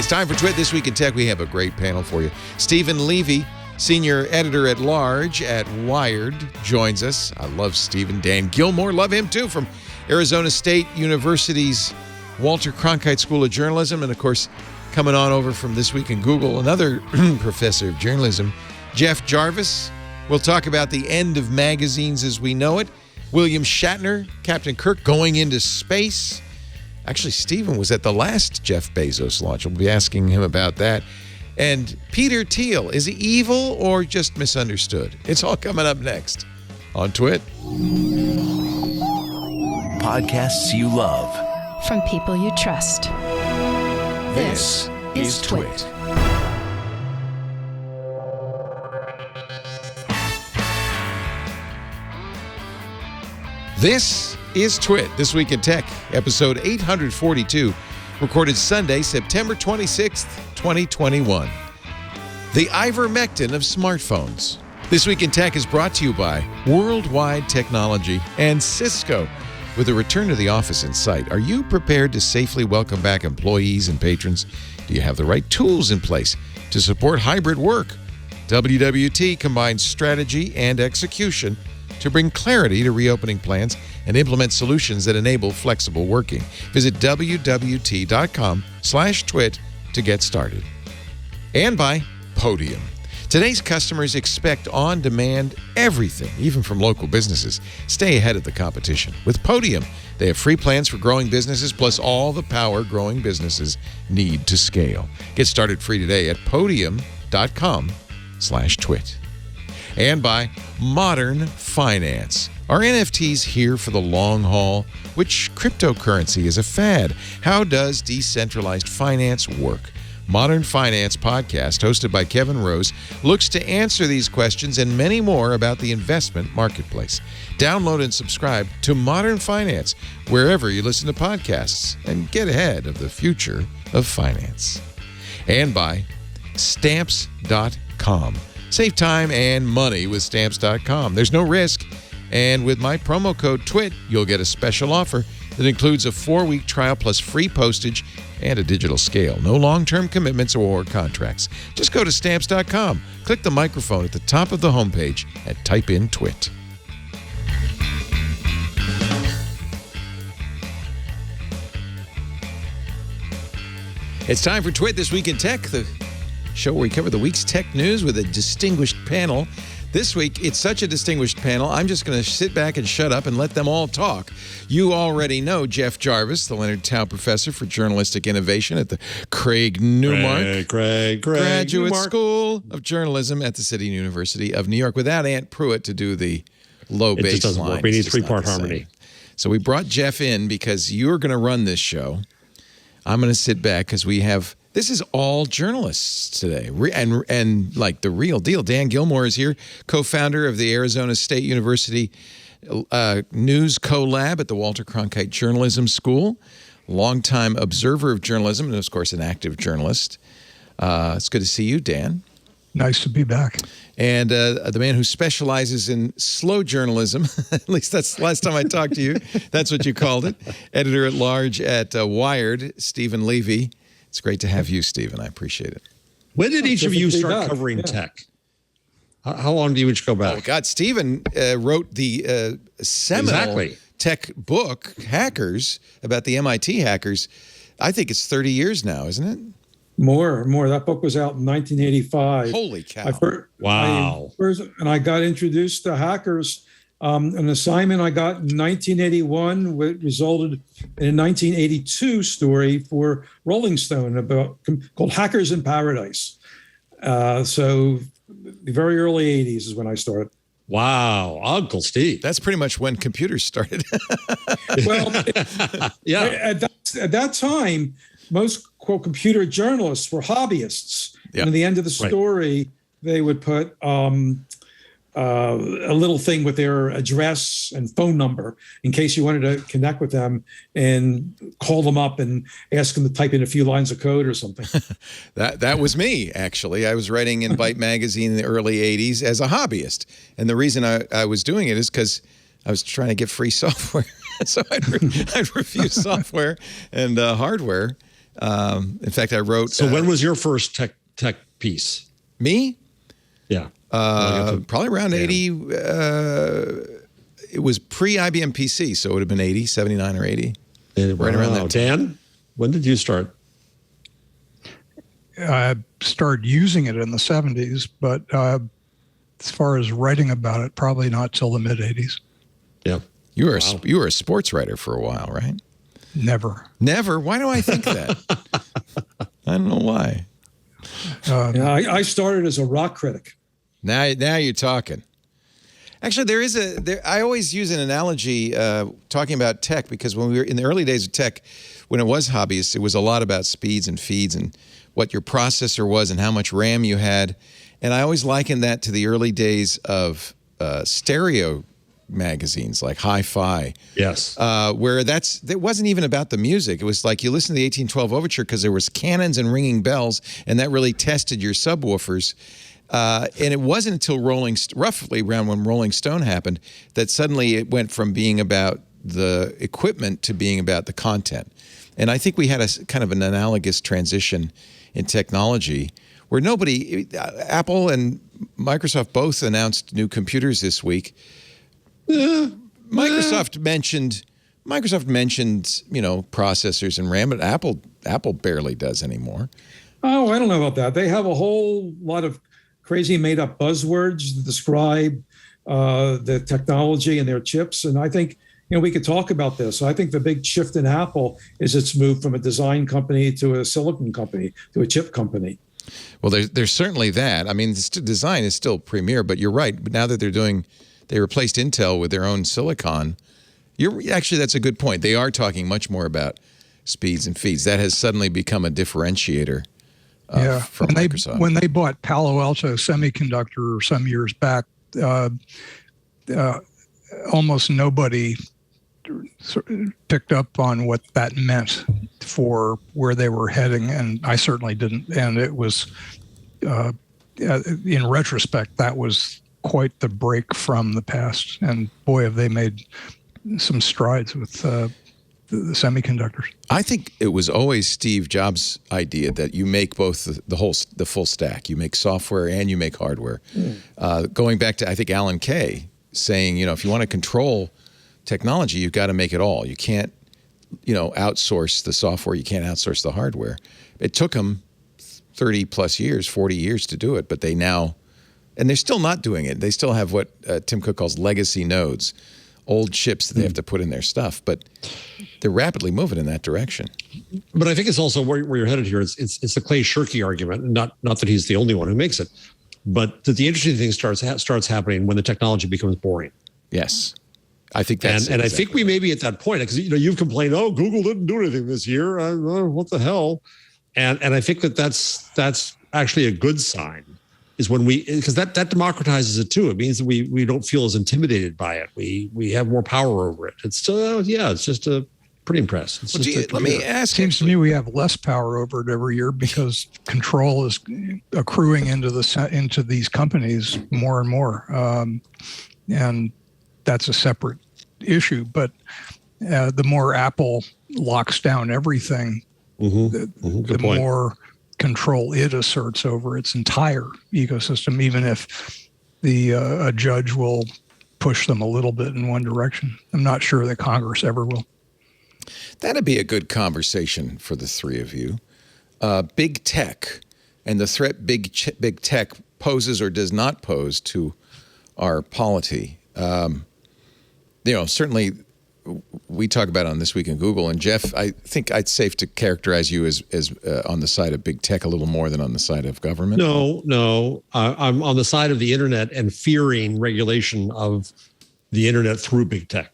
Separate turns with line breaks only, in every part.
It's time for Twit This Week in Tech. We have a great panel for you. Stephen Levy, Senior Editor-at-Large at Wired, joins us. I love Stephen. Dan Gillmor, love him too, from Arizona State University's Walter Cronkite School of Journalism. And, of course, coming on over from This Week in Google, another professor of journalism, Jeff Jarvis. We'll talk about the end of magazines as we know it. William Shatner, Captain Kirk going into space. Actually, Stephen was at the last Jeff Bezos launch. We'll be asking him about that. And Peter Thiel, is he evil or just misunderstood? It's all coming up next on Twit.
Podcasts you love.
From people you trust. This is Twit.
This is Twit, This Week in Tech, episode 842, recorded Sunday, September 26th, 2021. The Ivermectin of smartphones. This Week in Tech is brought to you by Worldwide Technology and Cisco. With a return to the office in sight, are you prepared to safely welcome back employees and patrons? Do you have the right tools in place to support hybrid work? WWT combines strategy and execution to bring clarity to reopening plans and implement solutions that enable flexible working. Visit wwt.com/twit to get started. And by Podium. Today's customers expect on-demand everything, even from local businesses. Stay ahead of the competition. With Podium, they have free plans for growing businesses, plus all the power growing businesses need to scale. Get started free today at podium.com/twit. And by Modern Finance. Are NFTs here for the long haul? Which cryptocurrency is a fad? How does decentralized finance work? Modern Finance podcast, hosted by Kevin Rose, looks to answer these questions and many more about the investment marketplace. Download and subscribe to Modern Finance wherever you listen to podcasts and get ahead of the future of finance. And by Stamps.com. Save time and money with Stamps.com. There's no risk. And with my promo code TWIT, you'll get a special offer that includes a 4-week trial plus free postage and a digital scale. No long-term commitments or contracts. Just go to Stamps.com, click the microphone at the top of the homepage, and type in TWIT. It's time for Twit This Week in Tech, the show where we cover the week's tech news with a distinguished panel. This week, it's such a distinguished panel, I'm just going to sit back and shut up and let them all talk. You already know Jeff Jarvis, the Leonard Tao Professor for Journalistic Innovation at the Craig Newmark Graduate School of Journalism at the City University of New York. Without Aunt Pruitt to do the low bass line. It just doesn't work.
We need three-part harmony.
So we brought Jeff in because you're going to run this show. I'm going to sit back because we have... This is all journalists today, and like the real deal. Dan Gillmor is here, co-founder of the Arizona State University News Co-Lab at the Walter Cronkite Journalism School, longtime observer of journalism, and of course an active journalist. It's good to see you, Dan.
Nice to be back.
And the man who specializes in slow journalism, at least that's the last time I talked to you, that's what you called it, editor-at-large at Wired, Stephen Levy. It's great to have you, Stephen. I appreciate it.
When did each of you start covering tech? How long do you each go back?
Oh, God, Stephen wrote the seminal tech book, Hackers, about the MIT hackers. I think it's 30 years now, isn't it?
More. That book was out in 1985.
Holy cow.
Wow.
I got introduced to hackers. An assignment I got in 1981 resulted in a 1982 story for Rolling Stone called Hackers in Paradise. So the very early 80s is when I started.
Wow, Uncle Steve.
That's pretty much when computers started.
Well,
yeah.
At that time, most quote computer journalists were hobbyists.
Yeah.
And at the end of the story, they would put a little thing with their address and phone number in case you wanted to connect with them and call them up and ask them to type in a few lines of code or something.
That was me, actually. I was writing in Byte magazine in the early 80s as a hobbyist. And the reason I was doing it is because I was trying to get free software. So I'd refuse software and hardware In fact, I wrote.
So when was your first tech piece?
Me?
Yeah.
Probably around 80. It was pre-IBM PC, so it would have been 80, 79 or 80. Right around that time.
Dan, when did you start?
I started using it in the 70s, but as far as writing about it, probably not till the mid-80s.
Yeah.
You were a sports writer for a while, right?
Never.
Never? Why do I think that? I don't know why.
I started as a rock critic.
Now you're talking. Actually, I always use an analogy talking about tech, because when we were in the early days of tech, when it was hobbyists, it was a lot about speeds and feeds and what your processor was and how much RAM you had. And I always liken that to the early days of stereo magazines like Hi-Fi.
Yes.
Where it wasn't even about the music. It was like you listen to the 1812 Overture because there was cannons and ringing bells, and that really tested your subwoofers. And it wasn't until roughly around when Rolling Stone happened, that suddenly it went from being about the equipment to being about the content. And I think we had a kind of an analogous transition in technology where Apple and Microsoft both announced new computers this week. Microsoft mentioned, processors and RAM, but Apple barely does anymore.
Oh, I don't know about that. They have a whole lot of crazy made-up buzzwords that describe the technology and their chips. And I think, we could talk about this. I think the big shift in Apple is its move from a design company to a silicon company to a chip company.
Well, there's certainly that. I mean, the design is still premier, but you're right. But now that they replaced Intel with their own silicon. That's a good point. They are talking much more about speeds and feeds. That has suddenly become a differentiator from Microsoft.
When they bought Palo Alto Semiconductor some years back, almost nobody picked up on what that meant for where they were heading, and I certainly didn't. And it was, in retrospect, that was quite the break from the past. And boy, have they made some strides with the semiconductors. I
think it was always Steve Jobs' idea that you make both the full stack. You make software and you make hardware. Going back to, I think, Alan Kay saying, if you want to control technology, you've got to make it all. You can't, outsource the software. You can't outsource the hardware. It took them 30 plus years, 40 years to do it, but they now, and they're still not doing it. They still have what Tim Cook calls legacy nodes, old chips that they have to put in their stuff, but they're rapidly moving in that direction.
But I think it's also where you're headed here. It's the Clay Shirky argument, not that he's the only one who makes it, but that the interesting thing starts happening when the technology becomes boring.
Yes. I think that's
and I think we may be at that point, because you've complained, Google didn't do anything this year. What the hell? And I think that's actually a good sign, is when because that democratizes it too. It means that we don't feel as intimidated by it. We have more power over it. It's it's just a pretty impressed.
Let me ask.
Seems to me we have less power over it every year because control is accruing into these companies more and more, and that's a separate issue. But the more Apple locks down everything, the more control it asserts over its entire ecosystem, even if a judge will push them a little bit in one direction. I'm not sure that Congress ever will.
That'd be a good conversation for the three of you. Big tech and the threat big tech poses or does not pose to our polity. Certainly we talk about it on This Week in Google, and Jeff, I think it's safe to characterize you as on the side of big tech a little more than on the side of government.
No, I'm on the side of the internet and fearing regulation of the internet through big tech.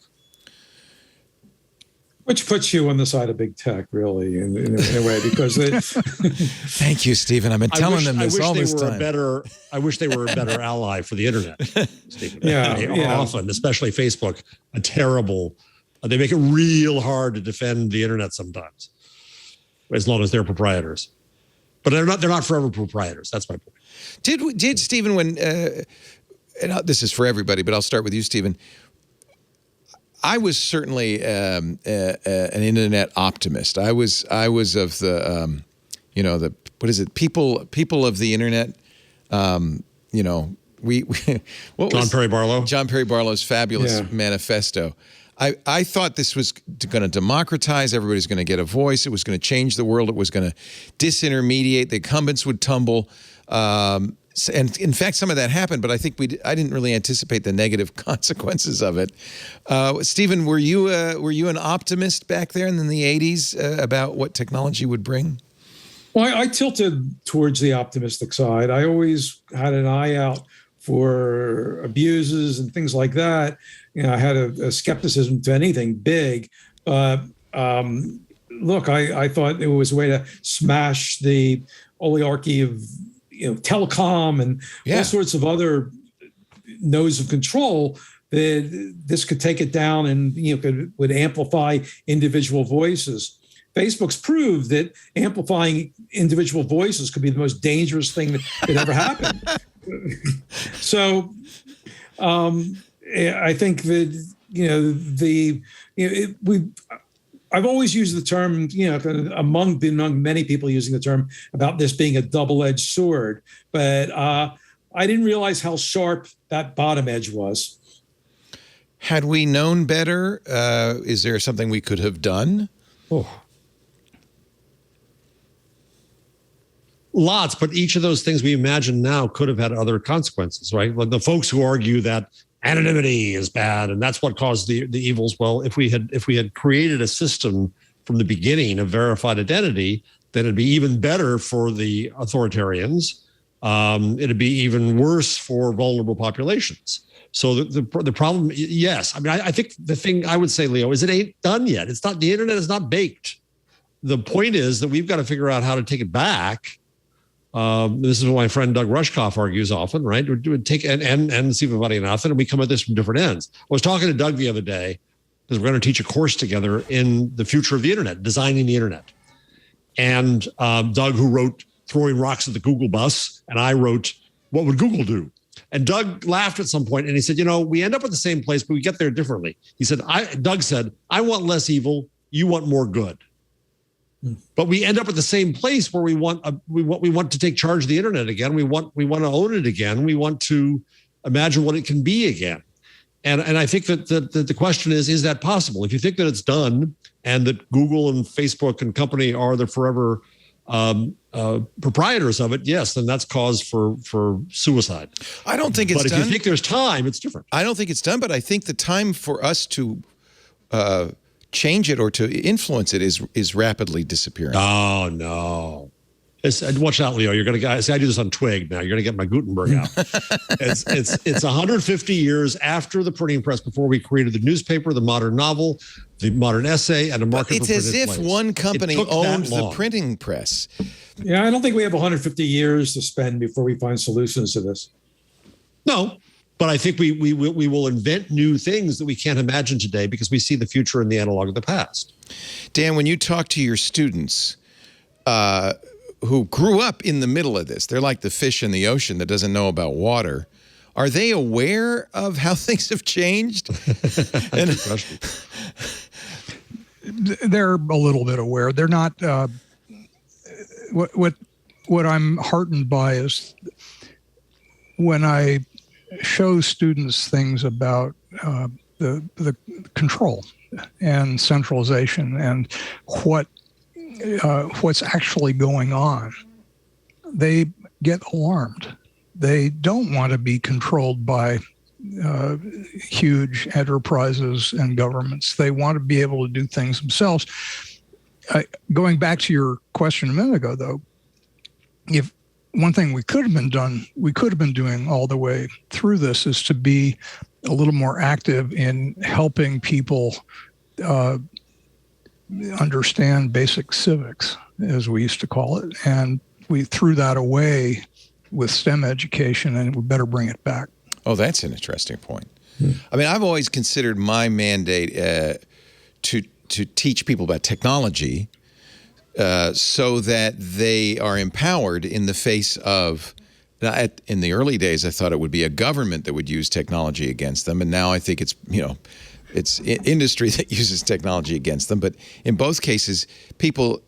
Which puts you on the side of big tech, really, in a way, because
Thank you, Stephen. I've been telling them this all this time.
I wish they were a better ally for the internet, Stephen.
They
are often, especially Facebook, they make it real hard to defend the internet sometimes, as long as they're proprietors. But they're not forever proprietors. That's my point.
Did Stephen, when and this is for everybody, but I'll start with you, Stephen. I was certainly an internet optimist. I was of the the what is it? People of the internet.
John Perry Barlow.
John Perry Barlow's fabulous manifesto. I thought this was going to democratize. Everybody's going to get a voice. It was going to change the world. It was going to disintermediate. The incumbents would tumble. And in fact, some of that happened, but I think I didn't really anticipate the negative consequences of it. Stephen, were you an optimist back there in the 80s about what technology would bring?
Well, I tilted towards the optimistic side. I always had an eye out for abuses and things like that. I had a skepticism to anything big. Look, I thought it was a way to smash the oligarchy of telecom and all sorts of other nodes of control. That this could take it down and would amplify individual voices. Facebook's proved that amplifying individual voices could be the most dangerous thing that could ever happen. So I think that I've always used the term, among many people using the term about this being a double-edged sword, but I didn't realize how sharp that bottom edge was.
Had we known better, is there something we could have done?
Oh. Lots, but each of those things we imagine now could have had other consequences, right? Like the folks who argue that anonymity is bad and that's what caused the evils. Well, if we had created a system from the beginning of verified identity, then it'd be even better for the authoritarians. It'd be even worse for vulnerable populations. So the problem, yes. I mean, I think the thing I would say, Leo, is it ain't done yet. It's not, the internet is not baked. The point is that we've got to figure out how to take it back. This is what my friend Doug Rushkoff argues often, right? We take and Stephen Vadenathan, and we come at this from different ends. I was talking to Doug the other day because we're going to teach a course together in the future of the internet, designing the internet. And Doug, who wrote Throwing Rocks at the Google Bus, and I wrote What Would Google Do? And Doug laughed at some point and he said, we end up at the same place, but we get there differently. He said, Doug said, I want less evil, you want more good. But we end up at the same place where we want to take charge of the internet again. We want to own it again. We want to imagine what it can be again. And I think that the question is that possible? If you think that it's done and that Google and Facebook and company are the forever proprietors of it, yes, then that's cause for suicide.
I don't think it's done.
But if you think there's time, it's different.
I don't think it's done, but I think the time for us to change it or to influence it is rapidly disappearing.
Oh, no. Watch out, Leo. You're going to I do this on Twig now. You're going to get my Gutenberg out. It's 150 years after the printing press, before we created the newspaper, the modern novel, the modern essay, and a market.
But it's as if one company owned the printing press.
Yeah, I don't think we have 150 years to spend before we find solutions to this.
No, but I think we will invent new things that we can't imagine today because we see the future in the analog of the past.
Dan, when you talk to your students who grew up in the middle of this, they're like the fish in the ocean that doesn't know about water. Are they aware of how things have changed?
They're a little bit aware. They're not. What I'm heartened by is when I show students things about the control and centralization and what's actually going on, they get alarmed. They don't want to be controlled by huge enterprises and governments. They want to be able to do things themselves. Going back to your question a minute ago, though, if one thing we could have been doing all the way through this is to be a little more active in helping people understand basic civics, as we used to call it. And we threw that away with STEM education, and we better bring it back.
Oh, that's an interesting point. I mean, I've always considered my mandate to teach people about technology so that they are empowered in the face of, in the early days, I thought it would be a government that would use technology against them. And now I think it's, it's industry that uses technology against them. But in both cases, people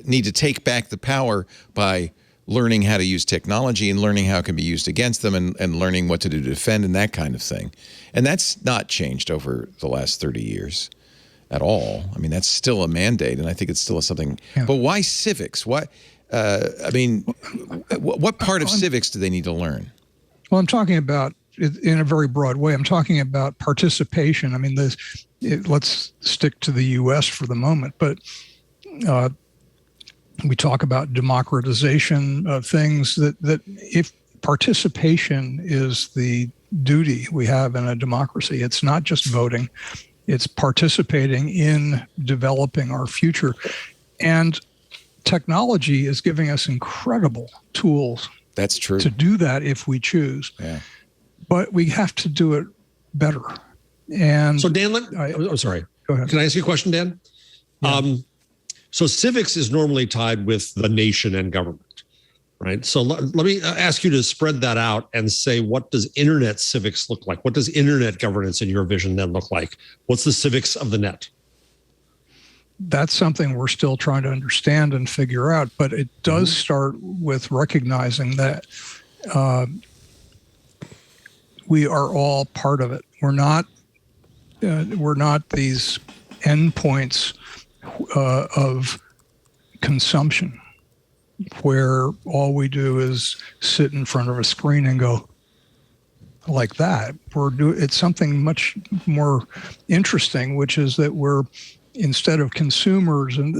need to take back the power by learning how to use technology and learning how it can be used against them and learning what to do to defend and that kind of thing. And that's not changed over the last 30 years at all. I mean, that's still a mandate, and I think it's still something. Yeah. But why civics? What part of civics do they need to learn?
Well, I'm talking about in a very broad way. I'm talking about participation. I mean, let's stick to the U.S. for the moment, but we talk about democratization of things that if participation is the duty we have in a democracy, it's not just voting, it's participating in developing our future. And technology is giving us incredible tools.
That's true.
To do that if we choose.
Yeah.
But we have to do it better. And
so Dan, I'm sorry.
Go ahead.
Can I ask you a question, Dan? Yeah. So civics is normally tied with the nation and government, right? So let me ask you to spread that out and say, what does internet civics look like? What does internet governance in your vision then look like? What's the civics of the net?
That's something we're still trying to understand and figure out, but it does start with recognizing that we are all part of it. We're not these endpoints of consumption where all we do is sit in front of a screen and go like that. It's something much more interesting, which is that we're, instead of consumers, and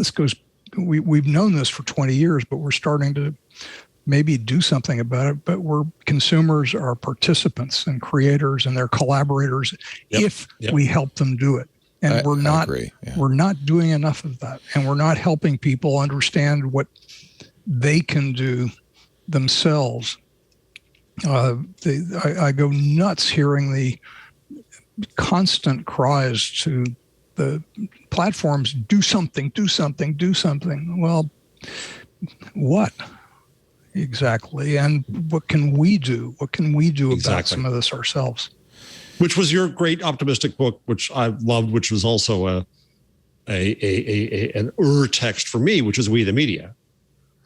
we've known this for 20 years, but we're starting to maybe do something about it, but consumers are participants and creators and they're collaborators if we help them do it. And we're not doing enough of that. And we're not helping people understand what they can do themselves. I go nuts hearing the constant cries to the platforms, do something. Well, what exactly? And what can we do? What can we do about some of this ourselves?
Which was your great optimistic book, which I loved, which was also an text for me, which is We the Media,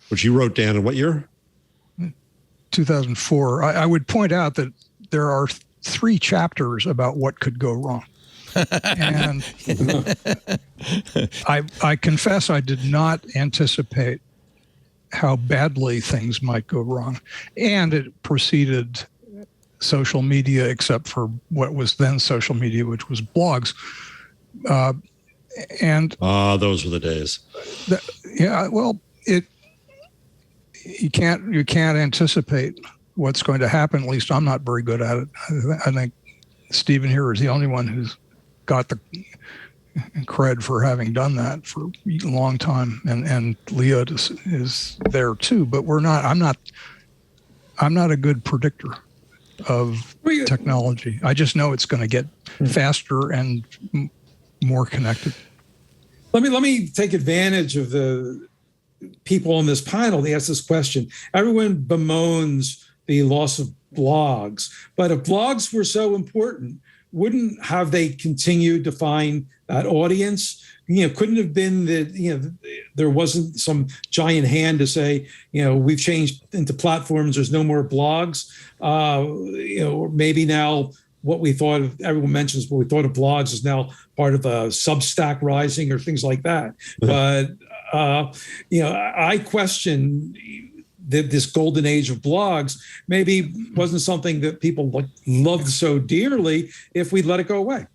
which you wrote down in what year?
2004. I would point out that there are 3 chapters about what could go wrong. And I confess I did not anticipate how badly things might go wrong. And it preceded social media, except for what was then social media, which was blogs.
Those were the days.
You can't anticipate what's going to happen. At least I'm not very good at it. I think Stephen here is the only one who's got the cred for having done that for a long time, and Leah is there too. But I'm not a good predictor of technology. I just know it's going to get faster and more connected.
Let me take advantage of the people on this panel. They ask this question. Everyone bemoans the loss of blogs, but if blogs were so important, wouldn't have they continued to find that audience? Couldn't have been that, there wasn't some giant hand to say, we've changed into platforms, there's no more blogs. Maybe now what we thought of, everyone mentions what we thought of blogs is now part of a Substack rising or things like that. But, I question that this golden age of blogs maybe wasn't something that people loved so dearly if we let it go away.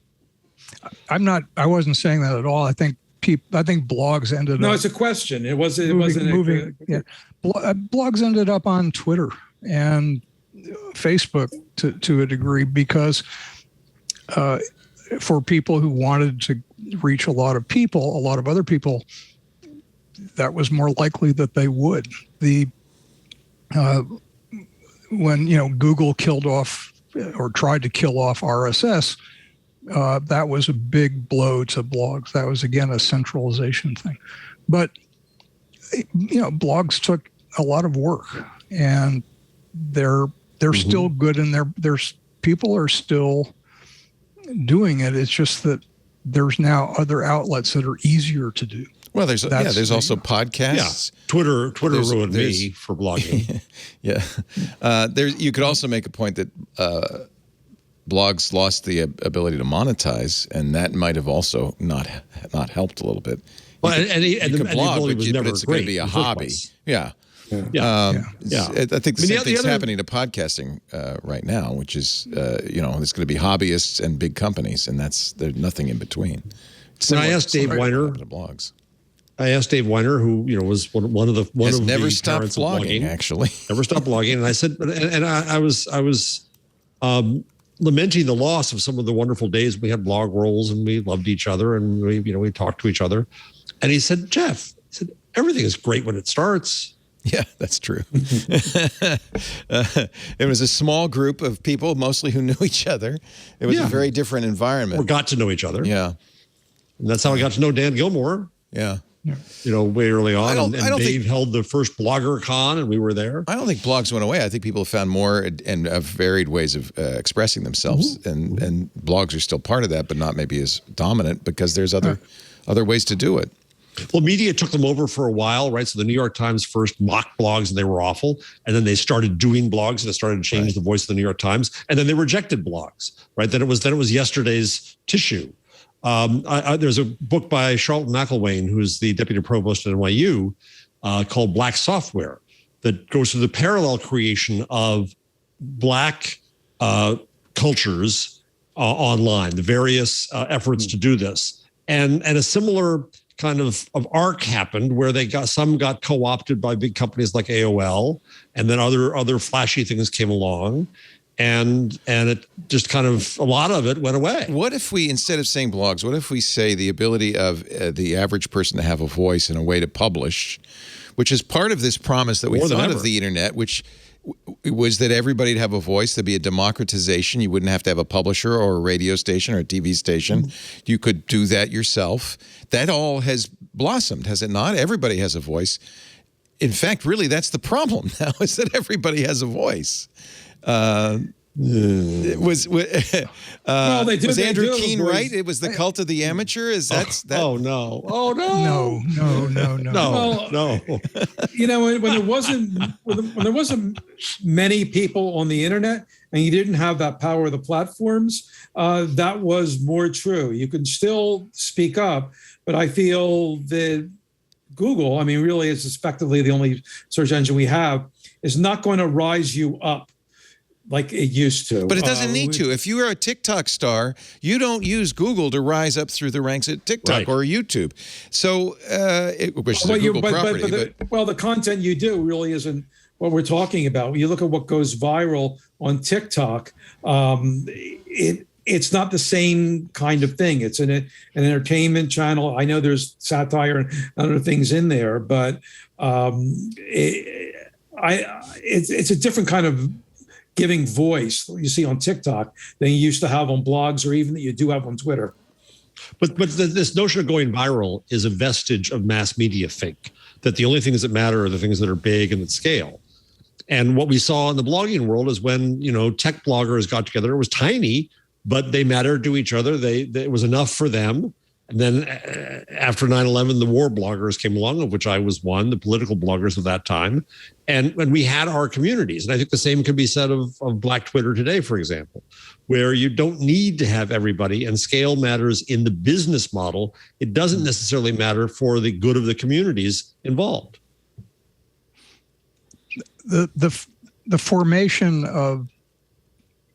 I wasn't saying that at all. I think blogs ended up.
No, it's a question. It wasn't moving.
Blogs ended up on Twitter and Facebook to a degree because for people who wanted to reach a lot of other people, that was more likely that they would. When Google killed off or tried to kill off RSS, that was a big blow to blogs. That was again a centralization thing. But blogs took a lot of work, and they're still good, and there's people are still doing it. It's just that there's now other outlets that are easier to do.
Well, there's also podcasts.
Yeah. Twitter ruined me for blogging.
Yeah. You could also make a point that blogs lost the ability to monetize, and that might have also not helped a little bit.
Well,
you could blog, but it's going to be a hobby. Yeah.
Yeah.
I think the same thing's happening to podcasting right now, which is, there's going to be hobbyists and big companies, and there's nothing in between.
I asked Dave Weiner,
blogs.
I asked Dave Weiner, who was one of the
never stopped blogging, actually.
Never stopped blogging, and I said, and I was lamenting the loss of some of the wonderful days we had blog rolls, and we loved each other, and we talked to each other, and he said, Jeff, everything is great when it starts.
Yeah, that's true. It was a small group of people, mostly who knew each other. It was a very different environment.
Or got to know each other.
Yeah.
And that's how I got to know Dan Gillmor.
Yeah.
Way early on. And Dave held the first blogger con, and we were there.
I don't think blogs went away. I think people have found more and varied ways of expressing themselves. Mm-hmm. And blogs are still part of that, but not maybe as dominant because there's other ways to do it.
Well, media took them over for a while, right? So the New York Times first mocked blogs and they were awful. And then they started doing blogs and it started to change the voice of the New York Times. And then they rejected blogs, right? Then it was yesterday's tissue. There's a book by Charlton McIlwain, who's the deputy provost at NYU, called Black Software, that goes through the parallel creation of Black cultures online, the various efforts to do this. And a similar kind of arc happened where some got co-opted by big companies like AOL, and then other flashy things came along, and it just kind of, a lot of it went away.
What if we, instead of saying blogs, what if we say the ability of the average person to have a voice and a way to publish, which is part of this promise that we thought of the internet, which was that everybody'd have a voice. There'd be a democratization. You wouldn't have to have a publisher or a radio station or a TV station. Mm-hmm. You could do that yourself. That all has blossomed, has it not? Everybody has a voice. In fact, really, that's the problem now, is that everybody has a voice. Was Andrew Keene right? It was the cult of the amateur. Is that?
Oh no!
No.
No.
When there wasn't many people on the internet, and you didn't have that power of the platforms, that was more true. You can still speak up, but I feel that Google, really, is effectively the only search engine we have, is not going to rise you up like it used to.
But it doesn't need to. If you are a TikTok star, you don't use Google to rise up through the ranks at TikTok or YouTube. So, which is a Google property.
The content you do really isn't what we're talking about. When you look at what goes viral on TikTok, it's not the same kind of thing. It's an entertainment channel. I know there's satire and other things in there, but it's a different kind of giving voice you see on TikTok than you used to have on blogs, or even that you do have on Twitter.
But this notion of going viral is a vestige of mass media think, that the only things that matter are the things that are big and that scale. And what we saw in the blogging world is when, tech bloggers got together, it was tiny, but they mattered to each other. It was enough for them. And then after 9/11, the war bloggers came along, of which I was one, the political bloggers of that time. And when we had our communities, and I think the same could be said of Black Twitter today, for example, where you don't need to have everybody, and scale matters in the business model. It doesn't necessarily matter for the good of the communities involved.
The formation of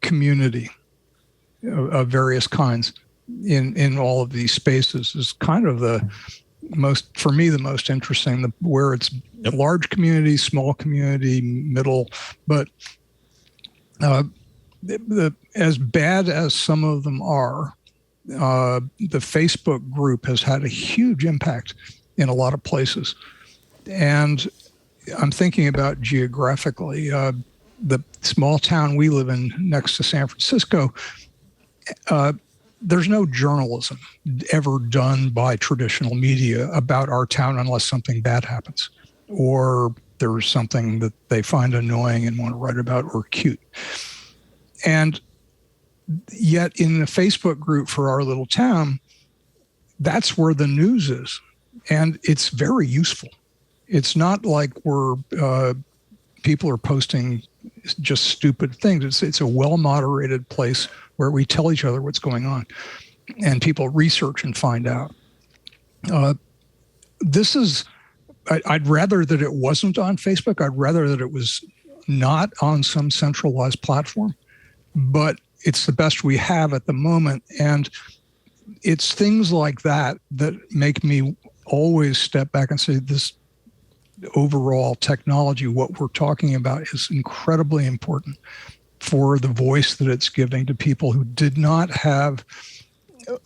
community of various kinds in all of these spaces is kind of the most interesting, where it's large community, small community, middle, but as bad as some of them are, the Facebook group has had a huge impact in a lot of places. And I'm thinking about geographically, the small town we live in next to San Francisco, there's no journalism ever done by traditional media about our town unless something bad happens, or there's something that they find annoying and want to write about, or cute. And Yet in the Facebook group for our little town, that's where the news is. And it's very useful. It's not like people are posting just stupid things. It's a well-moderated place where we tell each other what's going on and people research and find out. I'd rather that it wasn't on Facebook. I'd rather that it was not on some centralized platform, but it's the best we have at the moment. And it's things like that that make me always step back and say, this overall technology, what we're talking about, is incredibly important for the voice that it's giving to people who did not have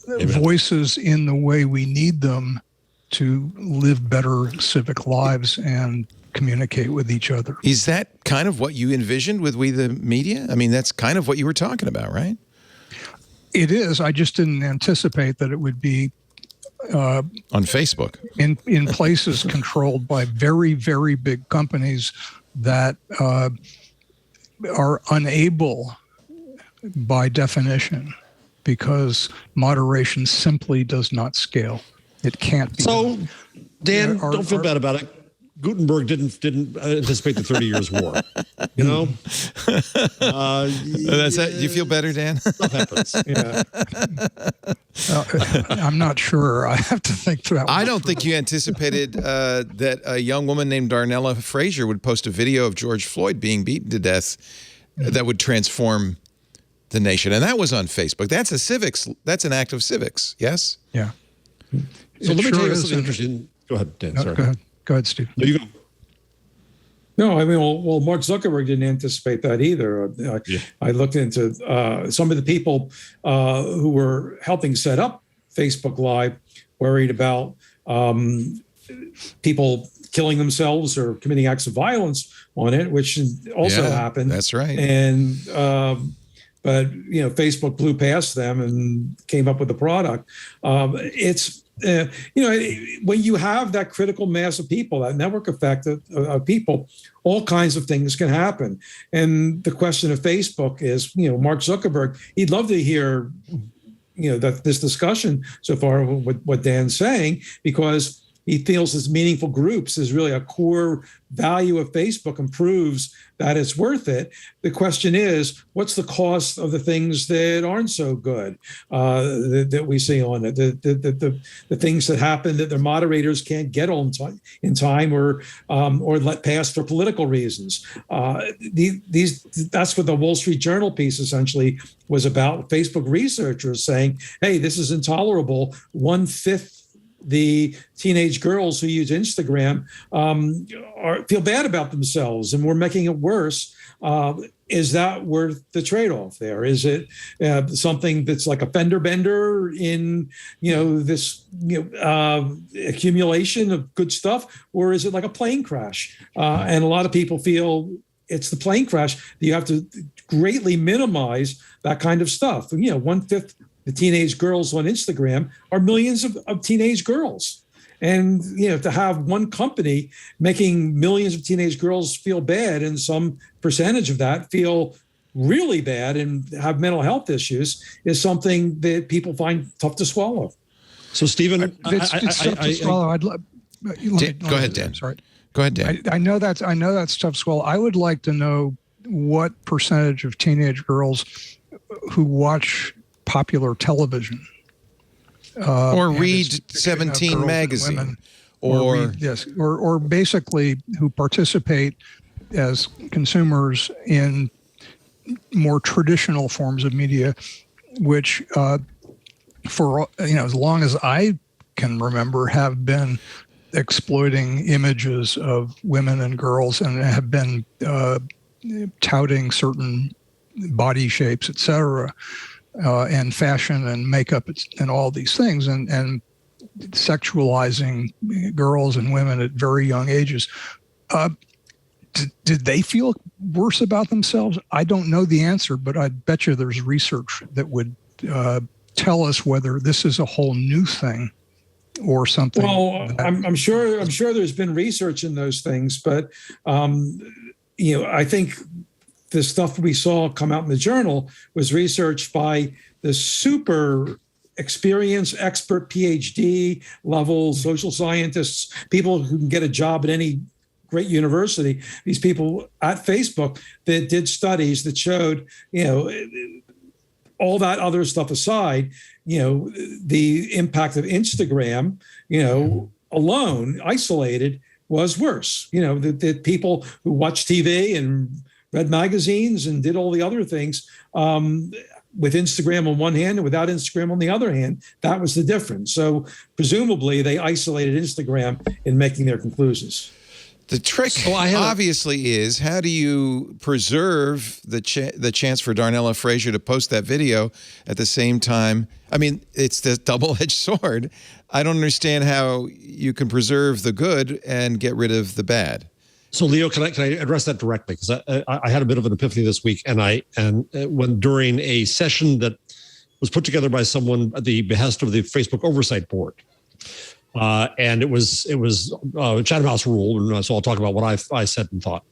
voices in the way we need them to live better civic lives and communicate with each other.
Is that kind of what you envisioned with We the Media? I mean, that's kind of what you were talking about, right?
It is. I just didn't anticipate that it would be
on Facebook
in places controlled by very, very big companies that are unable by definition, because moderation simply does not scale. It can't be.
So, Dan, don't feel bad about it. Gutenberg didn't anticipate the 30 Years' War. You know?
That's that. Do you feel better, Dan?
Stuff happens.
Yeah.
I'm not sure. I have to think through that.
I don't think you anticipated that a young woman named Darnella Frazier would post a video of George Floyd being beaten to death that would transform the nation. And that was on Facebook. That's a civics. That's an act of civics. Yes?
Yeah.
So let me tell you something interesting. Go ahead, Dan. Sorry.
Go ahead, Steve.
No, you go.
No, I mean, well, Mark Zuckerberg didn't anticipate that either. I looked into some of the people who were helping set up Facebook Live, worried about people killing themselves or committing acts of violence on it, which also happened.
That's right.
And but Facebook blew past them and came up with a product. When you have that critical mass of people, that network effect of people, all kinds of things can happen. And the question of Facebook is, Mark Zuckerberg, he'd love to hear, that this discussion so far with what Dan's saying, because he feels this meaningful groups is really a core value of Facebook and proves that it's worth it. The question is, what's the cost of the things that aren't so good that we see on it? The things that happen that their moderators can't get on in time or let pass for political reasons. That's what the Wall Street Journal piece essentially was about. Facebook researchers saying, "Hey, this is intolerable." 1/5 the teenage girls who use Instagram feel bad about themselves, and we're making it worse. Is that worth the trade-off there? Is it something that's like a fender bender in this accumulation of good stuff, or is it like a plane crash? And a lot of people feel it's the plane crash. You have to greatly minimize that kind of stuff. 1/5 the teenage girls on Instagram are millions of teenage girls. And, to have one company making millions of teenage girls feel bad and some percentage of that feel really bad and have mental health issues is something that people find tough to swallow.
So, Stephen,
it's tough to swallow.
Go ahead, Dan.
Sorry.
Go ahead, Dan.
I know that's tough to swallow. I would like to know what percentage of teenage girls who watch popular television
or read 17 magazine
or basically who participate as consumers in more traditional forms of media, which for as long as I can remember have been exploiting images of women and girls and have been touting certain body shapes, etc., and fashion and makeup and all these things, and sexualizing girls and women at very young ages. Did they feel worse about themselves? I don't know the answer, but I bet you there's research that would tell us whether this is a whole new thing or something.
Well, I'm sure there's been research in those things, but I think the stuff we saw come out in the journal was research by the super experienced expert PhD level social scientists, people who can get a job at any great university. These people at Facebook that did studies that showed, all that other stuff aside, the impact of Instagram, alone, isolated, was worse. The people who watch TV and read magazines and did all the other things with Instagram on one hand and without Instagram on the other hand, that was the difference. So presumably they isolated Instagram in making their conclusions.
The trick, obviously, is how do you preserve the chance for Darnella Frazier to post that video at the same time? I mean, it's the double-edged sword. I don't understand how you can preserve the good and get rid of the bad.
So, Leo, can I address that directly? Because I had a bit of an epiphany this week, and when during a session that was put together by someone at the behest of the Facebook Oversight Board. And it was Chatham House rule, and so I'll talk about what I said and thought.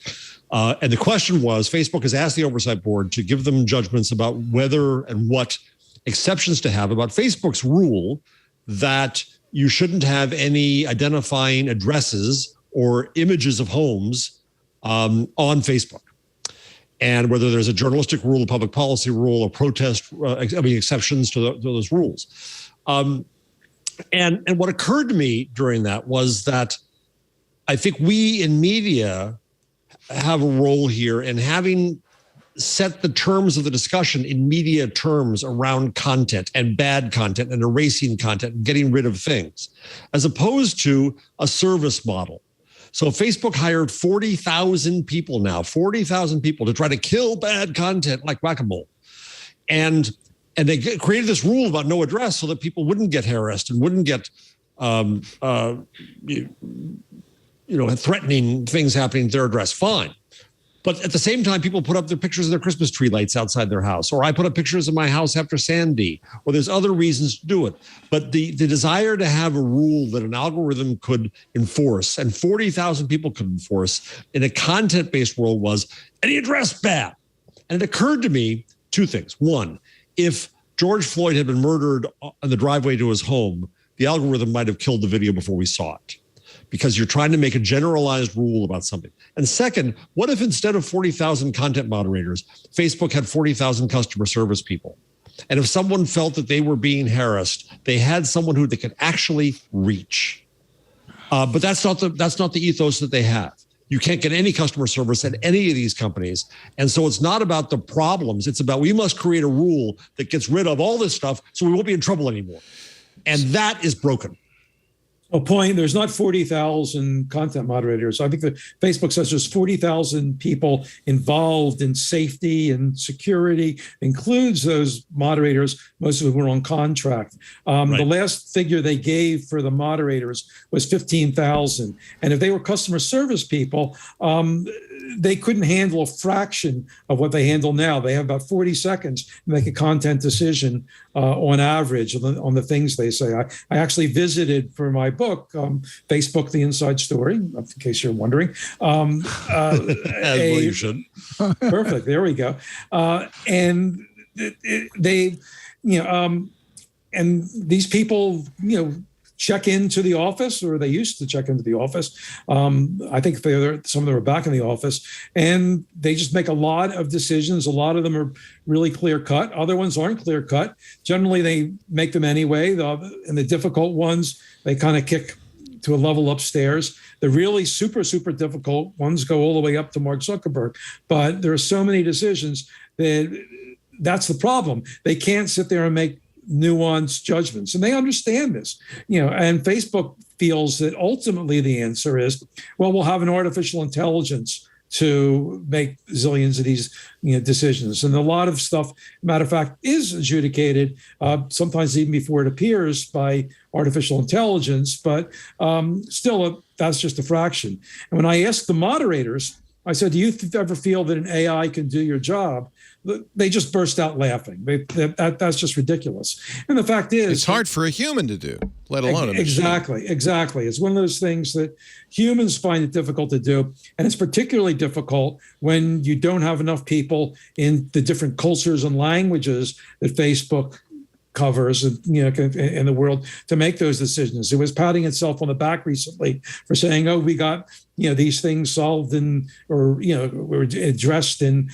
And the question was, Facebook has asked the Oversight Board to give them judgments about whether and what exceptions to have about Facebook's rule that you shouldn't have any identifying addresses or images of homes on Facebook, and whether there's a journalistic rule, a public policy rule, a protest, exceptions to those rules. And what occurred to me during that was that I think we in media have a role here in having set the terms of the discussion in media terms around content and bad content and erasing content and getting rid of things, as opposed to a service model. So Facebook hired 40,000 people now, 40,000 people to try to kill bad content like whack-a-mole. And they created this rule about no address so that people wouldn't get harassed and wouldn't get, threatening things happening to their address. Fine. But at the same time, people put up their pictures of their Christmas tree lights outside their house, or I put up pictures of my house after Sandy, or there's other reasons to do it. But the desire to have a rule that an algorithm could enforce, and 40,000 people could enforce in a content-based world, was any address bad. And it occurred to me two things. One, if George Floyd had been murdered on the driveway to his home, the algorithm might have killed the video before we saw it, because you're trying to make a generalized rule about something. And second, what if instead of 40,000 content moderators, Facebook had 40,000 customer service people? And if someone felt that they were being harassed, they had someone who they could actually reach. But that's not the ethos that they have. You can't get any customer service at any of these companies. And so it's not about the problems. It's about, we must create a rule that gets rid of all this stuff so we won't be in trouble anymore. And that is broken.
Point, there's not 40,000 content moderators. I think that Facebook says there's 40,000 people involved in safety and security, includes those moderators, most of whom are on contract. Right. The last figure they gave for the moderators was 15,000. And if they were customer service people, they couldn't handle a fraction of what they handle now. They have about 40 seconds to make a content decision on average on the things they say. I actually visited for my book, Facebook, The Inside Story, in case you're wondering.
As well you should.
Perfect. There we go. And they, and these people, check into the office, or they used to check into the office. I think some of them are back in the office, and they just make a lot of decisions. A lot of them are really clear cut. Other ones aren't clear cut. Generally, they make them anyway. And the difficult ones, they kind of kick to a level upstairs. The really super, super difficult ones go all the way up to Mark Zuckerberg. But there are so many decisions that's the problem. They can't sit there and make nuanced judgments, and they understand this, and Facebook feels that ultimately the answer is, well, we'll have an artificial intelligence to make zillions of these decisions. And a lot of stuff, matter of fact, is adjudicated sometimes even before it appears by artificial intelligence, but still that's just a fraction. And when I asked the moderators, I said, do you ever feel that an AI can do your job? They just burst out laughing. That's just ridiculous. And the fact is,
it's hard for a human to do, let alone a machine.
Exactly. It's one of those things that humans find it difficult to do. And it's particularly difficult when you don't have enough people in the different cultures and languages that Facebook covers in the world to make those decisions. It was patting itself on the back recently for saying, "Oh, we got these things solved or were addressed in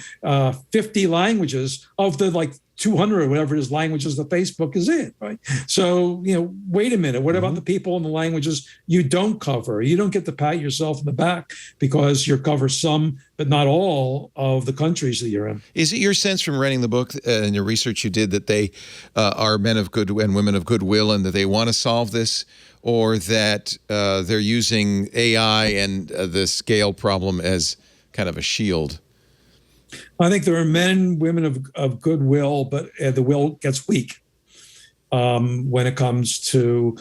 50 languages of the 200 or whatever it is languages that Facebook is in." Right. So wait a minute. What about the people in the languages you don't cover? You don't get to pat yourself in the back because you cover some, but not all of the countries that you're in.
Is it your sense from writing the book and your research you did that they are men of good and women of goodwill and that they want to solve this, or that they're using AI and the scale problem as kind of a shield?
I think there are men and women of goodwill, but the will gets weak when it comes to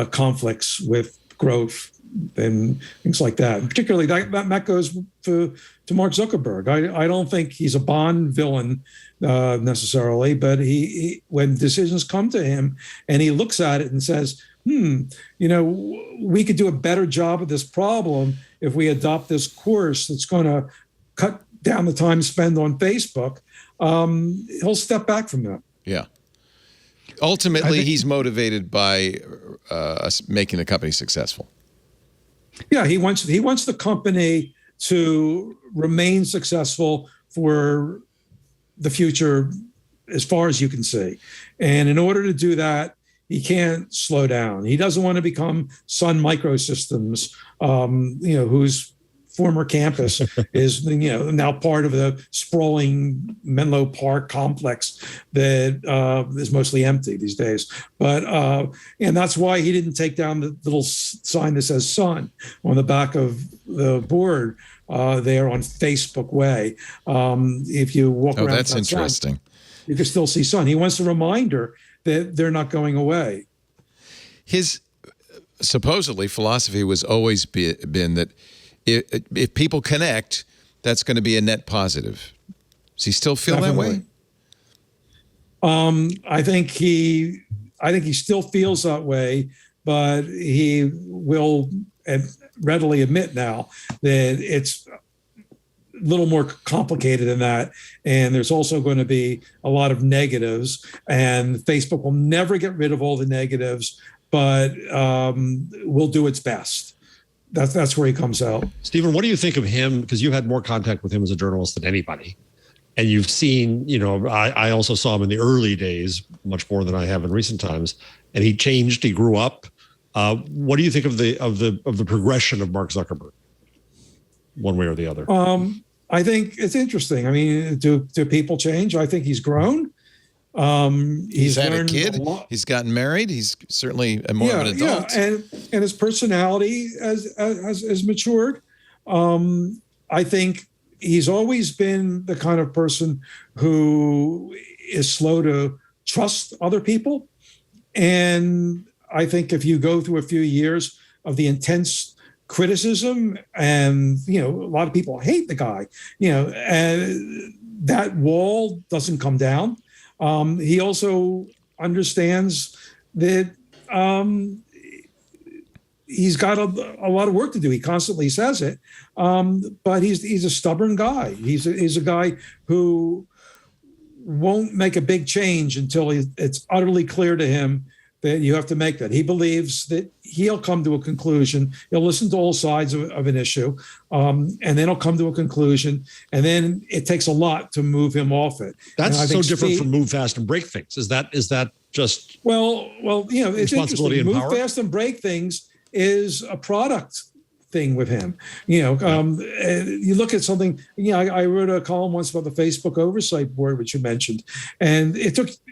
conflicts with growth and things like that. And particularly, that goes to Mark Zuckerberg. I don't think he's a Bond villain necessarily, but he when decisions come to him and he looks at it and says, we could do a better job of this problem if we adopt this course that's going to cut down the time spent on Facebook, he'll step back from that.
Yeah. Ultimately, he's motivated by us making the company successful.
Yeah, he wants the company to remain successful for the future as far as you can see. And in order to do that, he can't slow down. He doesn't want to become Sun Microsystems, whose former campus is now part of the sprawling Menlo Park complex that is mostly empty these days. But and that's why he didn't take down the little sign that says Sun on the back of the board there on Facebook Way. If you walk around,
that's interesting.
Sun, you can still see Sun. He wants a reminder that they're not going away.
His supposedly philosophy was always been that if people connect, that's going to be a net positive. Does he still feel
Definitely.
that way?
I think he still feels that way, but he will readily admit now that it's a little more complicated than that. And there's also going to be a lot of negatives, and Facebook will never get rid of all the negatives, but will do its best. That's where he comes out.
Stephen, what do you think of him? Because you had more contact with him as a journalist than anybody. And you've seen, I also saw him in the early days, much more than I have in recent times. And he changed, he grew up. What do you think of the progression of Mark Zuckerberg, one way or the other?
I think it's interesting. I mean, do people change? I think he's grown.
He's had a kid. He's gotten married. He's certainly more of an adult.
Yeah, and his personality has matured. I think he's always been the kind of person who is slow to trust other people. And I think if you go through a few years of the intense criticism, and a lot of people hate the guy, and that wall doesn't come down. He also understands that he's got a lot of work to do. He constantly says it, but he's a stubborn guy. He's a guy who won't make a big change until it's utterly clear to him that you have to make that. He believes that he'll come to a conclusion. He'll listen to all sides of an issue, and then he'll come to a conclusion. And then it takes a lot to move him off it.
That's so different from move fast and break things. Is that just
it's interesting. Move fast and break things is a product thing with him. You look at something. I wrote a column once about the Facebook Oversight Board, which you mentioned, and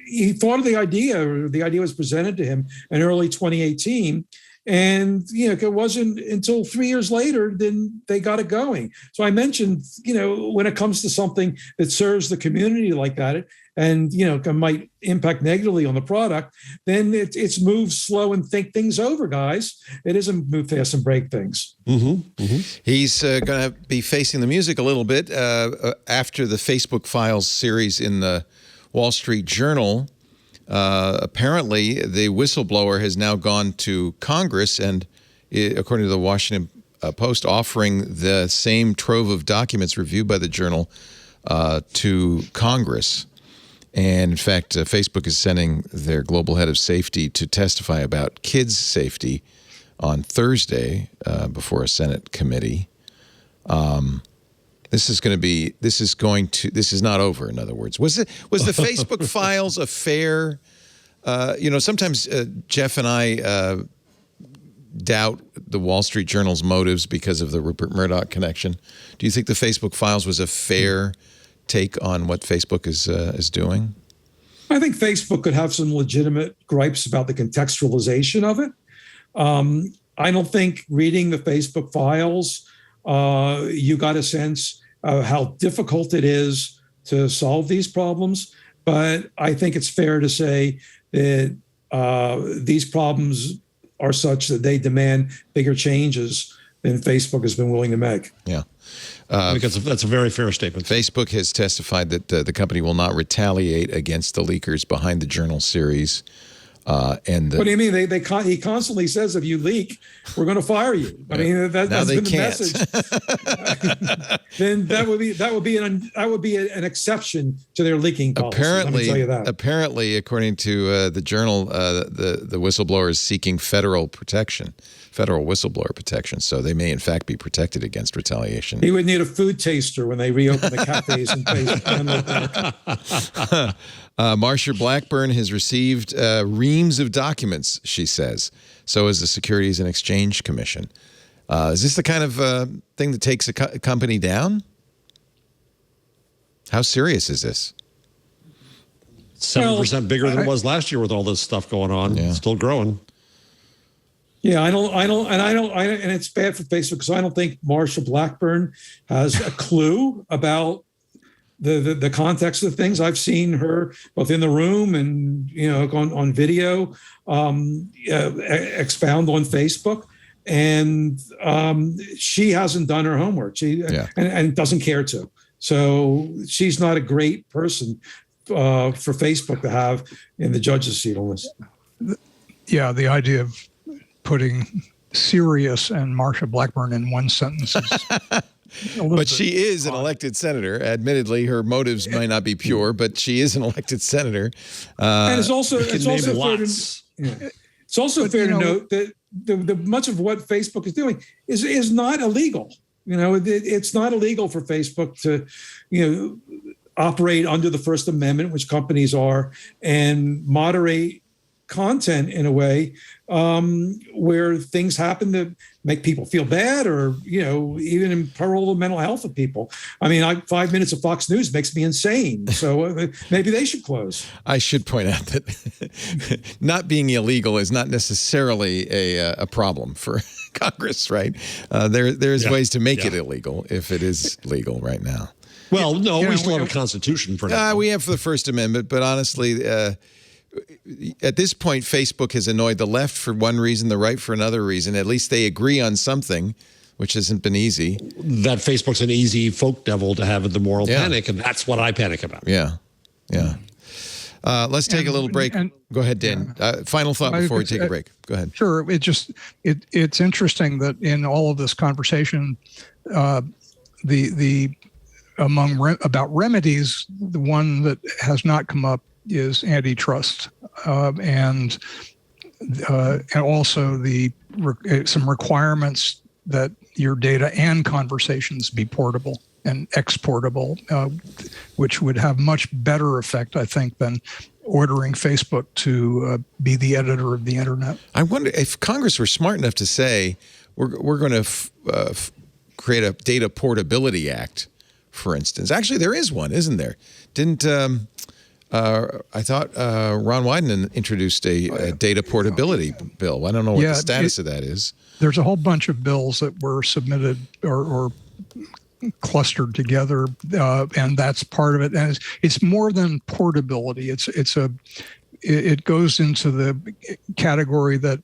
he thought of the idea. The idea was presented to him in early 2018, And, it wasn't until 3 years later, then they got it going. So I mentioned, when it comes to something that serves the community like that, and, might impact negatively on the product, then it's move slow and think things over, guys. It isn't move fast and break things.
He's going to be facing the music a little bit after the Facebook Files series in the Wall Street Journal. Apparently, the whistleblower has now gone to Congress and, according to the Washington Post, offering the same trove of documents reviewed by the Journal to Congress. And in fact, Facebook is sending their global head of safety to testify about kids' safety on Thursday before a Senate committee. This is not over, in other words. Was the Facebook Files affair, sometimes Jeff and I doubt the Wall Street Journal's motives because of the Rupert Murdoch connection. Do you think the Facebook Files was a fair take on what Facebook is doing?
I think Facebook could have some legitimate gripes about the contextualization of it. I don't think reading the Facebook Files, you got a sense of how difficult it is to solve these problems. But I think it's fair to say that these problems are such that they demand bigger changes than Facebook has been willing to make.
Yeah.
Because that's a very fair statement.
Facebook has testified that the company will not retaliate against the leakers behind the Journal series. What do you mean?
He constantly says, if you leak, we're going to fire you. I mean, that's been the message. Then that would be an exception to their leaking policy. Let me tell you that.
Apparently, according to the Journal, the whistleblower is seeking federal whistleblower protection. So they may, in fact, be protected against retaliation.
He would need a food taster when they reopen the cafes and Facebook.
Marsha Blackburn has received reams of documents, she says. So has the Securities and Exchange Commission. Is this the kind of thing that takes a company down? How serious is this?
7% bigger than it was last year with all this stuff going on. Yeah. Still growing.
Yeah, and it's bad for Facebook because I don't think Marsha Blackburn has a clue about the context of things. I've seen her both in the room and on video expound on Facebook, and she hasn't done her homework. And doesn't care to. So she's not a great person for Facebook to have in the judge's seat on this.
Yeah, the idea of putting Sirius and Marsha Blackburn in one sentence is
but she is an elected senator. Admittedly, her motives might not be pure, but she is an elected senator.
And it's also fair to note that the much of what Facebook is doing is not illegal. It's not illegal for Facebook to, operate under the First Amendment, which companies are, and moderate content in a way where things happen that make people feel bad or, even imperil the mental health of people. I mean, 5 minutes of Fox News makes me insane. So maybe they should close.
I should point out that not being illegal is not necessarily a problem for Congress, right? There's ways to make it illegal if it is legal right now.
Well, no, we still have a constitution for now.
We have for the First Amendment, but honestly, at this point, Facebook has annoyed the left for one reason, the right for another reason. At least they agree on something, which hasn't been easy.
That Facebook's an easy folk devil to have in the moral panic, and that's what I panic about.
Yeah. Let's take a little break. Go ahead, Dan. Final thought before we take a break. Go ahead.
Sure. It's interesting that in all of this conversation, about remedies, the one that has not come up is antitrust, and also some requirements that your data and conversations be portable and exportable, which would have much better effect, I think, than ordering Facebook to be the editor of the internet.
I wonder if Congress were smart enough to say we're going to create a data portability act, for instance. Actually, there is one, isn't there? Didn't I thought Ron Wyden introduced a data portability bill. I don't know what the status of that is.
There's a whole bunch of bills that were submitted or clustered together, and that's part of it. And it's more than portability. It goes into the category that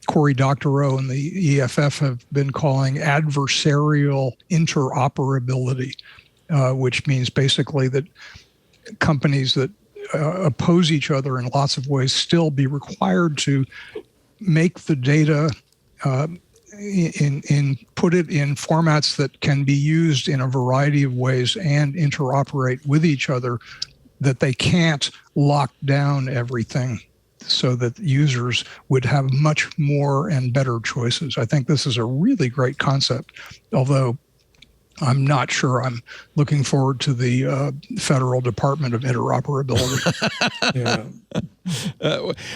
Cory Doctorow and the EFF have been calling adversarial interoperability, which means basically that companies that oppose each other in lots of ways still be required to make the data put it in formats that can be used in a variety of ways and interoperate with each other, that they can't lock down everything so that users would have much more and better choices. I think this is a really great concept, although I'm not sure I'm looking forward to the Federal Department of Interoperability.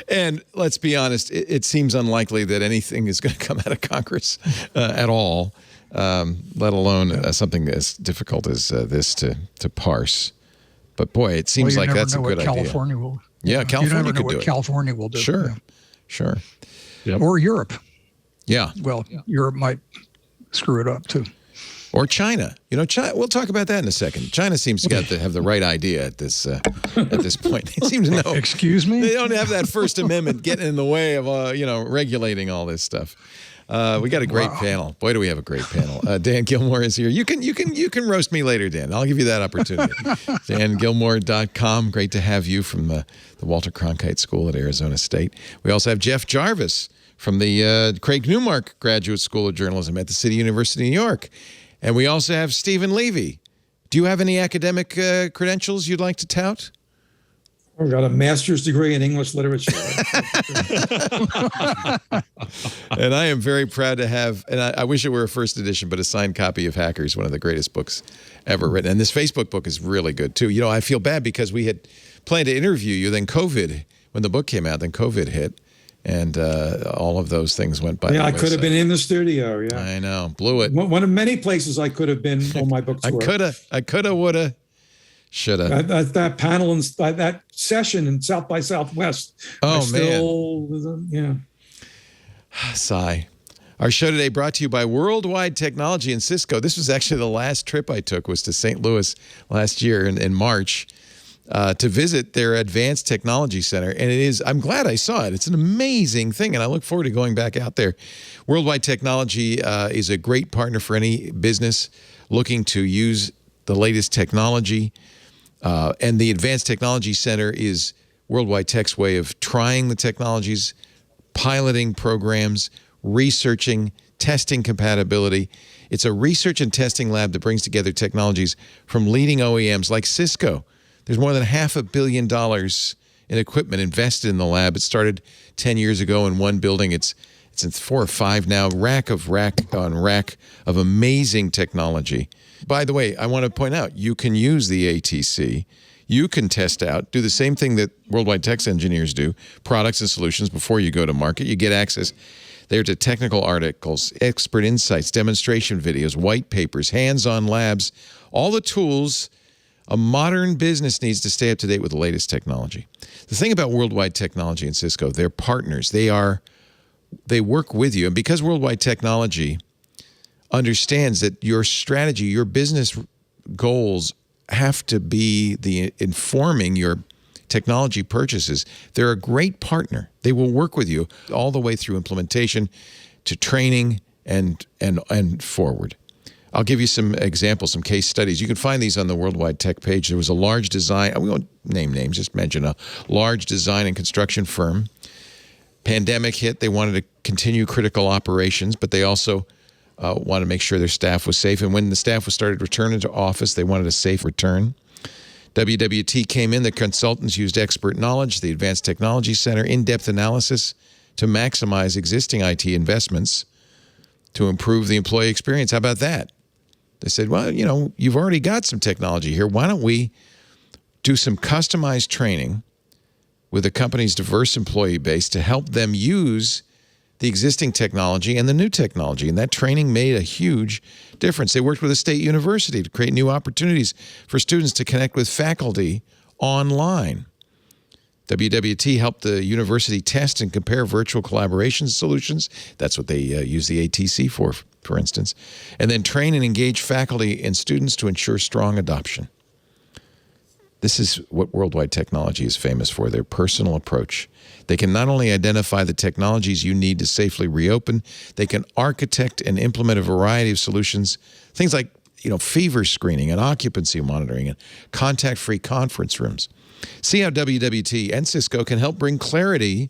And let's be honest, it seems unlikely that anything is going to come out of Congress at all, let alone something as difficult as this to parse. But boy, it seems like that's a good idea.
California will.
Yeah, California could do it.
You never know what California will do.
Sure.
Yep.
Or Europe.
Yeah.
Well, Europe might screw it up too.
Or China. China. We'll talk about that in a second. China seems to have the right idea at this point. They seem to know.
Excuse me?
They don't have that First Amendment getting in the way of regulating all this stuff. We got a great panel. Boy, do we have a great panel. Dan Gillmor is here. You can roast me later, Dan. I'll give you that opportunity. DanGillmor.com. Great to have you from the Walter Cronkite School at Arizona State. We also have Jeff Jarvis from the Craig Newmark Graduate School of Journalism at the City University of New York. And we also have Stephen Levy. Do you have any academic credentials you'd like to tout?
I've got a master's degree in English literature.
And I am very proud to have, and I wish it were a first edition, but a signed copy of Hackers, one of the greatest books ever written. And this Facebook book is really good, too. I feel bad because we had planned to interview you, then COVID, when the book came out, then COVID hit. And all of those things went by.
Yeah, I could have been in the studio. Yeah,
I know, blew it.
One of many places I could have been. All my books.
I coulda, woulda, shoulda.
That panel and that session in South by Southwest. Yeah.
Sigh. Our show today brought to you by Worldwide Technology and Cisco. This was actually the last trip I took was to St. Louis last year in March. To visit their Advanced Technology Center. And I'm glad I saw it. It's an amazing thing, and I look forward to going back out there. Worldwide Technology is a great partner for any business looking to use the latest technology. And the Advanced Technology Center is Worldwide Tech's way of trying the technologies, piloting programs, researching, testing compatibility. It's a research and testing lab that brings together technologies from leading OEMs like Cisco. There's more than $500 million in equipment invested in the lab. It started 10 years ago in one building. It's in 4 or 5 now, rack on rack of amazing technology. By the way, I want to point out, you can use the ATC. You can test out, do the same thing that Worldwide Tech's engineers do, products and solutions before you go to market. You get access there to technical articles, expert insights, demonstration videos, white papers, hands-on labs, all the tools a modern business needs to stay up to date with the latest technology. The thing about Worldwide Technology and Cisco, they're partners. They work with you. And because Worldwide Technology understands that your strategy, your business goals have to be informing your technology purchases, they're a great partner. They will work with you all the way through implementation to training and forward. I'll give you some examples, some case studies. You can find these on the Worldwide Tech page. There was a large design, we won't name names, just mention a large design and construction firm. Pandemic hit, they wanted to continue critical operations, but they also wanted to make sure their staff was safe. And when the staff was started returning to office, they wanted a safe return. WWT came in, the consultants used expert knowledge, the Advanced Technology Center, in-depth analysis to maximize existing IT investments to improve the employee experience. How about that? They said, well, you've already got some technology here. Why don't we do some customized training with the company's diverse employee base to help them use the existing technology and the new technology? And that training made a huge difference. They worked with a state university to create new opportunities for students to connect with faculty online. WWT helped the university test and compare virtual collaboration solutions. That's what they use the ATC for instance. And then train and engage faculty and students to ensure strong adoption. This is what Worldwide Technology is famous for, their personal approach. They can not only identify the technologies you need to safely reopen, they can architect and implement a variety of solutions, things like fever screening and occupancy monitoring and contact-free conference rooms. See how WWT and Cisco can help bring clarity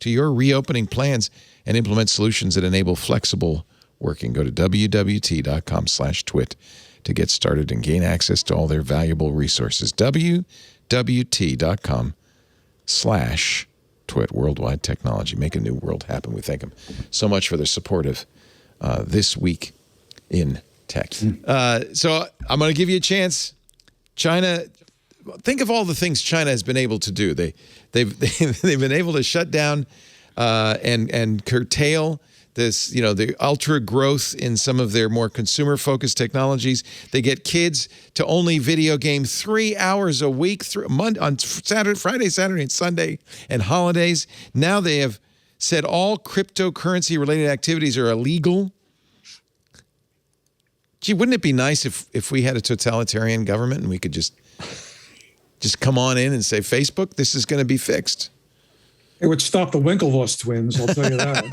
to your reopening plans and implement solutions that enable flexible working. Go to wwt.com/twit to get started and gain access to all their valuable resources. wwt.com/twit, Worldwide Technology. Make a new world happen. We thank them so much for their support of This Week in Tech. So I'm going to give you a chance. China, think of all the things China has been able to do. They've been able to shut down and curtail this, the ultra growth in some of their more consumer-focused technologies. They get kids to only video game 3 hours a week on Friday, Saturday, and Sunday, and holidays. Now they have said all cryptocurrency-related activities are illegal. Gee, wouldn't it be nice if we had a totalitarian government and we could just come on in and say, Facebook, this is going to be fixed?
It would stop the Winklevoss twins, I'll tell you that.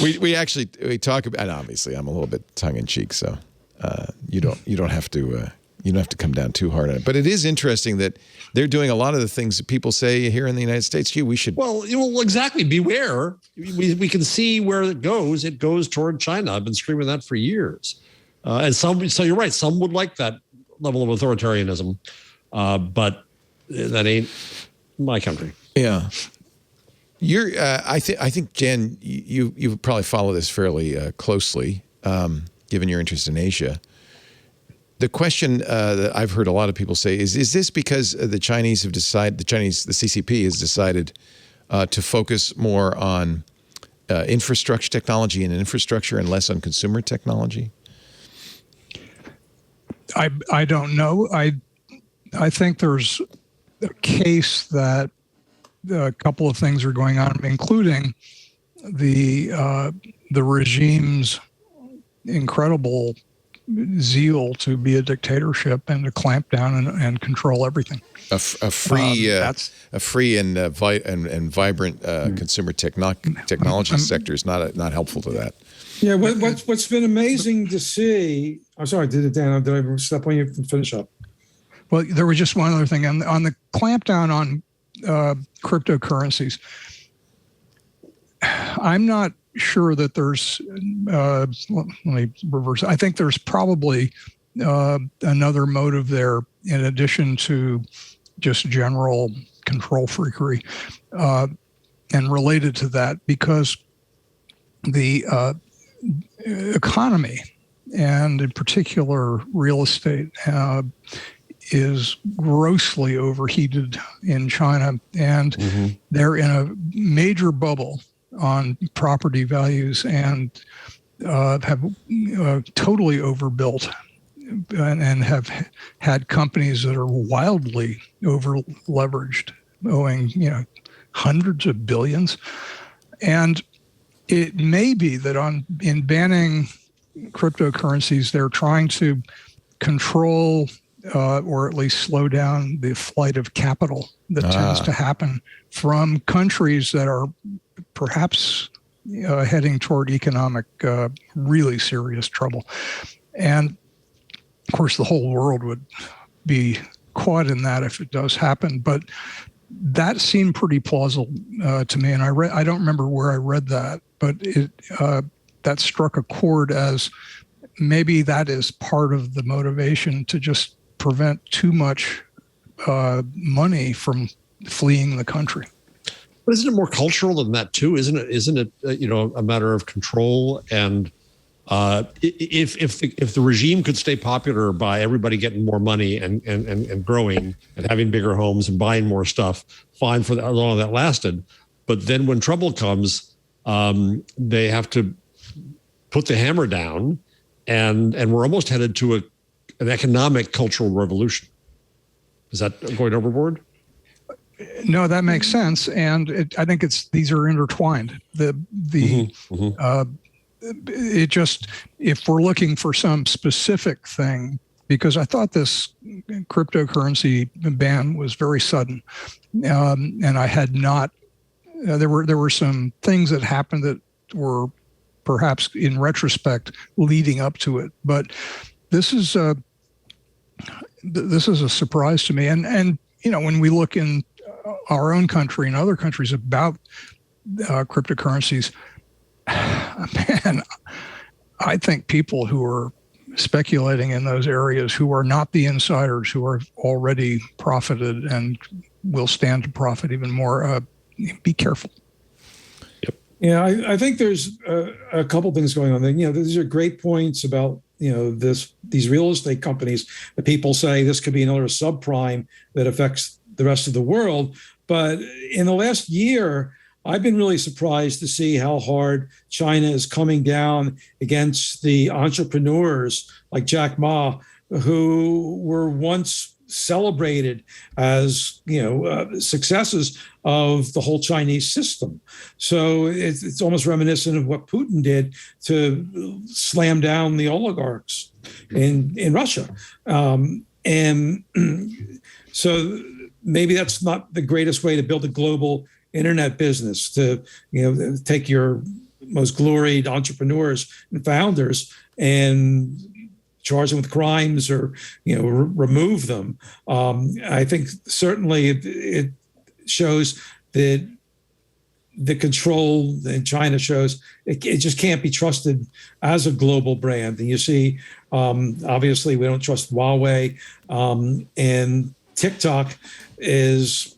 we talk about, and obviously I'm a little bit tongue in cheek, so you don't have to come down too hard on it. But it is interesting that they're doing a lot of the things that people say here in the United States. Gee, we should.
Well, exactly. Beware. We can see where it goes. It goes toward China. I've been screaming that for years. So you're right. Some would like that level of authoritarianism, but that ain't my country.
Yeah. I think Jen, you probably follow this fairly closely, given your interest in Asia. The question that I've heard a lot of people say is this because the Chinese have decided, the CCP has decided to focus more on infrastructure technology and infrastructure and less on consumer technology?
I don't know. I think there's a case that a couple of things are going on, including the regime's incredible zeal to be a dictatorship and to clamp down and control everything.
A free and vibrant consumer technology sector is not helpful to that.
Yeah, what's been amazing to see. I'm sorry, did I step on you and finish up?
Well, there was just one other thing on the clampdown on cryptocurrencies. I'm not sure that there's. Let me reverse. I think there's probably another motive there in addition to just general control freakery, and related to that, because the economy, and in particular real estate, is grossly overheated in China, and they're in a major bubble on property values and have totally overbuilt and have had companies that are wildly over leveraged, owing hundreds of billions. And it may be that in banning cryptocurrencies, they're trying to control or at least slow down the flight of capital that tends to happen from countries that are perhaps heading toward economic, really serious trouble. And of course, the whole world would be caught in that if it does happen. But that seemed pretty plausible to me. And I don't remember where I read that, but that struck a chord as maybe that is part of the motivation to just prevent too much money from fleeing the country.
But isn't it more cultural than that too? Isn't it a matter of control? And if the regime could stay popular by everybody getting more money and growing and having bigger homes and buying more stuff, fine for how long that lasted. But then when trouble comes, they have to put the hammer down, and we're almost headed to an economic cultural revolution. Is that going overboard?
No, that makes sense, and I think these are intertwined. It just, if we're looking for some specific thing, because I thought this cryptocurrency ban was very sudden, and I had not. There were some things that happened that were perhaps in retrospect leading up to it, but this is a surprise to me. And when we look in our own country and other countries about cryptocurrencies, man, I think people who are speculating in those areas, who are not the insiders, who are already profited and will stand to profit even more, be careful.
Yeah, I think there's a couple things going on there. These are great points about these real estate companies that people say this could be another subprime that affects the rest of the world. But in the last year, I've been really surprised to see how hard China is coming down against the entrepreneurs like Jack Ma, who were once celebrated as successes of the whole Chinese system. So it's almost reminiscent of what Putin did to slam down the oligarchs in Russia. And so maybe that's not the greatest way to build a global internet business, to take your most gloried entrepreneurs and founders and charge them with crimes or remove them. I think certainly it shows that the control in China shows it just can't be trusted as a global brand. And you see, obviously, we don't trust Huawei, and TikTok was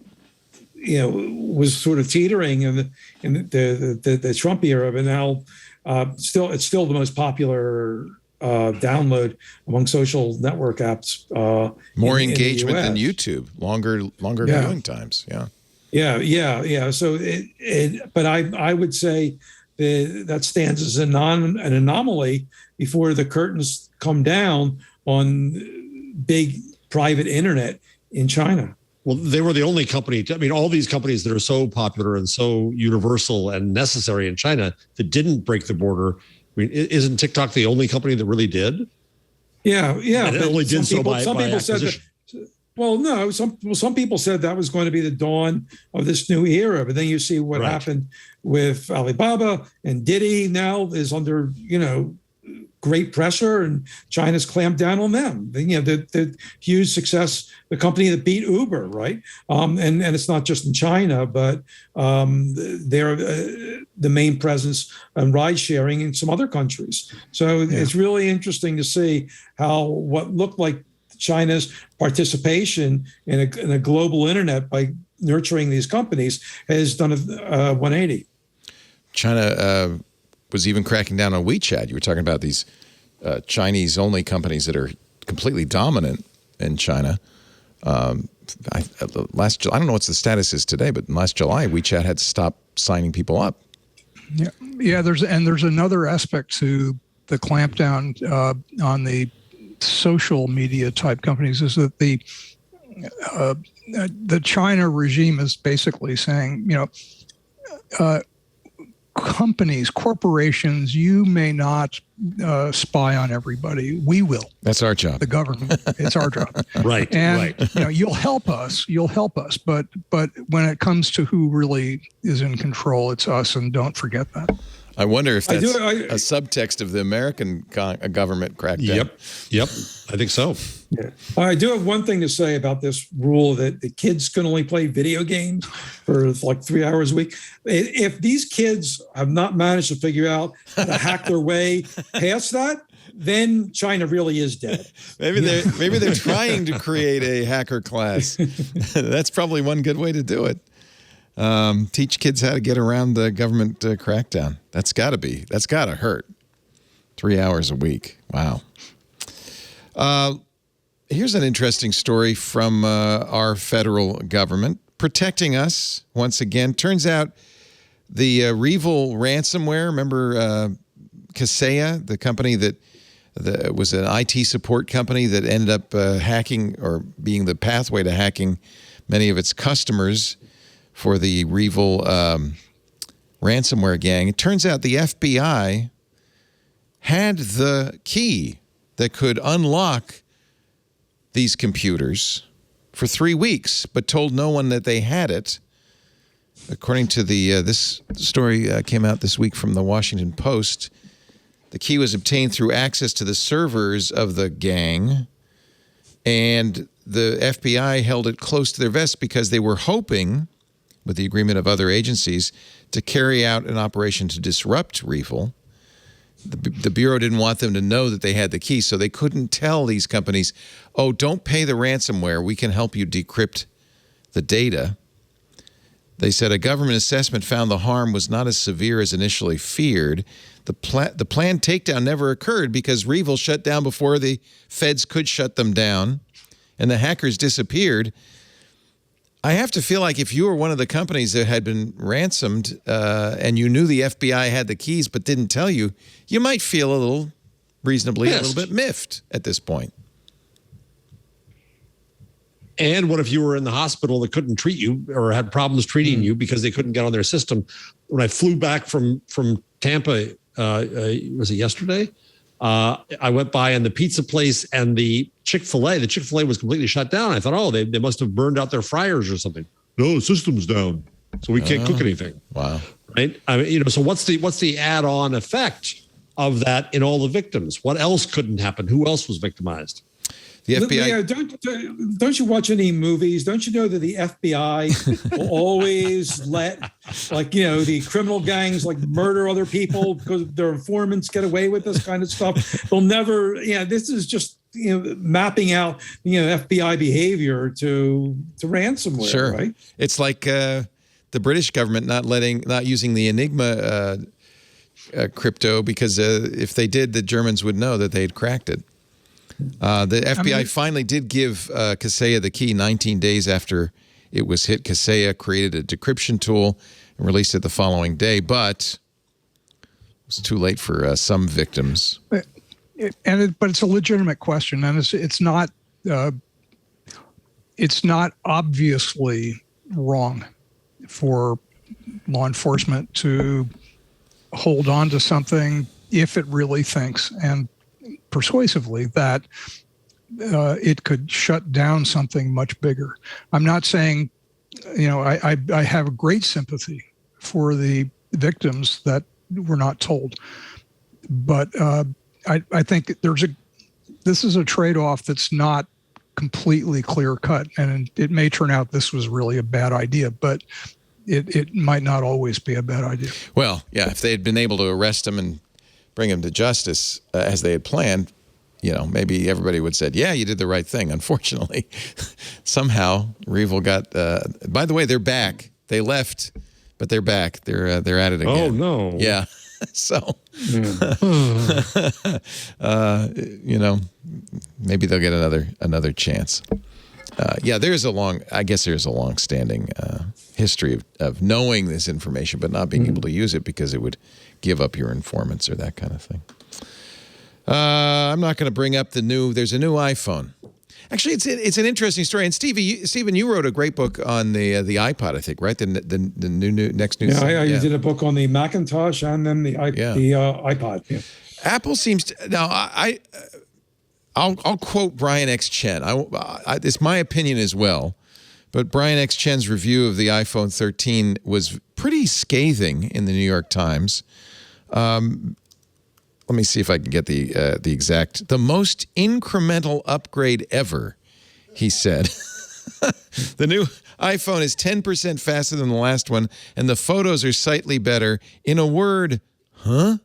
sort of teetering in the Trump era, but now it's still the most popular download among social network apps.
More engagement than YouTube, longer viewing times. Yeah. So but I would say that stands as an anomaly before the curtains come down on big private internet in China.
Well, they were the only company. All these companies that are so popular and so universal and necessary in China that didn't break the border. Isn't TikTok the only company that really did?
Yeah.
And it only did so by
people said that. Well, no. Some people said that was going to be the dawn of this new era, but then you see what happened with Alibaba, and Didi now is under great pressure, and China's clamped down on them. The huge success, the company that beat Uber, right? And it's not just in China, but they're the main presence in ride sharing in some other countries. So it's really interesting to see how what looked like China's participation in a global internet by nurturing these companies has done a 180.
China was even cracking down on WeChat. You were talking about these Chinese-only companies that are completely dominant in China. I don't know what the status is today, but last July, WeChat had to stop signing people up.
Yeah. There's another aspect to the clampdown on the social media type companies, is that the China regime is basically saying, corporations, you may not spy on everybody. We will.
That's our job.
The government. It's our job.
Right.
And you'll help us. But when it comes to who really is in control, it's us. And don't forget that.
I wonder if that's a subtext of the American government crackdown.
Yep. I think so.
Yeah. I do have one thing to say about this rule that the kids can only play video games for like 3 hours a week. If these kids have not managed to figure out how to hack their way past that, then China really is dead.
Maybe they're trying to create a hacker class. That's probably one good way to do it. Teach kids how to get around the government crackdown. That's got to hurt. 3 hours a week. Wow. Here's an interesting story from our federal government protecting us once again. Turns out the Revil ransomware, remember Kaseya, the company that It was an IT support company that ended up hacking or being the pathway to hacking many of its customers for the REvil ransomware gang. It turns out the FBI had the key that could unlock these computers for 3 weeks, but told no one that they had it. According to this story came out this week from the Washington Post, the key was obtained through access to the servers of the gang, and the FBI held it close to their vest because they were hoping, with the agreement of other agencies, to carry out an operation to disrupt REvil. The Bureau didn't want them to know that they had the key, so they couldn't tell these companies, oh, don't pay the ransomware. We can help you decrypt the data. They said a government assessment found the harm was not as severe as initially feared. The planned takedown never occurred because REvil shut down before the feds could shut them down, and the hackers disappeared. I have to feel like if you were one of the companies that had been ransomed and you knew the FBI had the keys but didn't tell you, you might feel a little reasonably a little bit miffed at this point.
And what if you were in the hospital that couldn't treat you or had problems treating you because they couldn't get on their system? When I flew back from Tampa, was it yesterday? I went by and the pizza place and the Chick-fil-A was completely shut down. I thought, oh, they must have burned out their fryers or something. No, the system's down, so we can't cook anything.
Wow.
Right? I mean, so what's the add-on effect of that in all the victims? What else couldn't happen? Who else was victimized?
The FBI.
Yeah, don't you watch any movies? Don't you know that the FBI will always let, the criminal gangs murder other people because their informants get away with this kind of stuff? They'll never. This is just mapping out FBI behavior to ransomware.
Sure,
right?
It's like the British government not using the Enigma crypto because if they did, the Germans would know that they had cracked it. The FBI finally did give Kaseya the key 19 days after it was hit. Kaseya created a decryption tool and released it the following day, but it was too late for some victims.
But it's a legitimate question, and it's not obviously wrong for law enforcement to hold on to something if it really thinks and persuasively that it could shut down something much bigger. I'm not saying, I have great sympathy for the victims that were not told, but I think this is a trade-off that's not completely clear-cut, and it may turn out this was really a bad idea, but it might not always be a bad idea.
Well, yeah, if they had been able to arrest him and bring him to justice as they had planned, maybe everybody would have said, yeah, you did the right thing. Unfortunately, somehow REvil got, by the way, they're back. They left, but they're back. They're at it again.
Oh, no.
Yeah. So, maybe they'll get another chance. There's a long-standing history of knowing this information, but not being able to use it because it would give up your informants or that kind of thing. I'm not going to bring up there's a new iPhone. Actually, it's an interesting story. And Stephen, you wrote a great book on the iPod, I think, right? The next new thing.
I did a book on the Macintosh and then the iPod. Yeah.
Apple seems to now. I'll quote Brian X. Chen. It's my opinion as well, but Brian X. Chen's review of the iPhone 13 was pretty scathing in the New York Times. Let me see if I can get the exact. The most incremental upgrade ever, he said. The new iPhone is 10% faster than the last one, and the photos are slightly better. In a word, huh?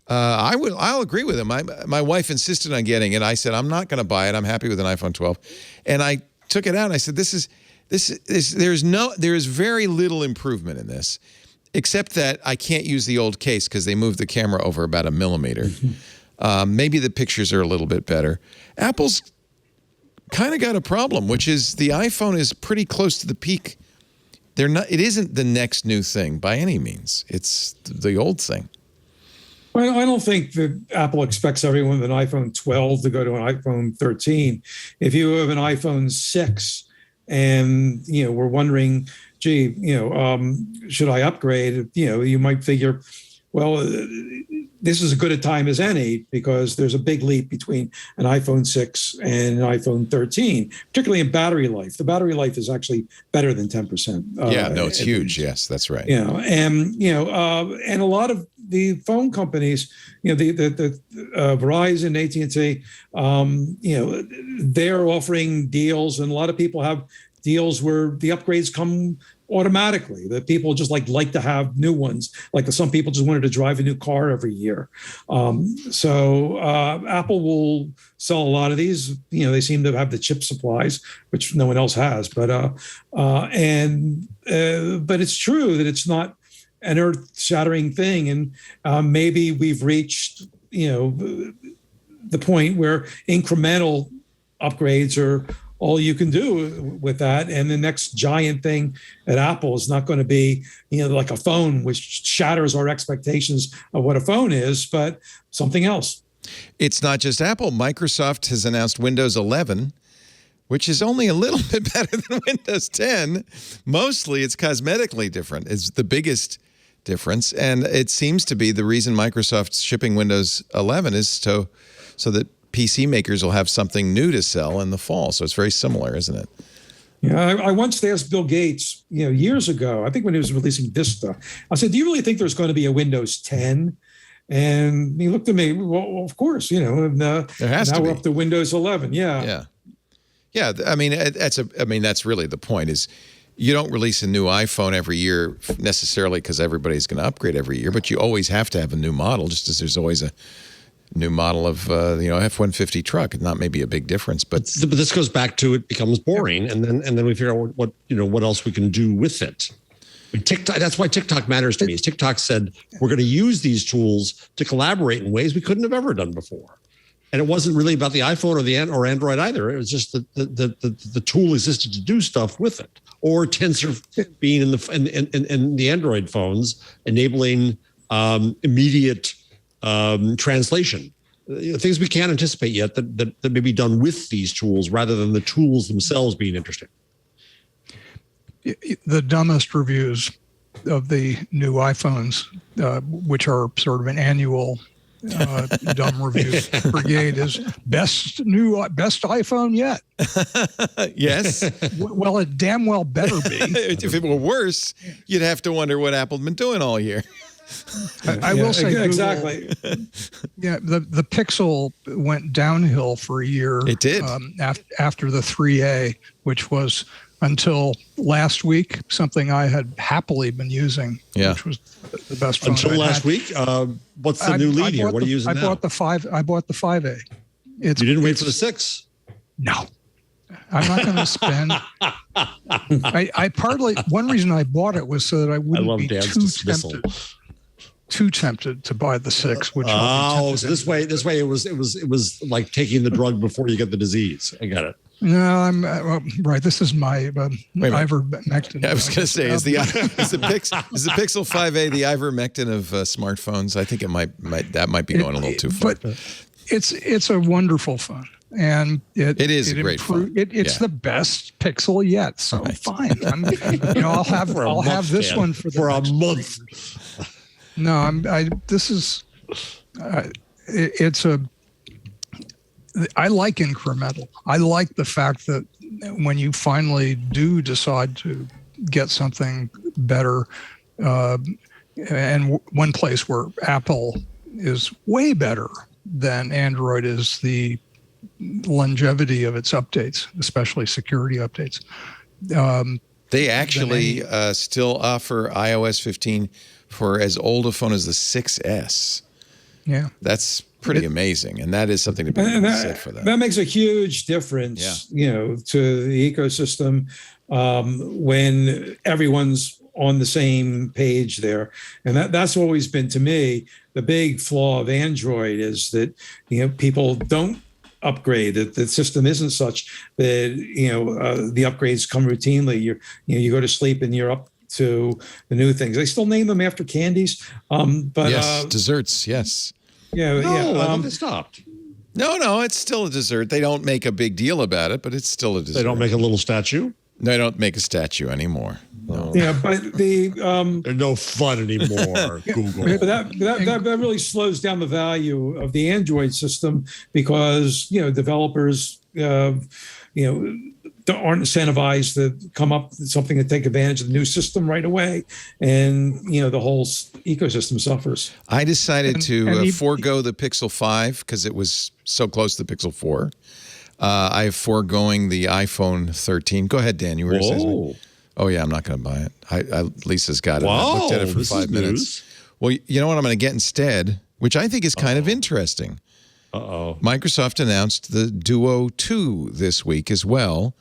I'll agree with him. My wife insisted on getting it. I said, I'm not going to buy it. I'm happy with an iPhone 12. And I took it out and I said, there is very little improvement in this, except that I can't use the old case because they moved the camera over about 1 millimeter. Maybe the pictures are a little bit better. Apple's kind of got a problem, which is the iPhone is pretty close to the peak. It isn't the next new thing by any means. It's the old thing.
Well, I don't think that Apple expects everyone with an iPhone 12 to go to an iPhone 13. If you have an iPhone 6 and, we're wondering, gee, should I upgrade? You might figure, well, this is as good a time as any because there's a big leap between an iPhone 6 and an iPhone 13, particularly in battery life. The battery life is actually better than 10%.
It's huge. Yes, that's right.
And a lot of the phone companies, the Verizon, AT&T, they're offering deals, and a lot of people have deals where the upgrades come automatically. That people just like to have new ones. Like some people just wanted to drive a new car every year. So Apple will sell a lot of these. They seem to have the chip supplies, which no one else has. But it's true that it's not an earth-shattering thing, and maybe we've reached the point where incremental upgrades are all you can do with that. And the next giant thing at Apple is not going to be, like a phone, which shatters our expectations of what a phone is, but something else.
It's not just Apple. Microsoft has announced Windows 11, which is only a little bit better than Windows 10. Mostly it's cosmetically different. It's the biggest difference. And it seems to be the reason Microsoft's shipping Windows 11 is so that PC makers will have something new to sell in the fall. So it's very similar, isn't it?
Yeah, I once asked Bill Gates, years ago, I think when he was releasing Vista, I said, do you really think there's going to be a Windows 10? And he looked at me, well, of course, and
there has
now
to be.
We're up to Windows 11. Yeah.
I mean, that's really the point is you don't release a new iPhone every year necessarily because everybody's going to upgrade every year, but you always have to have a new model, just as there's always a new model of F-150 truck. Not maybe a big difference, but
this goes back to it becomes boring, and then we figure out what else we can do with it. TikTok. That's why TikTok matters to me. Is TikTok said we're going to use these tools to collaborate in ways we couldn't have ever done before, and it wasn't really about the iPhone or Android either. It was just that the tool existed to do stuff with it, or Tensor being in the Android phones, enabling immediate translation, things we can't anticipate yet that may be done with these tools rather than the tools themselves being interesting.
The dumbest reviews of the new iPhones, which are sort of an annual dumb review brigade, is best iPhone yet.
Yes.
Well, it damn well better be.
If it were worse, you'd have to wonder what Apple's been doing all year.
I will say Google,
exactly.
Yeah, the Pixel went downhill for a year.
It did
after the 3A, which was until last week something I had happily been using.
Yeah,
which was the best phone
until last week. What's the new lead here? What are you using now?
I bought the 5A. You
didn't wait for the 6?
No. I'm not going to spend. One reason I bought it was so that I wouldn't be too tempted to buy the 6. Which
so this way it was like taking the drug before you get the disease. I got it.
No, I'm right. This is my Ivermectin.
I was going to say, is the Pixel 5A the Ivermectin of smartphones? I think it might be going a little too far.
But it's a wonderful phone. And it is a great phone. It's the best Pixel yet. So fine. I'll have this one for a month. No, I like incremental. I like the fact that when you finally do decide to get something better, and one place where Apple is way better than Android is the longevity of its updates, especially security updates.
They actually still offer iOS 15 for as old a phone as the 6S.
Yeah.
That's pretty amazing. And that is something to be said for that.
That makes a huge difference, to the ecosystem when everyone's on the same page there. And that's always been, to me, the big flaw of Android is that, people don't upgrade. That the system isn't such that, the upgrades come routinely. You go to sleep and you're up to the new things. They still name them after candies, but
yes, desserts. Yes.
Yeah,
No, I thought they stopped.
No, it's still a dessert. They don't make a big deal about it, but it's still a dessert.
They don't make a little statue?
They don't make a statue anymore. No.
Yeah, but
they're no fun anymore. Google.
But that really slows down the value of the Android system because developers aren't incentivized to come up with something to take advantage of the new system right away, and the whole ecosystem suffers.
I decided to forego the Pixel 5 because it was so close to the Pixel 4. I am foregoing the iPhone 13. Go ahead, Dan. You were saying something. Oh yeah, I'm not going to buy it. Lisa's got it. I looked at it for 5 minutes. News. Well, you know what I'm going to get instead, which I think is kind of interesting. Microsoft announced the Duo 2 this week as well,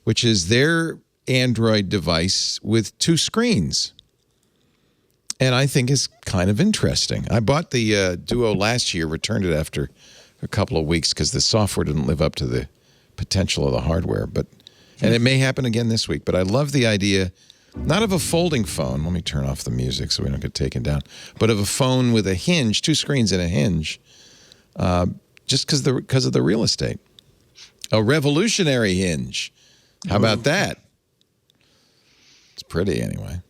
which is their Android device with 2 screens. And I think is kind of interesting. I bought the Duo last year, returned it after a couple of weeks because the software didn't live up to the potential of the hardware. And it may happen again this week. But I love the idea, not of a folding phone. Let me turn off the music so we don't get taken down. But of a phone with a hinge, 2 screens and a hinge, just because of the real estate. A revolutionary hinge. How about that? It's pretty anyway.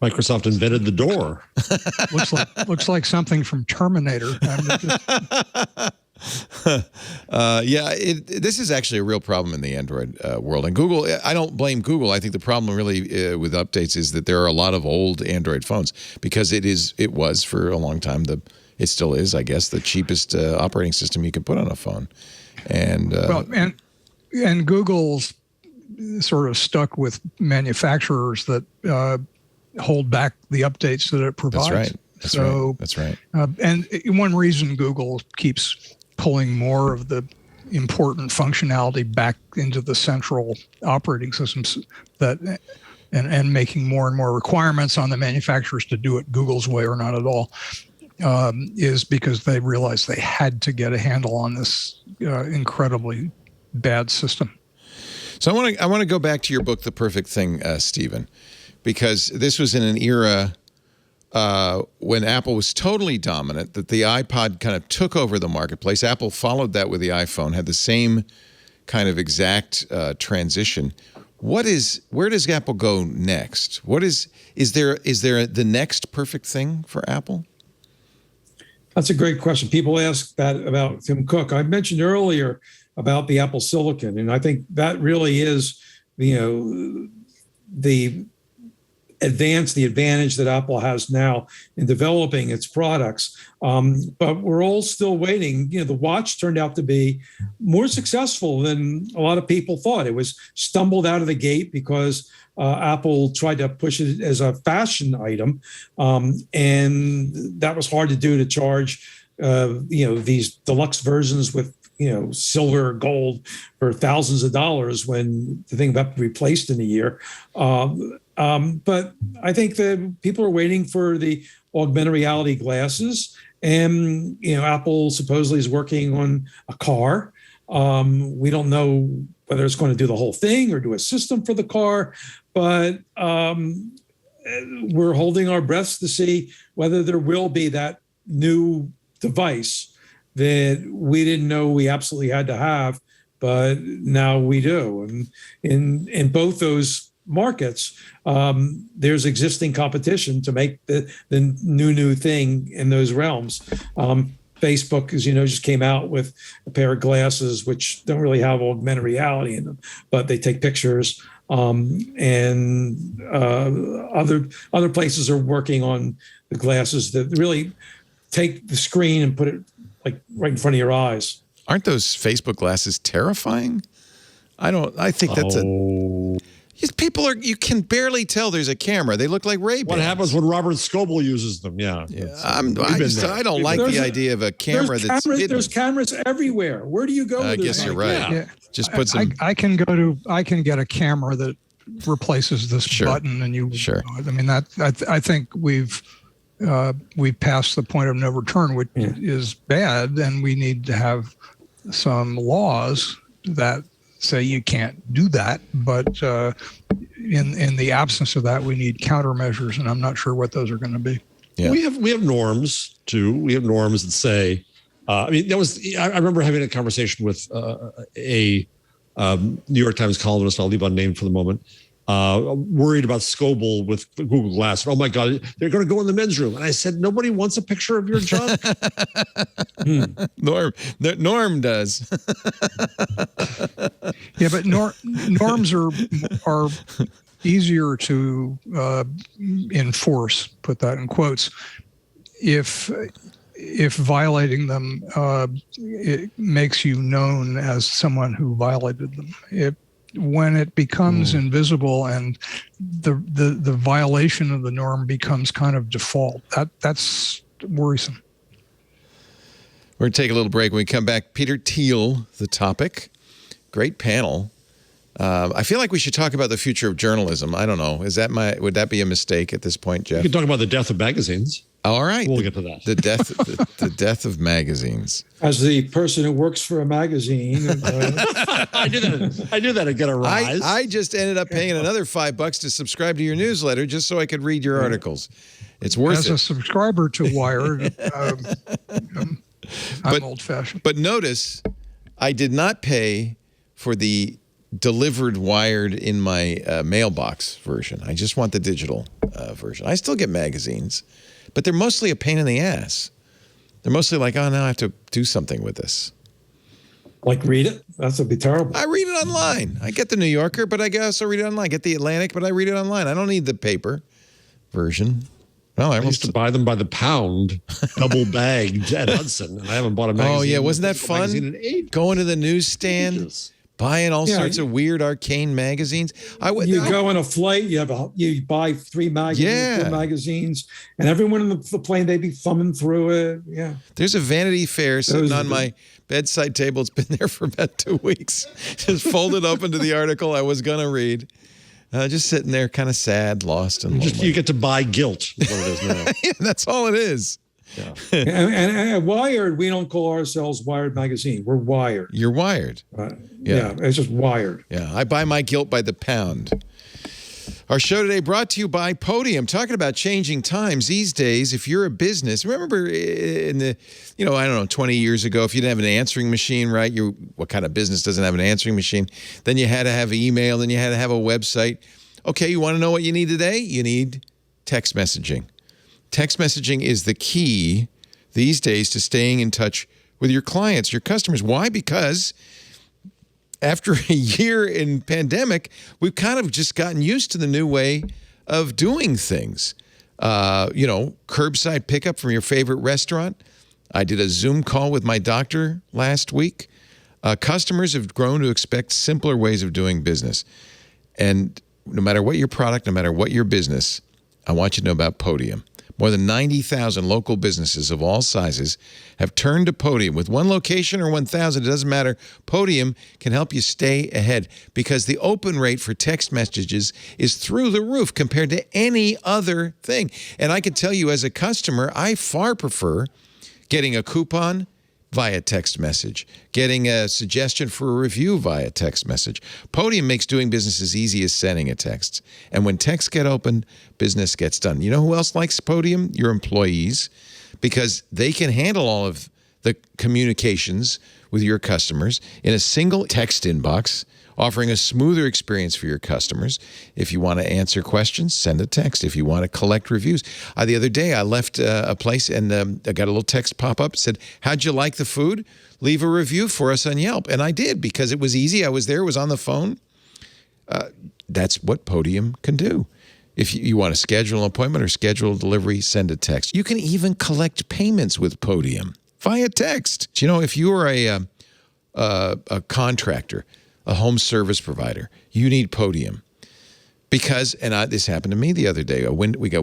Microsoft invented the door.
looks like something from Terminator.
This is actually a real problem in the Android world. And Google, I don't blame Google. I think the problem really with updates is that there are a lot of old Android phones because it was for a long time it still is, I guess, the cheapest operating system you could put on a phone. And
and Google's sort of stuck with manufacturers that hold back the updates that it provides.
That's right.
And one reason Google keeps pulling more of the important functionality back into the central operating systems and making more and more requirements on the manufacturers to do it Google's way or not at all is because they realized they had to get a handle on this incredibly bad system.
So I want to go back to your book, The Perfect Thing, Stephen, because this was in an era when Apple was totally dominant, that the iPod kind of took over the marketplace. Apple followed that with the iPhone, had the same kind of exact transition. Where does Apple go next? Is there the next perfect thing for Apple?
That's a great question. People ask that about Tim Cook. I mentioned earlier about the Apple Silicon, and I think that really is, the advantage that Apple has now in developing its products. But we're all still waiting. The watch turned out to be more successful than a lot of people thought. It was stumbled out of the gate because Apple tried to push it as a fashion item. And that was hard to do, to charge, these deluxe versions with silver or gold for thousands of dollars when the thing about to be replaced in a year. But I think that people are waiting for the augmented reality glasses, and Apple supposedly is working on a car. We don't know whether it's going to do the whole thing or do a system for the car, but we're holding our breaths to see whether there will be that new device that we didn't know we absolutely had to have, but now we do. And in both those markets, there's existing competition to make the new thing in those realms. Facebook, as you know, just came out with a pair of glasses which don't really have augmented reality in them, but they take pictures. And other places are working on the glasses that really take the screen and put it like right in front of your eyes.
Aren't those Facebook glasses terrifying? I think that's you can barely tell there's a camera. They look like Ray-Bans.
What happens when Robert Scoble uses them? Yeah.
I don't like the idea of a camera that's hidden.
There's cameras everywhere. Where do you go?
I guess you're right.
Yeah.
Just put some.
I can get a camera that replaces this button, and you.
Sure.
I mean I think we've passed the point of no return, which is bad, and we need to have some laws that say you can't do that. But in the absence of that, we need countermeasures, and I'm not sure what those are going to be.
Yeah.
We have norms too. We have norms that say, I remember having a conversation with a New York Times columnist. I'll leave unnamed for the moment. Worried about Scoble with Google Glass. Oh my God, they're going to go in the men's room. And I said, nobody wants a picture of your junk.
Norm does.
Yeah, but norms are easier to enforce. Put that in quotes. If violating them, it makes you known as someone who violated them. When it becomes invisible and the violation of the norm becomes kind of default, that's worrisome.
We're going to take a little break. When we come back, Peter Thiel, the topic. Great panel. I feel like we should talk about the future of journalism. I don't know. Would that be a mistake at this point, Jeff?
You can talk about the death of magazines.
All right.
We'll get to that.
The death of magazines.
As the person who works for a magazine,
I do that to get a rise.
I just ended up paying another $5 to subscribe to your newsletter just so I could read your articles. It's worth it.
As a subscriber to Wired, I'm old-fashioned.
But notice, I did not pay for the delivered Wired in my mailbox version. I just want the digital version. I still get magazines, but they're mostly a pain in the ass. They're mostly like, oh, now I have to do something with this.
like read it? That would be terrible.
I read it online. I get the New Yorker, but I also read it online. I get the Atlantic, but I read it online. I don't need the paper version. Well,
I used to buy them by the pound, double bagged at Hudson, and I haven't bought a magazine.
Oh yeah, wasn't that fun? Going to the newsstand, buying all sorts of weird arcane magazines.
You go on a flight, you buy three magazines, and everyone in the plane they'd be thumbing through it. Yeah,
there's a Vanity Fair sitting on my bedside table. It's been there for about 2 weeks. Just folded open to the article I was gonna read. Just sitting there, kind of sad, lost, and
you get to buy guilt. Is what it is now.
Yeah, that's all it is.
Yeah. and Wired, we don't call ourselves Wired Magazine. We're Wired.
You're Wired.
Yeah, it's just Wired.
Yeah, I buy my guilt by the pound. Our show today brought to you by Podium. Talking about changing times these days. If you're a business, remember in the, 20 years ago, if you didn't have an answering machine, right? What kind of business doesn't have an answering machine? Then you had to have email. Then you had to have a website. Okay, you want to know what you need today? You need text messaging. Text messaging is the key these days to staying in touch with your clients, your customers. Why? Because after a year in pandemic, we've kind of just gotten used to the new way of doing things. Curbside pickup from your favorite restaurant. I did a Zoom call with my doctor last week. Customers have grown to expect simpler ways of doing business. And no matter what your product, no matter what your business, I want you to know about Podium. More than 90,000 local businesses of all sizes have turned to Podium. With one location or 1,000, it doesn't matter. Podium can help you stay ahead because the open rate for text messages is through the roof compared to any other thing. And I can tell you as a customer, I far prefer getting a coupon via text message, getting a suggestion for a review via text message. Podium makes doing business as easy as sending a text. And when texts get opened, business gets done. You know who else likes Podium? Your employees, because they can handle all of the communications with your customers in a single text inbox, offering a smoother experience for your customers. If you want to answer questions, send a text. If you want to collect reviews. The other day, I left a place and I got a little text pop up, said, "How'd you like the food? Leave a review for us on Yelp." And I did because it was easy. I was there, was on the phone. That's what Podium can do. If you want to schedule an appointment or schedule a delivery, send a text. You can even collect payments with Podium via text. If you are a contractor, a home service provider, you need Podium. Because, this happened to me the other day,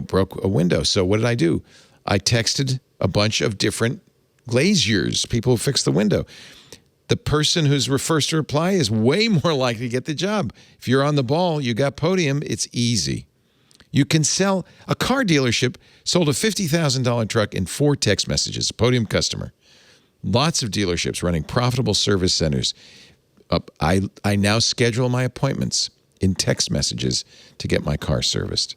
broke a window. So what did I do? I texted a bunch of different glaziers, people who fix the window. The person who's first to reply is way more likely to get the job. If you're on the ball, you got Podium, it's easy. You can sell, a car dealership sold a $50,000 truck in 4 text messages, a Podium customer. Lots of dealerships running profitable service centers. I now schedule my appointments in text messages to get my car serviced.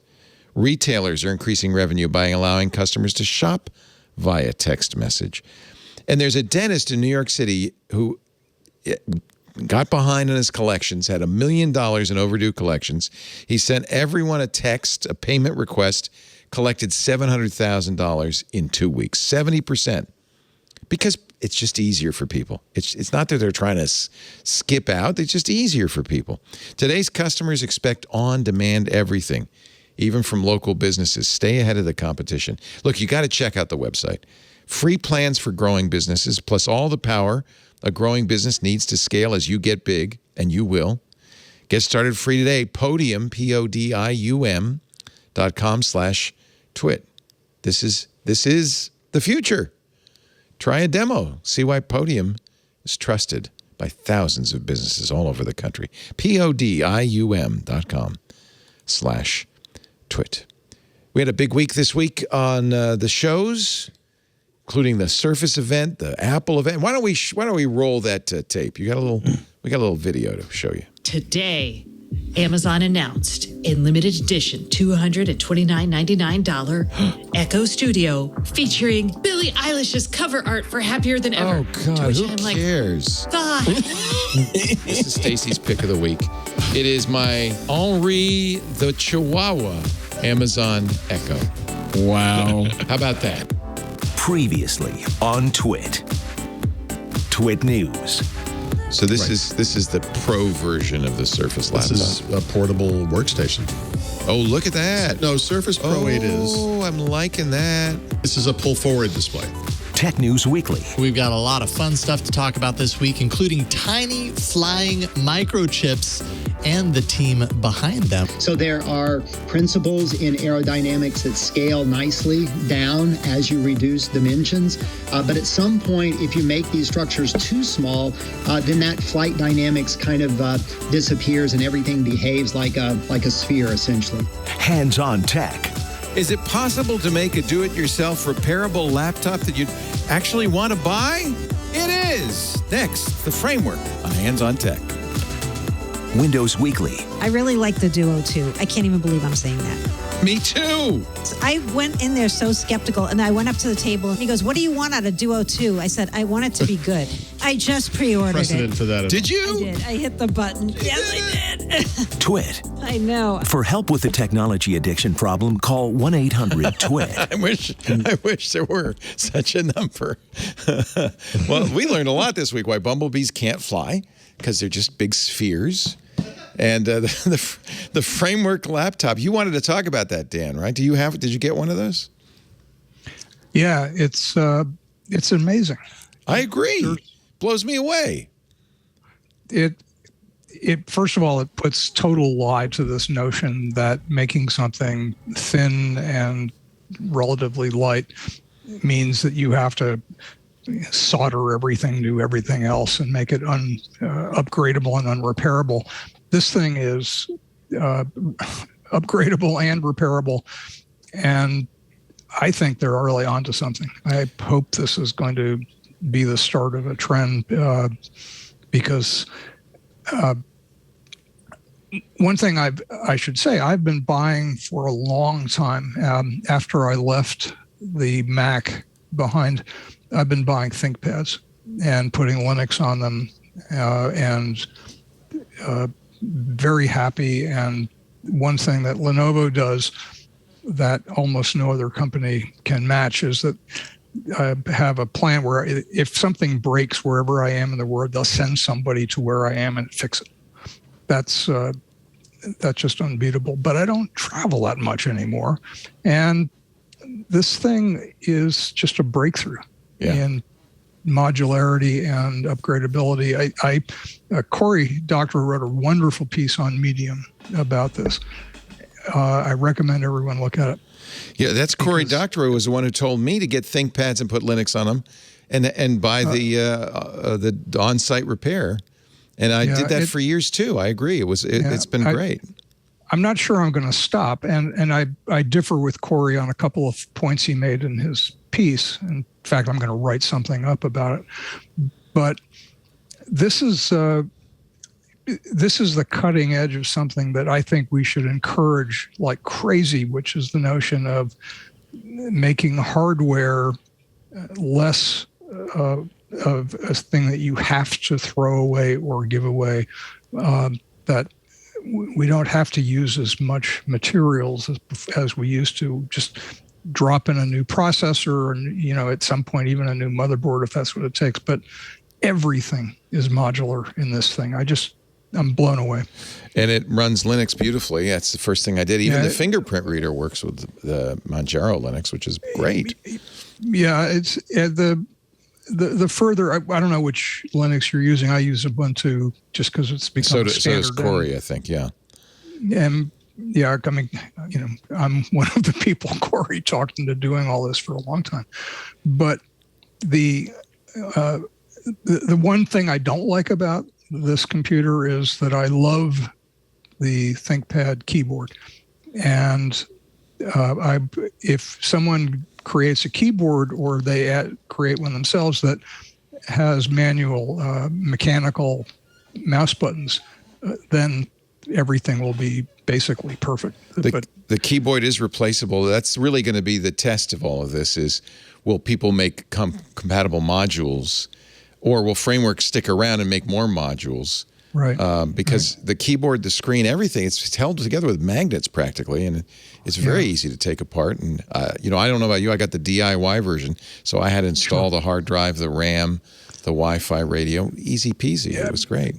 Retailers are increasing revenue by allowing customers to shop via text message. And there's a dentist in New York City who got behind on his collections, had $1 million in overdue collections. He sent everyone a text, a payment request, collected $700,000 in 2 weeks, 70%. Because it's just easier for people. It's not that they're trying to skip out. It's just easier for people. Today's customers expect on-demand everything, even from local businesses. Stay ahead of the competition. Look, you got to check out the website. Free plans for growing businesses, plus all the power a growing business needs to scale as you get big, and you will. Get started free today. Podium, podium.com/twit. This is the future. Try a demo. See why Podium is trusted by thousands of businesses all over the country. podium.com/twit. We had a big week this week on the shows, including the Surface event, the Apple event. Why don't we roll that tape? We got a little video to show you.
Today, Amazon announced in limited edition $229.99 Echo Studio featuring Billie Eilish's cover art for Happier Than Ever.
Oh God, who cares?
God.
This is Stacy's pick of the week. It is my Henri the Chihuahua Amazon Echo. Wow. How about that?
Previously on Twit. Twit News.
So this is the pro version of the Surface laptop.
This is a portable workstation.
Oh, look at that.
No, Surface Pro 8 is.
Oh, I'm liking that.
This is a pull-forward display.
Tech News Weekly.
We've got a lot of fun stuff to talk about this week, including tiny flying microchips and the team behind them.
So there are principles in aerodynamics that scale nicely down as you reduce dimensions. But at some point, if you make these structures too small, then that flight dynamics kind of disappears and everything behaves like a sphere, essentially.
Hands-on tech.
Is it possible to make a do-it-yourself repairable laptop that you'd actually want to buy? It is. Next, the framework on Hands on Tech.
Windows Weekly.
I really like the Duo 2. I can't even believe I'm saying that.
Me too.
I went in there so skeptical, and I went up to the table, and he goes, "What do you want out of Duo 2?" I said, "I want it to be good." I just pre-ordered
Precedent
it.
for that.
Did you?
I did. I hit the button. Yes, I did.
Twit.
I know.
For help with the technology addiction problem, call 1-800-TWIT.
I wish there were such a number. Well, we learned a lot this week why bumblebees can't fly, because they're just big spheres. And the framework laptop, you wanted to talk about that, Dan, right? Did you get one of those?
Yeah, it's amazing.
I agree. Blows me away.
It first of all, it puts total lie to this notion that making something thin and relatively light means that you have to solder everything to everything else and make it upgradable and unrepairable. This thing is upgradable and repairable, and I think they're really onto something. I hope this is going to be the start of a trend, because one thing I should say, I've been buying for a long time. After I left the Mac behind, I've been buying ThinkPads and putting Linux on them, and very happy. And one thing that Lenovo does that almost no other company can match is that I have a plan where if something breaks wherever I am in the world, they'll send somebody to where I am and fix it. That's just unbeatable. But I don't travel that much anymore, and this thing is just a breakthrough in modularity and upgradability. Cory Doctorow wrote a wonderful piece on Medium about this. I recommend everyone look at it.
Yeah, that's Cory Doctorow was the one who told me to get ThinkPads and put Linux on them, and buy the on-site repair. And I did that for years too. I agree. It's been great.
I'm not sure I'm going to stop, and I differ with Cory on a couple of points he made in his piece. In fact, I'm going to write something up about it. But this is this is the cutting edge of something that I think we should encourage like crazy, which is the notion of making hardware less of a thing that you have to throw away or give away, that we don't have to use as much materials as we used to. Just drop in a new processor and, at some point, even a new motherboard, if that's what it takes. But everything is modular in this thing. I'm blown away.
And it runs Linux beautifully. That's the first thing I did. Even the fingerprint reader works with the Manjaro Linux, which is great.
Yeah, it's the further, I don't know which Linux you're using. I use Ubuntu just because it's become standard.
So does Corey, I think, yeah.
And yeah, I mean, I'm one of the people Corey talked into doing all this for a long time. But the one thing I don't like about this computer is that I love the ThinkPad keyboard. And if someone creates a keyboard or they create one themselves that has manual mechanical mouse buttons, then everything will be basically perfect.
The keyboard is replaceable. That's really going to be the test of all of this is, will people make compatible modules, or will frameworks stick around and make more modules?
Right.
Because the keyboard, the screen, everything, it's held together with magnets practically, and it's very easy to take apart. And, I don't know about you, I got the DIY version, so I had to install the hard drive, the RAM, the Wi-Fi radio. Easy peasy. Yeah. It was great.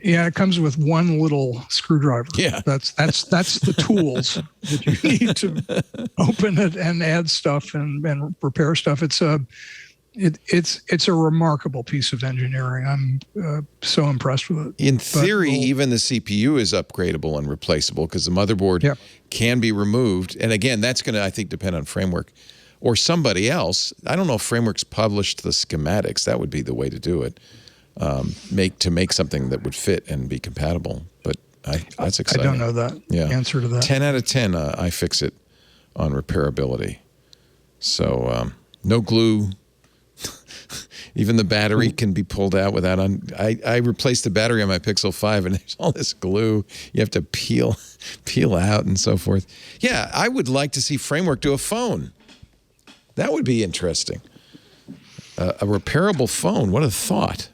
Yeah, it comes with one little screwdriver.
Yeah.
That's the tools that you need to open it and add stuff and repair stuff. It's a remarkable piece of engineering. I'm so impressed with it.
In theory, even the CPU is upgradable and replaceable because the motherboard can be removed. And again, that's going to, I think, depend on framework or somebody else. I don't know if frameworks published the schematics. That would be the way to do it. Make something that would fit and be compatible. But that's exciting.
I don't know that answer to that.
10 out of 10, iFixit on repairability. So no glue. Even the battery can be pulled out without I replaced the battery on my Pixel 5 and there's all this glue you have to peel out and so forth. Yeah, I would like to see Framework do a phone. That would be interesting. A repairable phone. What a thought.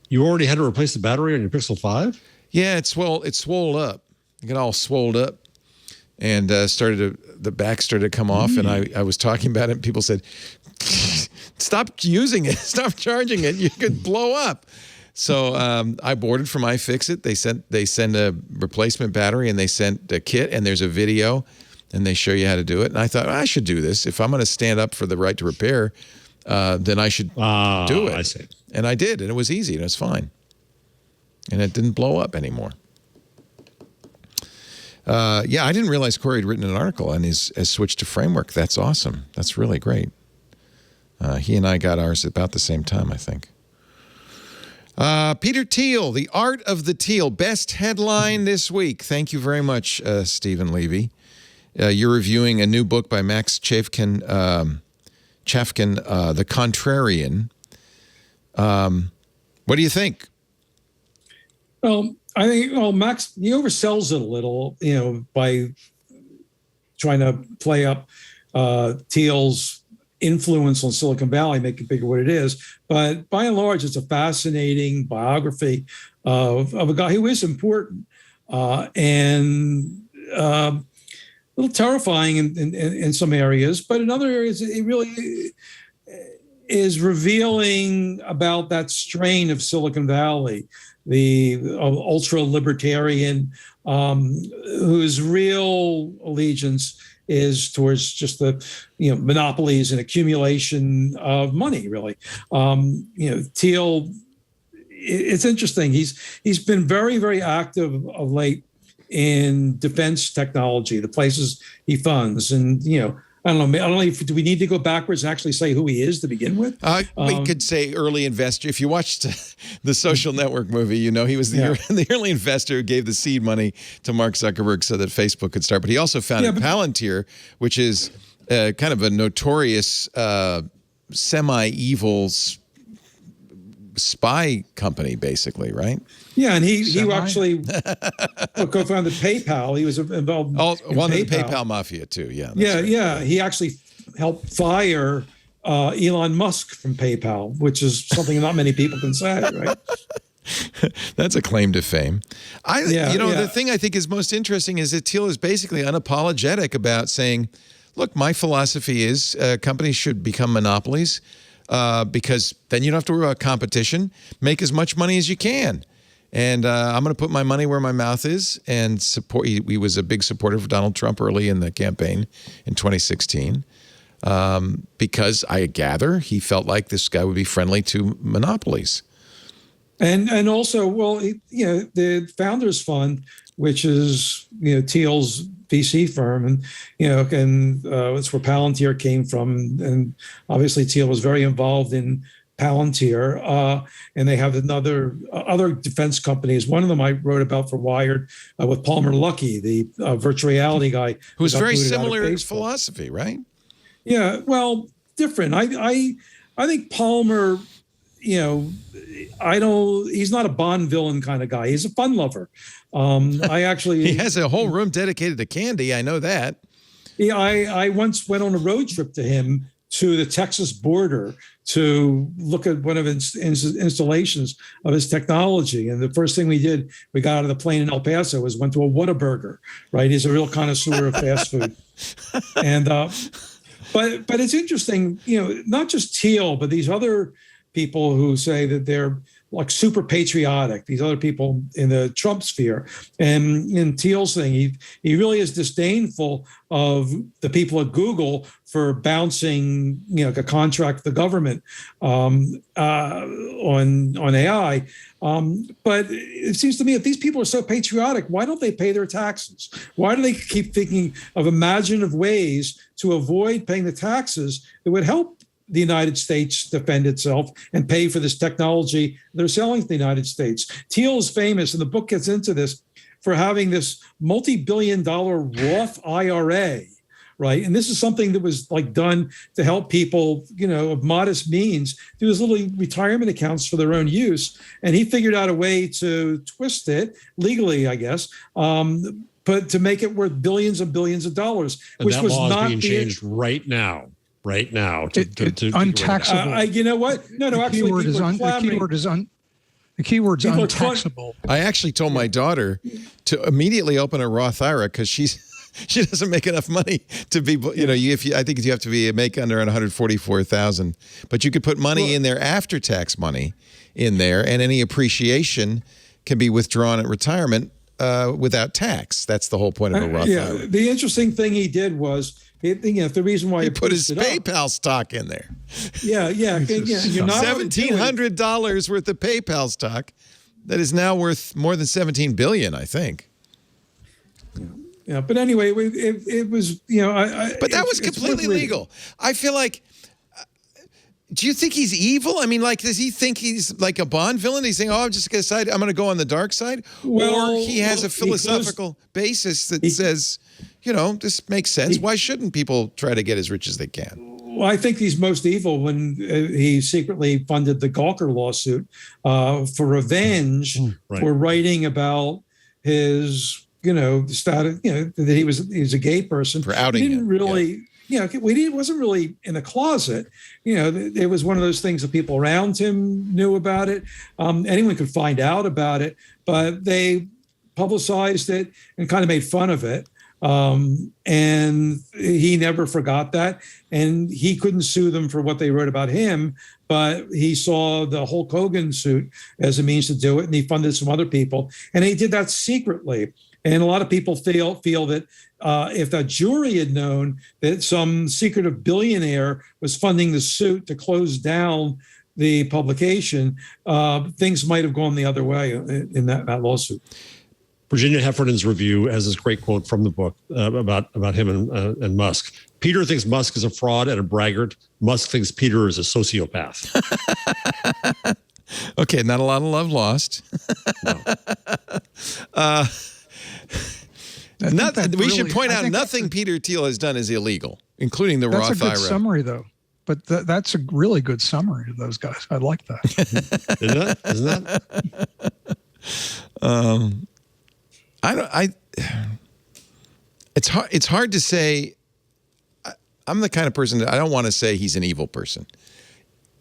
You already had to replace the battery on your Pixel 5?
Yeah, it's swole up. It got all swolled up and the back started to come off and I was talking about it and people said, stop using it. Stop charging it. You could blow up. So I ordered from iFixit. They send a replacement battery and they sent a kit and there's a video and they show you how to do it. And I thought, I should do this. If I'm going to stand up for the right to repair, then I should do it.
I see.
And I did, and it was easy, and it was fine. And it didn't blow up anymore. I didn't realize Corey had written an article and has switched to Framework. That's awesome. That's really great. He and I got ours about the same time, I think. Peter Thiel, The Art of the Thiel, best headline this week. Thank you very much, Stephen Levy. You're reviewing a new book by Max Chafkin, The Contrarian. What do you think?
Well, I think, Max, he oversells it a little, by trying to play up Thiel's influence on Silicon Valley, make it bigger what it is. But by and large, it's a fascinating biography of a guy who is important and a little terrifying in some areas. But in other areas, it really is revealing about that strain of Silicon Valley, the ultra-libertarian whose real allegiance is towards just the monopolies and accumulation of money, really. Thiel, it's interesting. He's been very, very active of late in defense technology, the places he funds. And, I don't know, do we need to go backwards and actually say who he is to begin with?
We could say early investor. If you watched the Social Network movie, he was the early investor who gave the seed money to Mark Zuckerberg so that Facebook could start. But he also founded Palantir, which is kind of a notorious semi-evil spy company, basically, right?
Yeah, and he actually co-founded PayPal. He was involved in
one
PayPal.
of the PayPal mafia, too. Yeah.
Yeah. He actually helped fire Elon Musk from PayPal, which is something not many people can say, right?
That's a claim to fame. The thing I think is most interesting is that Thiel is basically unapologetic about saying, look, my philosophy is companies should become monopolies because then you don't have to worry about competition. Make as much money as you can. And I'm going to put my money where my mouth is and support. He was a big supporter of Donald Trump early in the campaign in 2016 because I gather he felt like this guy would be friendly to monopolies. And also, the Founders Fund, which is Thiel's VC firm, and it's where Palantir came from, and obviously Thiel was very involved in Palantir, and they have other defense companies. One of them I wrote about for Wired with Palmer Luckey, the virtual reality guy, who's very similar philosophy, right?
Yeah, well, different. I think Palmer. He's not a Bond villain kind of guy. He's a fun lover. He has a whole room dedicated to candy. I know that. Yeah, I once went on a road trip to him to the Texas border to look at one of his installations of his technology. And the first thing we did, we got out of the plane in El Paso, went to a Whataburger, right? He's a real connoisseur of fast food. And, but it's interesting, not just Thiel, but these other people who say that they're like super patriotic, these other people in the Trump sphere. And in Thiel's thing, he really is disdainful of the people at Google for bouncing, a contract with the government on AI. But it seems to me if these people are so patriotic, why don't they pay their taxes? Why do they keep thinking of imaginative ways to avoid paying the taxes that would help the United States defend itself and pay for this technology they're selling to the United States? Thiel is famous, and the book gets into this, for having this multi-billion-dollar Roth IRA, right? And this is something that was done to help people, of modest means do these little retirement accounts for their own use. And he figured out a way to twist it legally, I guess, but to make it worth billions and billions of dollars,
and
which
that
was
law
not
is being changed right now.
Untaxable.
You know what? No, actually,
the keyword's untaxable.
I actually told my daughter to immediately open a Roth IRA because she doesn't make enough money to be, I think you have to make under $144,000, but you could put money in there, after tax money in there, and any appreciation can be withdrawn at retirement without tax. That's the whole point of a Roth IRA.
The interesting thing he did was, the reason why
he put his PayPal stock in there.
Yeah. You're not
$1,700 worth of PayPal stock that is now worth more than $17 billion, I think.
Yeah, but anyway, it was,
but that was completely legal. I feel like. Do you think he's evil? I mean, does he think he's like a Bond villain? He's saying, I'm just going to decide I'm going to go on the dark side? Or he has a philosophical basis that says, this makes sense. Why shouldn't people try to get as rich as they can?
Well, I think he's most evil when he secretly funded the Gawker lawsuit for revenge for writing about his, status, that he was a gay person.
For outing
he didn't
him.
really... he wasn't really in the closet. It was one of those things that people around him knew about it. Anyone could find out about it, but they publicized it and kind of made fun of it. And he never forgot that. And he couldn't sue them for what they wrote about him, but he saw the Hulk Hogan suit as a means to do it. And he funded some other people. And he did that secretly. And a lot of people feel that if that jury had known that some secretive billionaire was funding the suit to close down the publication, things might have gone the other way in that lawsuit.
Virginia Heffernan's review has this great quote from the book about him and Musk. Peter thinks Musk is a fraud and a braggart. Musk thinks Peter is a sociopath.
Okay, not a lot of love lost.
No.
We should point out nothing Peter Thiel has done is illegal, including the Roth IRA.
That's a good summary, though. But that's a really good summary of those guys. I like that.
Isn't that?
It's hard to say. I'm the kind of person that I don't want to say he's an evil person.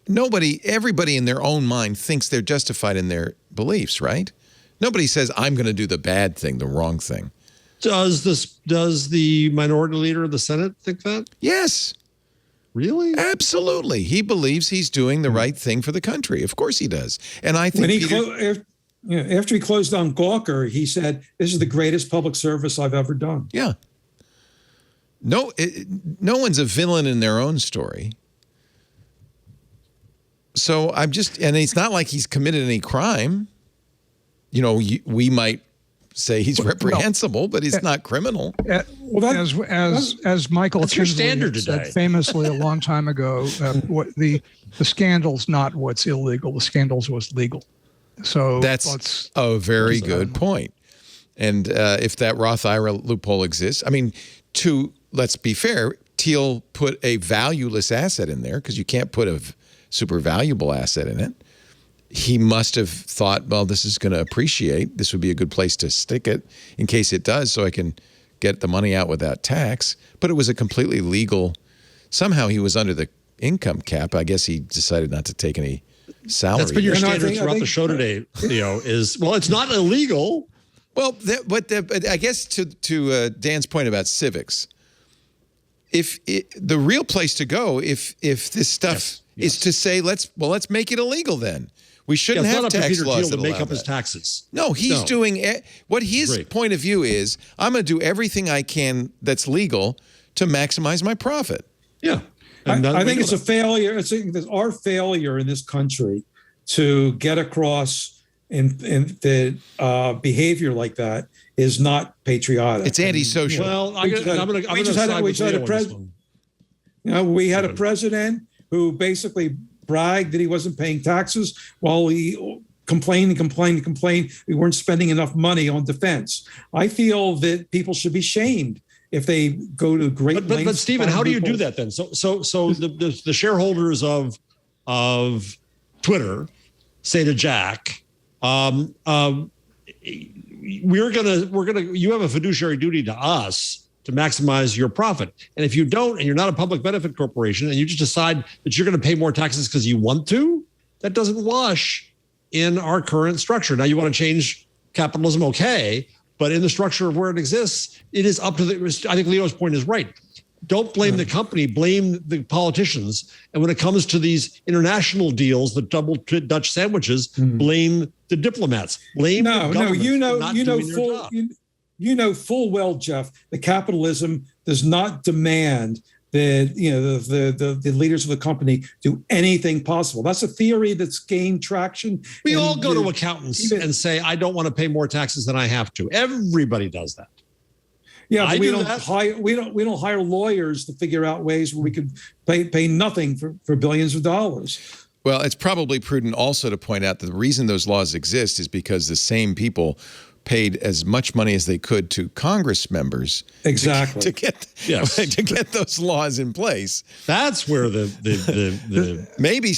Everybody in their own mind thinks they're justified in their beliefs, right? Nobody says, I'm going to do the bad thing, the wrong thing.
Does the minority leader of the Senate think that?
Yes.
Really?
Absolutely. He believes he's doing the right thing for the country. Of course he does. And I think
after he closed down Gawker, he said, this is the greatest public service I've ever done.
Yeah. No one's a villain in their own story. So and it's not like he's committed any crime. You know, we might say he's reprehensible, but he's not criminal.
As Michael Kinsley said famously a long time ago, what the scandal's not what's illegal. The scandal's what's legal. So
that's a very good point. And if that Roth IRA loophole exists, I mean, let's be fair, Thiel put a valueless asset in there because you can't put a super valuable asset in it. He must have thought, well, this is going to appreciate. This would be a good place to stick it in case it does so I can get the money out without tax. But it was a completely legal. Somehow he was under the income cap. I guess he decided not to take any salary.
That's been your standard throughout the show today, Theo, is, well, it's not illegal.
Well, but I guess to Dan's point about civics, the real place to go if this stuff is to say let's make it illegal then. We shouldn't have tax laws that
make up his taxes.
No, he's doing what his point of view is. I'm going to do everything I can that's legal to maximize my profit.
Yeah,
I think it's a failure. It's our failure in this country to get across in the behavior like that is not patriotic.
It's antisocial.
Well, we
had a president who basically bragged that he wasn't paying taxes while he complained. We weren't spending enough money on defense. I feel that people should be shamed if they go to great lengths.
But Stephen, how do you do that then? So the shareholders of Twitter say to Jack, you have a fiduciary duty to us to maximize your profit. And if you don't, and you're not a public benefit corporation, and you just decide that you're going to pay more taxes because you want to, that doesn't wash in our current structure. Now you want to change capitalism, okay, but in the structure of where it exists, it is up to I think Leo's point is right. Don't blame the company, blame the politicians. And when it comes to these international deals, the double Dutch sandwiches, blame the diplomats. Blame the government.
You know full well, Jeff, that capitalism does not demand that the leaders of the company do anything possible. That's a theory that's gained traction.
We all go to accountants and say, I don't want to pay more taxes than I have to. Everybody does that.
Yeah, but we don't hire lawyers to figure out ways where we could pay nothing for billions of dollars.
Well, it's probably prudent also to point out that the reason those laws exist is because the same people paid as much money as they could to Congress members to get those laws in place.
That's where the
maybe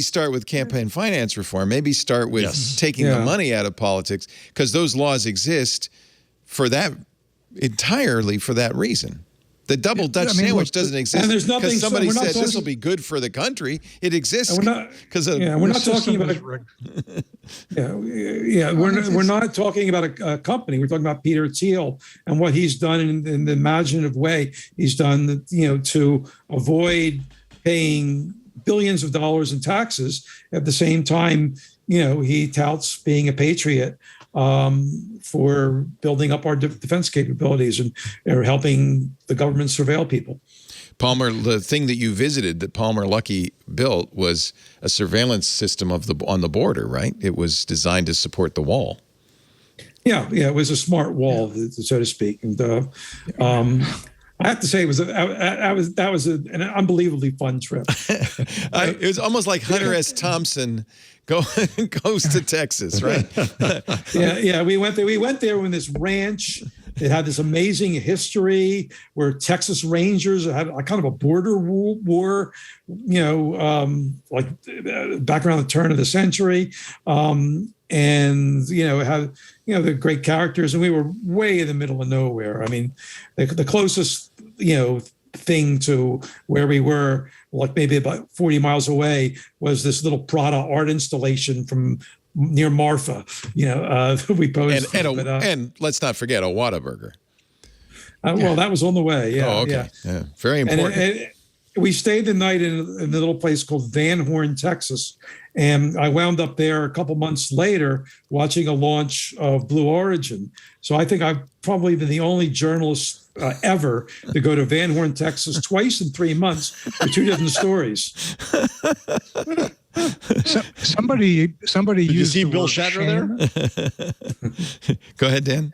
start with campaign finance reform. Maybe start with taking the money out of politics, because those laws exist entirely for that reason. The double Dutch sandwich doesn't exist because somebody said this will be good for the country. It exists because
we're not talking about we're not talking about a company. We're talking about Peter Thiel and what he's done in the imaginative way he's done, to avoid paying billions of dollars in taxes. At the same time, he touts being a patriot for building up our defense capabilities and helping the government surveil people.
Palmer, the thing that you visited that Palmer Luckey built was a surveillance system on the border, right? It was designed to support the wall.
Yeah, it was a smart wall, so to speak. And I have to say, that was an unbelievably fun trip.
It was almost like Hunter S. Thompson goes to Texas, right?
Yeah. We went there in this ranch It had this amazing history where Texas Rangers had a kind of a border war, like back around the turn of the century. And, it had, the great characters, and we were way in the middle of nowhere. I mean, the closest, thing to where we were, like maybe about 40 miles away, was this little Prada art installation from near Marfa, we posed.
And let's not forget a Whataburger.
Well, that was on the way. Yeah.
Oh, okay. Yeah. Very important.
And we stayed the night in a little place called Van Horn, Texas. And I wound up there a couple months later watching a launch of Blue Origin. So I think I've probably been the only journalist ever to go to Van Horn, Texas twice in 3 months for 2 different stories.
Somebody
Did
used
you see
the
Bill
word
Shatner
shame.
there?
Go ahead, Dan.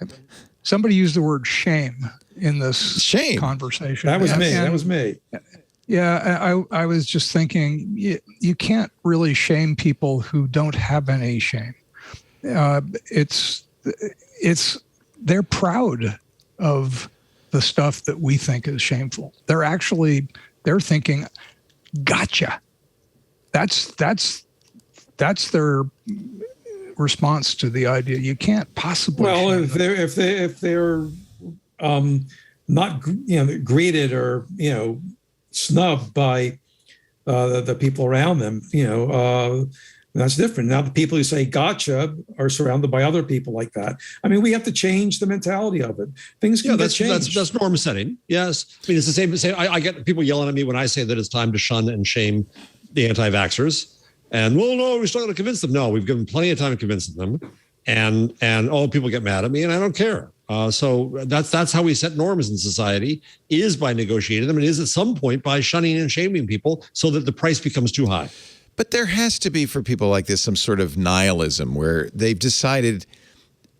Somebody used the word shame in this conversation.
That was me. That was me.
Yeah, I was just thinking, you can't really shame people who don't have any shame. They're proud of the stuff that we think is shameful. They're thinking, gotcha. That's their response to the idea. You can't possibly.
Well, if they're not greeted or snubbed by the people around them, that's different. Now the people who say gotcha are surrounded by other people like that. I mean, we have to change the mentality of it. Things can get changed.
That's norm setting. Yes. I mean, it's the same. I get people yelling at me when I say that it's time to shun and shame the anti-vaxxers. And, well, no, we're still going to convince them. No, we've given plenty of time to convince them. And people get mad at me, and I don't care. So that's how we set norms in society, is by negotiating them. And is at some point by shunning and shaming people so that the price becomes too high.
But there has to be, for people like this, some sort of nihilism where they've decided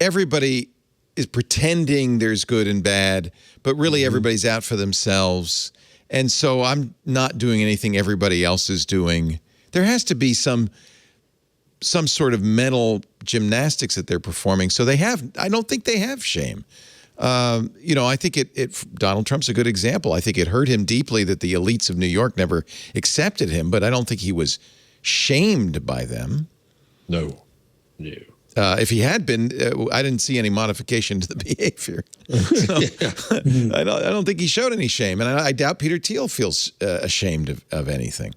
everybody is pretending there's good and bad, but really everybody's out for themselves. And so I'm not doing anything everybody else is doing. There has to be some sort of mental gymnastics that they're performing. So I don't think they have shame. I think Donald Trump's a good example. I think it hurt him deeply that the elites of New York never accepted him, but I don't think he was shamed by them.
No.
If he had been, I didn't see any modification to the behavior. So, I don't think he showed any shame, and I doubt Peter Thiel feels ashamed of anything.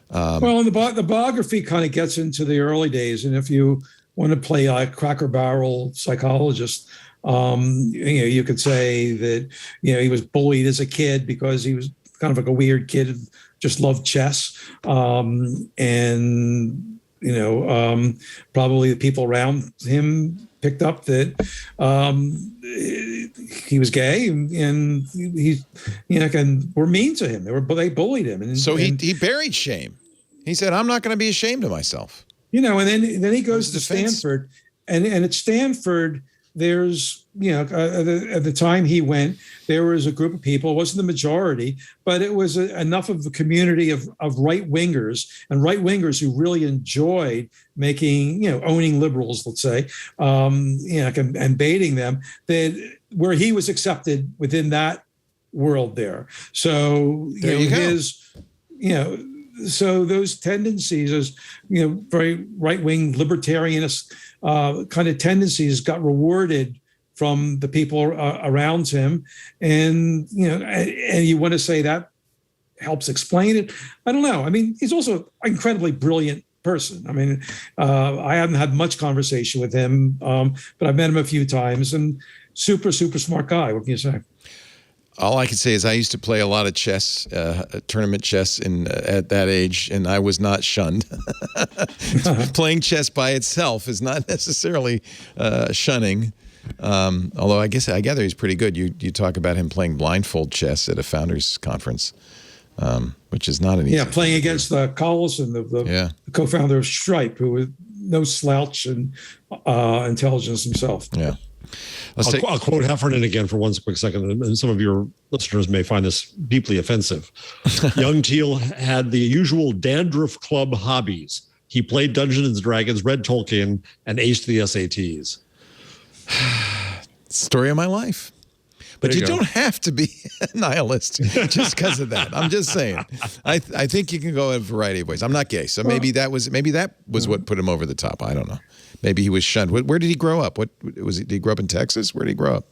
Well, and the biography kind of gets into the early days, and if you want to play a Cracker Barrel psychologist, you could say that he was bullied as a kid because he was kind of like a weird kid who just loved chess, and probably the people around him picked up that he was gay, and he and were mean to him. They bullied him, and
so he buried shame. He said, "I'm not going to be ashamed of myself."
And then he goes to Stanford, and at Stanford, there's at the time he went, there was a group of people. It wasn't the majority, but it was enough of a community of right wingers who really enjoyed making owning liberals, let's say, and baiting them, that where he was accepted within that world there. So so those tendencies, as very right-wing libertarianist kind of tendencies, got rewarded from the people around him, and and you want to say that helps explain it. I don't know. I mean, he's also an incredibly brilliant person. I mean, I haven't had much conversation with him, but I've met him a few times, and super smart guy. What can you say?
All I can say is I used to play a lot of chess, tournament chess at that age, and I was not shunned. Playing chess by itself is not necessarily shunning, although I gather he's pretty good. You talk about him playing blindfold chess at a founders conference, which is not an easy
playing against Collison, the co-founder of Stripe, who was no slouch in intelligence himself.
Yeah.
I'll quote Heffernan again for one quick second, and some of your listeners may find this deeply offensive. Young Thiel had the usual dandruff club hobbies. He played Dungeons & Dragons, read Tolkien, and aced the SATs.
Story of my life. But you don't have to be a nihilist just because of that. I'm just saying. I think you can go a variety of ways. I'm not gay, so maybe that was what put him over the top. I don't know. Maybe he was shunned. Where did he grow up? Did he grow up in Texas? Where did he grow up?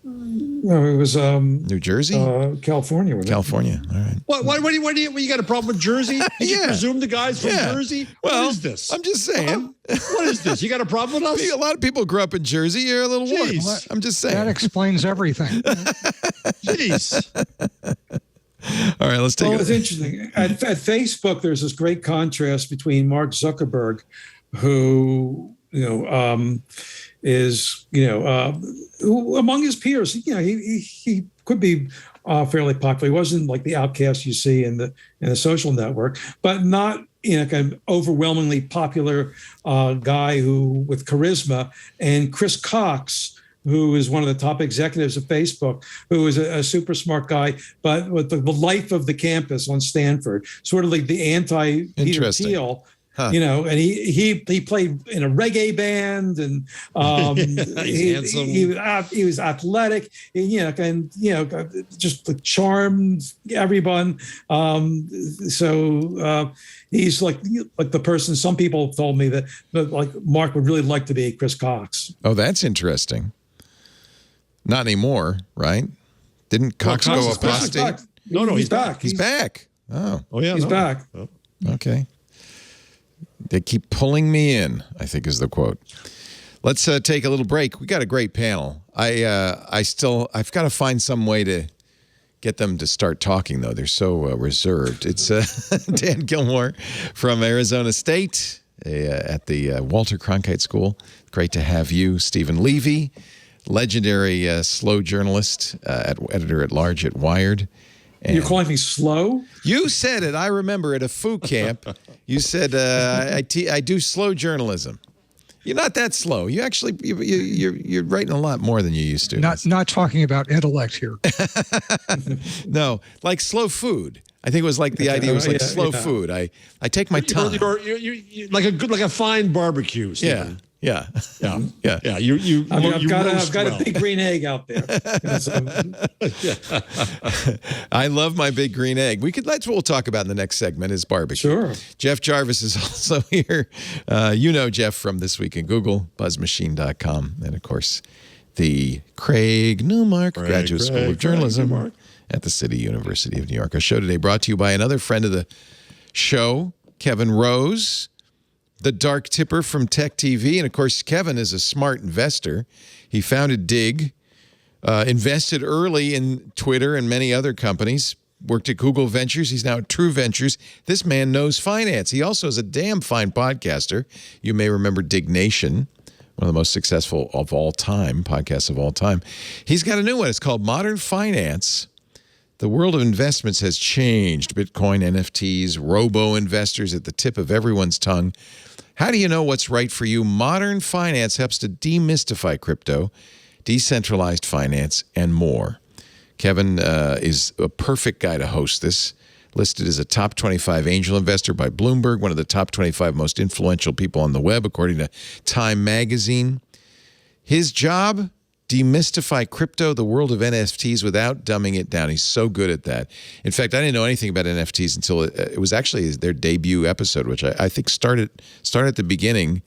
No, it was
New Jersey,
California.
California. All right.
What do you got a problem with Jersey? Did you presume the guy's from Jersey?
Well,
what is this?
I'm just saying.
What is this? You got a problem with us?
A lot of people grew up in Jersey. You're a little warped. I'm just saying.
That explains everything.
Jeez.
All right, let's take it.
It's interesting. At Facebook, there's this great contrast between Mark Zuckerberg, who is who among his peers, he could be fairly popular. He wasn't like the outcast you see in the social network, but not kind of overwhelmingly popular guy who with charisma. And Chris Cox, who is one of the top executives of Facebook, who is a super smart guy, but with the life of the campus on Stanford, sort of like the anti-Peter Thiel.
Huh.
And he played in a reggae band, and he was athletic, and just charmed everyone. So he's like the person. Some people told me that like Mark would really like to be Chris Cox.
Oh, that's interesting. Not anymore, right? Didn't Cox go apostate?
No, he's back.
He's back. Oh
yeah,
he's back.
Oh.
Okay. They keep pulling me in, I think is the quote. Let's take a little break. We got a great panel. I've got to find some way to get them to start talking, though. They're so reserved. It's Dan Gillmor from Arizona State at the Walter Cronkite School. Great to have you. Stephen Levy, legendary slow journalist, editor-at-large at Wired. And
you're calling me slow?
You said it. I remember at a foo camp. You said I do slow journalism. You're not that slow. You actually you're writing a lot more than you used to.
Not talking about intellect here.
No, like slow food. I think it was like the idea was like slow food. I take my time.
You're like a fine barbecue, Stephen.
Yeah.
I've got a big green egg out there.
I love my big green egg. That's what we'll talk about in the next segment is barbecue.
Sure.
Jeff Jarvis is also here. Jeff from This Week in Google, buzzmachine.com, and of course, the Craig Newmark Graduate School of Journalism at the City University of New York. Our show today brought to you by another friend of the show, Kevin Rose, the dark tipper from Tech TV. And of course, Kevin is a smart investor. He founded Dig, invested early in Twitter and many other companies, worked at Google Ventures. He's now at True Ventures. This man knows finance. He also is a damn fine podcaster. You may remember Dig Nation, one of the most successful of all time, podcasts of all time. He's got a new one. It's called Modern Finance. The world of investments has changed. Bitcoin, NFTs, robo-investors at the tip of everyone's tongue. How do you know what's right for you? Modern Finance helps to demystify crypto, decentralized finance, and more. Kevin is a perfect guy to host this. Listed as a top 25 angel investor by Bloomberg, one of the top 25 most influential people on the web, according to Time magazine. His job? Demystify crypto, the world of NFTs, without dumbing it down. He's so good at that. In fact, I didn't know anything about NFTs until it was actually their debut episode, which I think started at the beginning,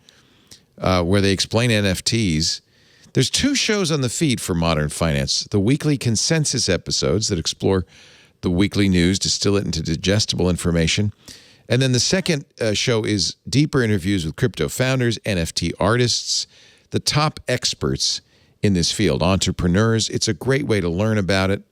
where they explain NFTs. There's 2 shows on the feed for Modern Finance. The weekly consensus episodes that explore the weekly news, distill it into digestible information. And then the second show is deeper interviews with crypto founders, NFT artists, the top experts in this field, entrepreneurs. It's a great way to learn about it.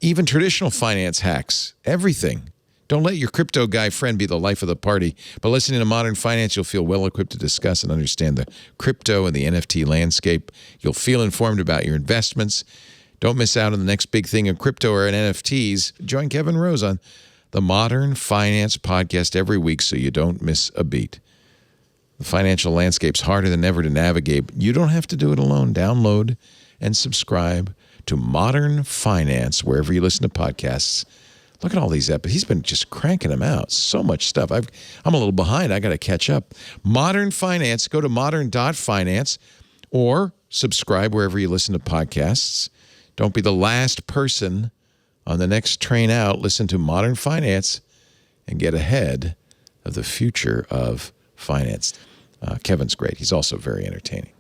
Even traditional finance hacks, everything. Don't let your crypto guy friend be the life of the party. But listening to Modern Finance, you'll feel well equipped to discuss and understand the crypto and the NFT landscape. You'll feel informed about your investments. Don't miss out on the next big thing in crypto or in NFTs. Join Kevin Rose on the Modern Finance podcast every week so you don't miss a beat. The financial landscape's harder than ever to navigate. You don't have to do it alone. Download and subscribe to Modern Finance wherever you listen to podcasts. Look at all these episodes. He's been just cranking them out. So much stuff. I'm a little behind. I got to catch up. Modern Finance. Go to modern.finance or subscribe wherever you listen to podcasts. Don't be the last person on the next train out. Listen to Modern Finance and get ahead of the future of finance. Kevin's great. He's also very entertaining.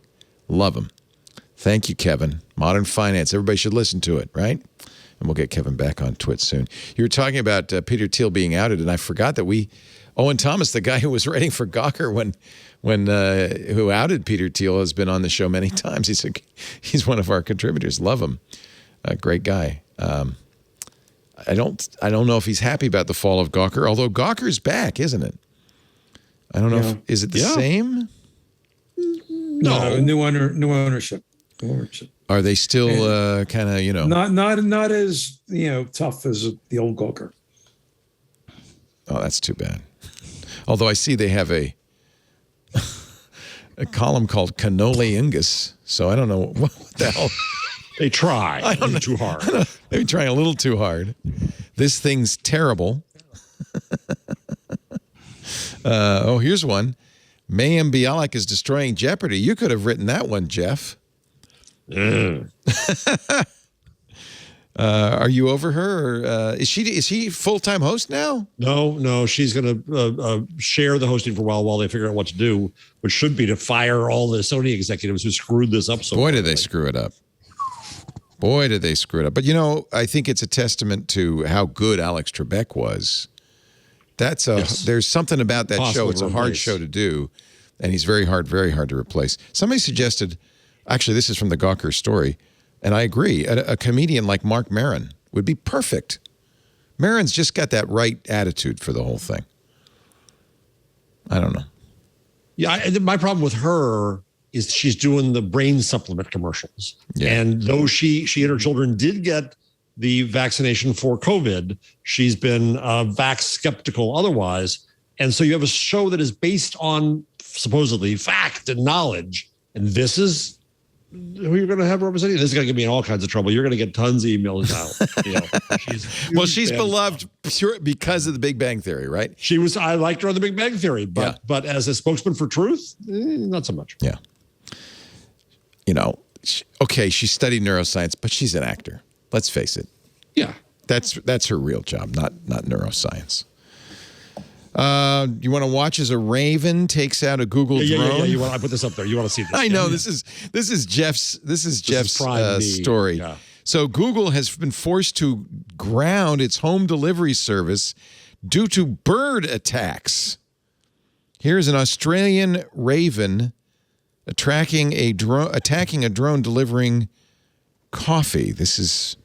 Love him. Thank you, Kevin. Modern Finance. Everybody should listen to it, right? And we'll get Kevin back on Twit soon. You were talking about Peter Thiel being outed, and I forgot that Owen Thomas, the guy who was writing for Gawker who outed Peter Thiel, has been on the show many times. He's one of our contributors. Love him. Great guy. I don't know if he's happy about the fall of Gawker, although Gawker's back, isn't it? I don't know. Is it the same?
No, new ownership.
Are they still kind of,
not as tough as the old Gawker?
Oh, that's too bad. Although I see they have a column called Cannoli Ingus, so I don't know what the hell.
They try a little too hard.
They're trying a little too hard. This thing's terrible. Here's one. Mayim Bialik is destroying Jeopardy. You could have written that one, Jeff. Are you over her? Or, is she full-time host now?
No. She's going to share the hosting for a while they figure out what to do, which should be to fire all the Sony executives who screwed this up so
Boy, did they screw it up. Boy, did they screw it up. But, I think it's a testament to how good Alex Trebek was. There's something about that show. It's a hard show to do, and he's very hard to replace. Somebody suggested, actually, this is from the Gawker story, and I agree, a comedian like Mark Maron would be perfect. Maron's just got that right attitude for the whole thing. I don't know.
Yeah, my problem with her is she's doing the brain supplement commercials. Yeah. And though she and her children did get the vaccination for COVID, she's been vax skeptical otherwise. And so you have a show that is based on supposedly fact and knowledge. And this is who you're going to have representing. This is going to get me in all kinds of trouble. You're going to get tons of emails out.
She's beloved because of the Big Bang Theory, right?
I liked her on the Big Bang Theory, but as a spokesman for truth, not so much.
Yeah. She studied neuroscience, but she's an actor. Let's face it.
Yeah.
That's her real job, not neuroscience. You want to watch as a raven takes out a Google drone?
Yeah. I put this up there. You want to see this?
I know. This is Jeff's story. Yeah. So Google has been forced to ground its home delivery service due to bird attacks. Here's an Australian raven attacking a drone delivering coffee. This is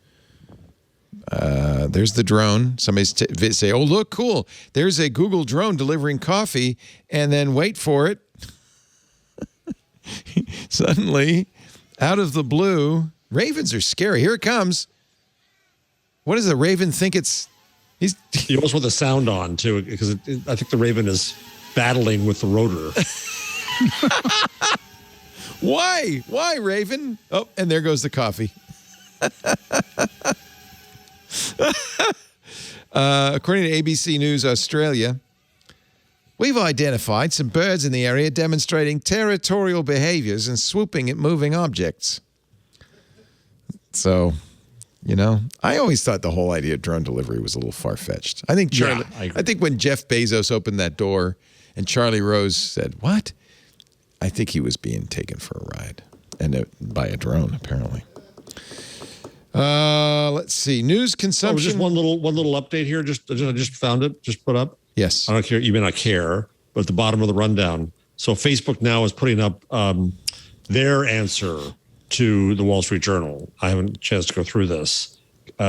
there's the drone. Somebody say, "Oh, look, cool! There's a Google drone delivering coffee," and then wait for it. Suddenly, out of the blue, ravens are scary. Here it comes. What does the raven think it's?
You almost want the sound on too, because I think the raven is battling with the rotor.
Why, Raven? Oh, and there goes the coffee. According to ABC News Australia, we've identified some birds in the area demonstrating territorial behaviors and swooping at moving objects. So, I always thought the whole idea of drone delivery was a little far-fetched. I think I think when Jeff Bezos opened that door and Charlie Rose said, "What?" I think he was being taken for a ride, and by a drone, apparently. Let's see. News consumption.
Just one little update here. I just found it. Just put up.
Yes.
I don't care. You may not care, but at the bottom of the rundown. So Facebook now is putting up their answer to the Wall Street Journal. I haven't had a chance to go through this.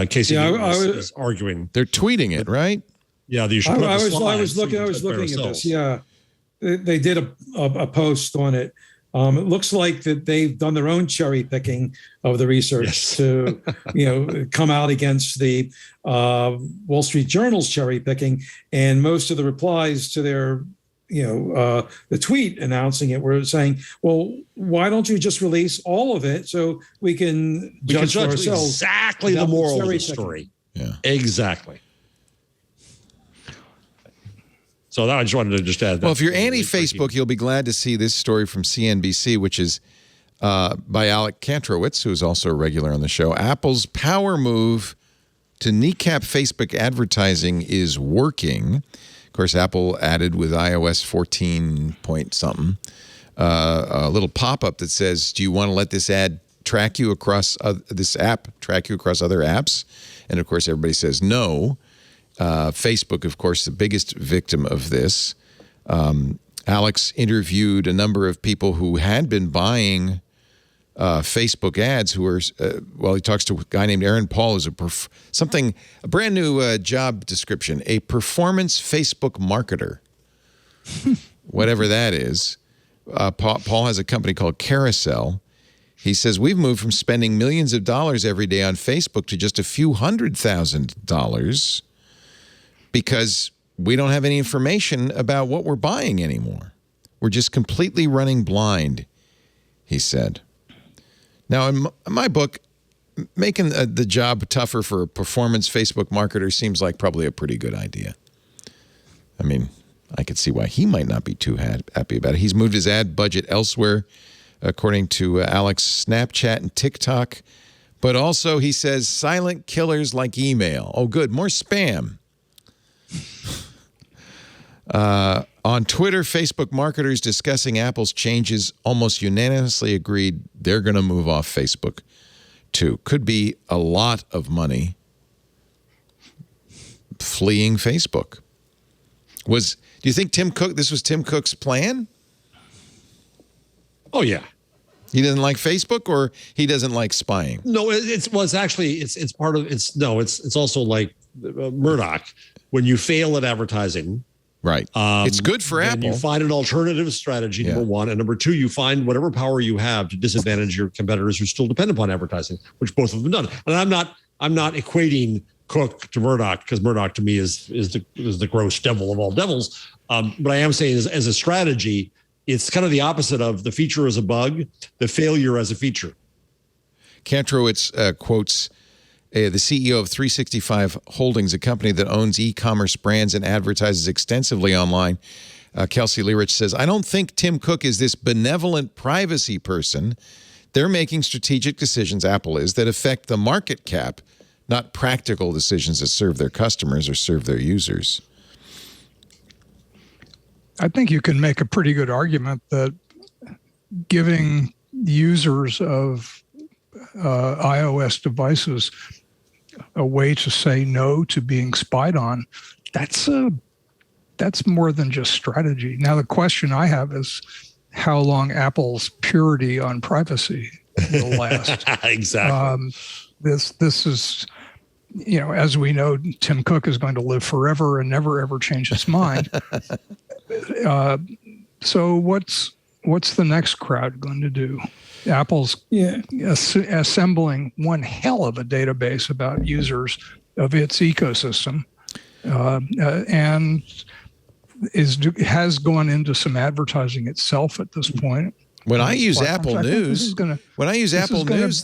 Casey is arguing.
They're tweeting it, right?
Yeah. You should.
I was looking at this. Yeah. They did a post on it. It looks like that they've done their own cherry picking of the research to, come out against the Wall Street Journal's cherry picking. And most of the replies to their, the tweet announcing it were saying, "Well, why don't you just release all of it so we can judge for ourselves?"
Exactly the moral of the story.
Yeah,
exactly. So I just wanted to add that.
Well, if you're anti-Facebook, you'll be glad to see this story from CNBC, which is by Alec Kantrowitz, who's also a regular on the show. Apple's power move to kneecap Facebook advertising is working. Of course, Apple added with iOS 14 point something a little pop-up that says, do you want to let this ad track you across this app, track you across other apps? And of course, everybody says no. Facebook, of course, the biggest victim of this. Alex interviewed a number of people who had been buying Facebook ads who were, he talks to a guy named Aaron Paul, who's a brand new job description, a performance Facebook marketer, whatever that is. Paul has a company called Carousel. He says, we've moved from spending millions of dollars every day on Facebook to just a few $100,000 because we don't have any information about what we're buying anymore. We're just completely running blind, he said. Now, in my book, making the job tougher for a performance Facebook marketer seems like probably a pretty good idea. I mean, I could see why he might not be too happy about it. He's moved his ad budget elsewhere, according to Alex, Snapchat and TikTok. But also, he says, silent killers like email. Oh, good. More spam. On Twitter, Facebook marketers discussing Apple's changes almost unanimously agreed they're going to move off Facebook, too. Could be a lot of money fleeing Facebook. Do you think this was Tim Cook's plan?
Oh, yeah.
He doesn't like Facebook, or he doesn't like spying?
No, it's part of it's also like Murdoch. When you fail at advertising,
right? It's good for Apple.
You find an alternative strategy, number one, and number two, you find whatever power you have to disadvantage your competitors who still depend upon advertising, which both of them done. And I'm not equating Cook to Murdoch, because Murdoch to me is the gross devil of all devils. But I am saying as a strategy, it's kind of the opposite of the feature as a bug, the failure as a feature.
Kantrowitz quotes the CEO of 365 Holdings, a company that owns e-commerce brands and advertises extensively online. Kelsey Learich says, I don't think Tim Cook is this benevolent privacy person. They're making strategic decisions, Apple is, that affect the market cap, not practical decisions that serve their customers or serve their users.
I think you can make a pretty good argument that giving users of iOS devices a way to say no to being spied on, that's more than just strategy. Now, the question I have is how long Apple's purity on privacy will last.
Exactly.
This is, as we know, Tim Cook is going to live forever and never, ever change his mind. So what's the next crowd going to do? Apple's assembling one hell of a database about users of its ecosystem, and has gone into some advertising itself at this point.
When I use Apple News,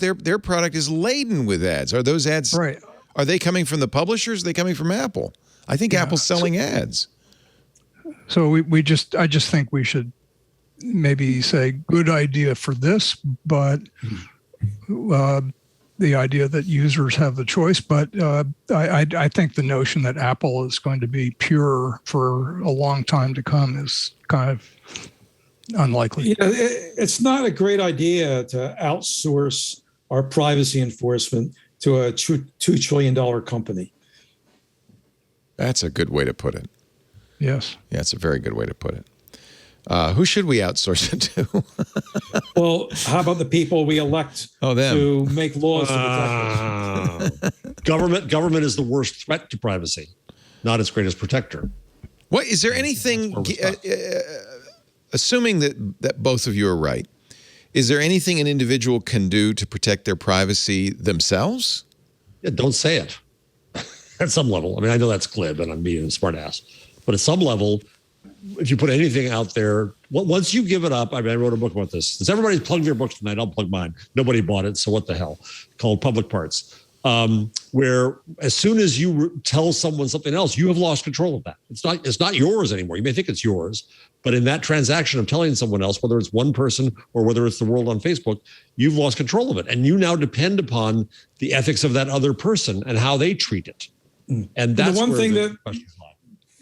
their product is laden with ads. Are those ads?
Right.
Are they coming from the publishers? Are they coming from Apple? I think Apple's selling ads.
So I just think we should maybe say good idea for this, but the idea that users have the choice. But I think the notion that Apple is going to be pure for a long time to come is kind of unlikely.
It's not a great idea to outsource our privacy enforcement to a $2 trillion company.
That's a good way to put it.
Yes.
Yeah, it's a very good way to put it. Who should we outsource it to?
Well, how about the people we elect to make laws to protect us?
Government is the worst threat to privacy, not its greatest protector.
What is there anything? Assuming that both of you are right, is there anything an individual can do to protect their privacy themselves?
Yeah, don't say it. At some level, I mean, I know that's glib and I'm being a smart ass, but at some level, if you put anything out there, once you give it up, I mean, I wrote a book about this. Since everybody's plugging their books tonight, I'll plug mine. Nobody bought it, so what the hell? Called Public Parts. where as soon as you tell someone something else, you have lost control of that. It's not yours anymore. You may think it's yours, but in that transaction of telling someone else, whether it's one person or whether it's the world on Facebook, you've lost control of it. And you now depend upon the ethics of that other person and how they treat it. And that's
the one
where
thing
the
that
questions lie.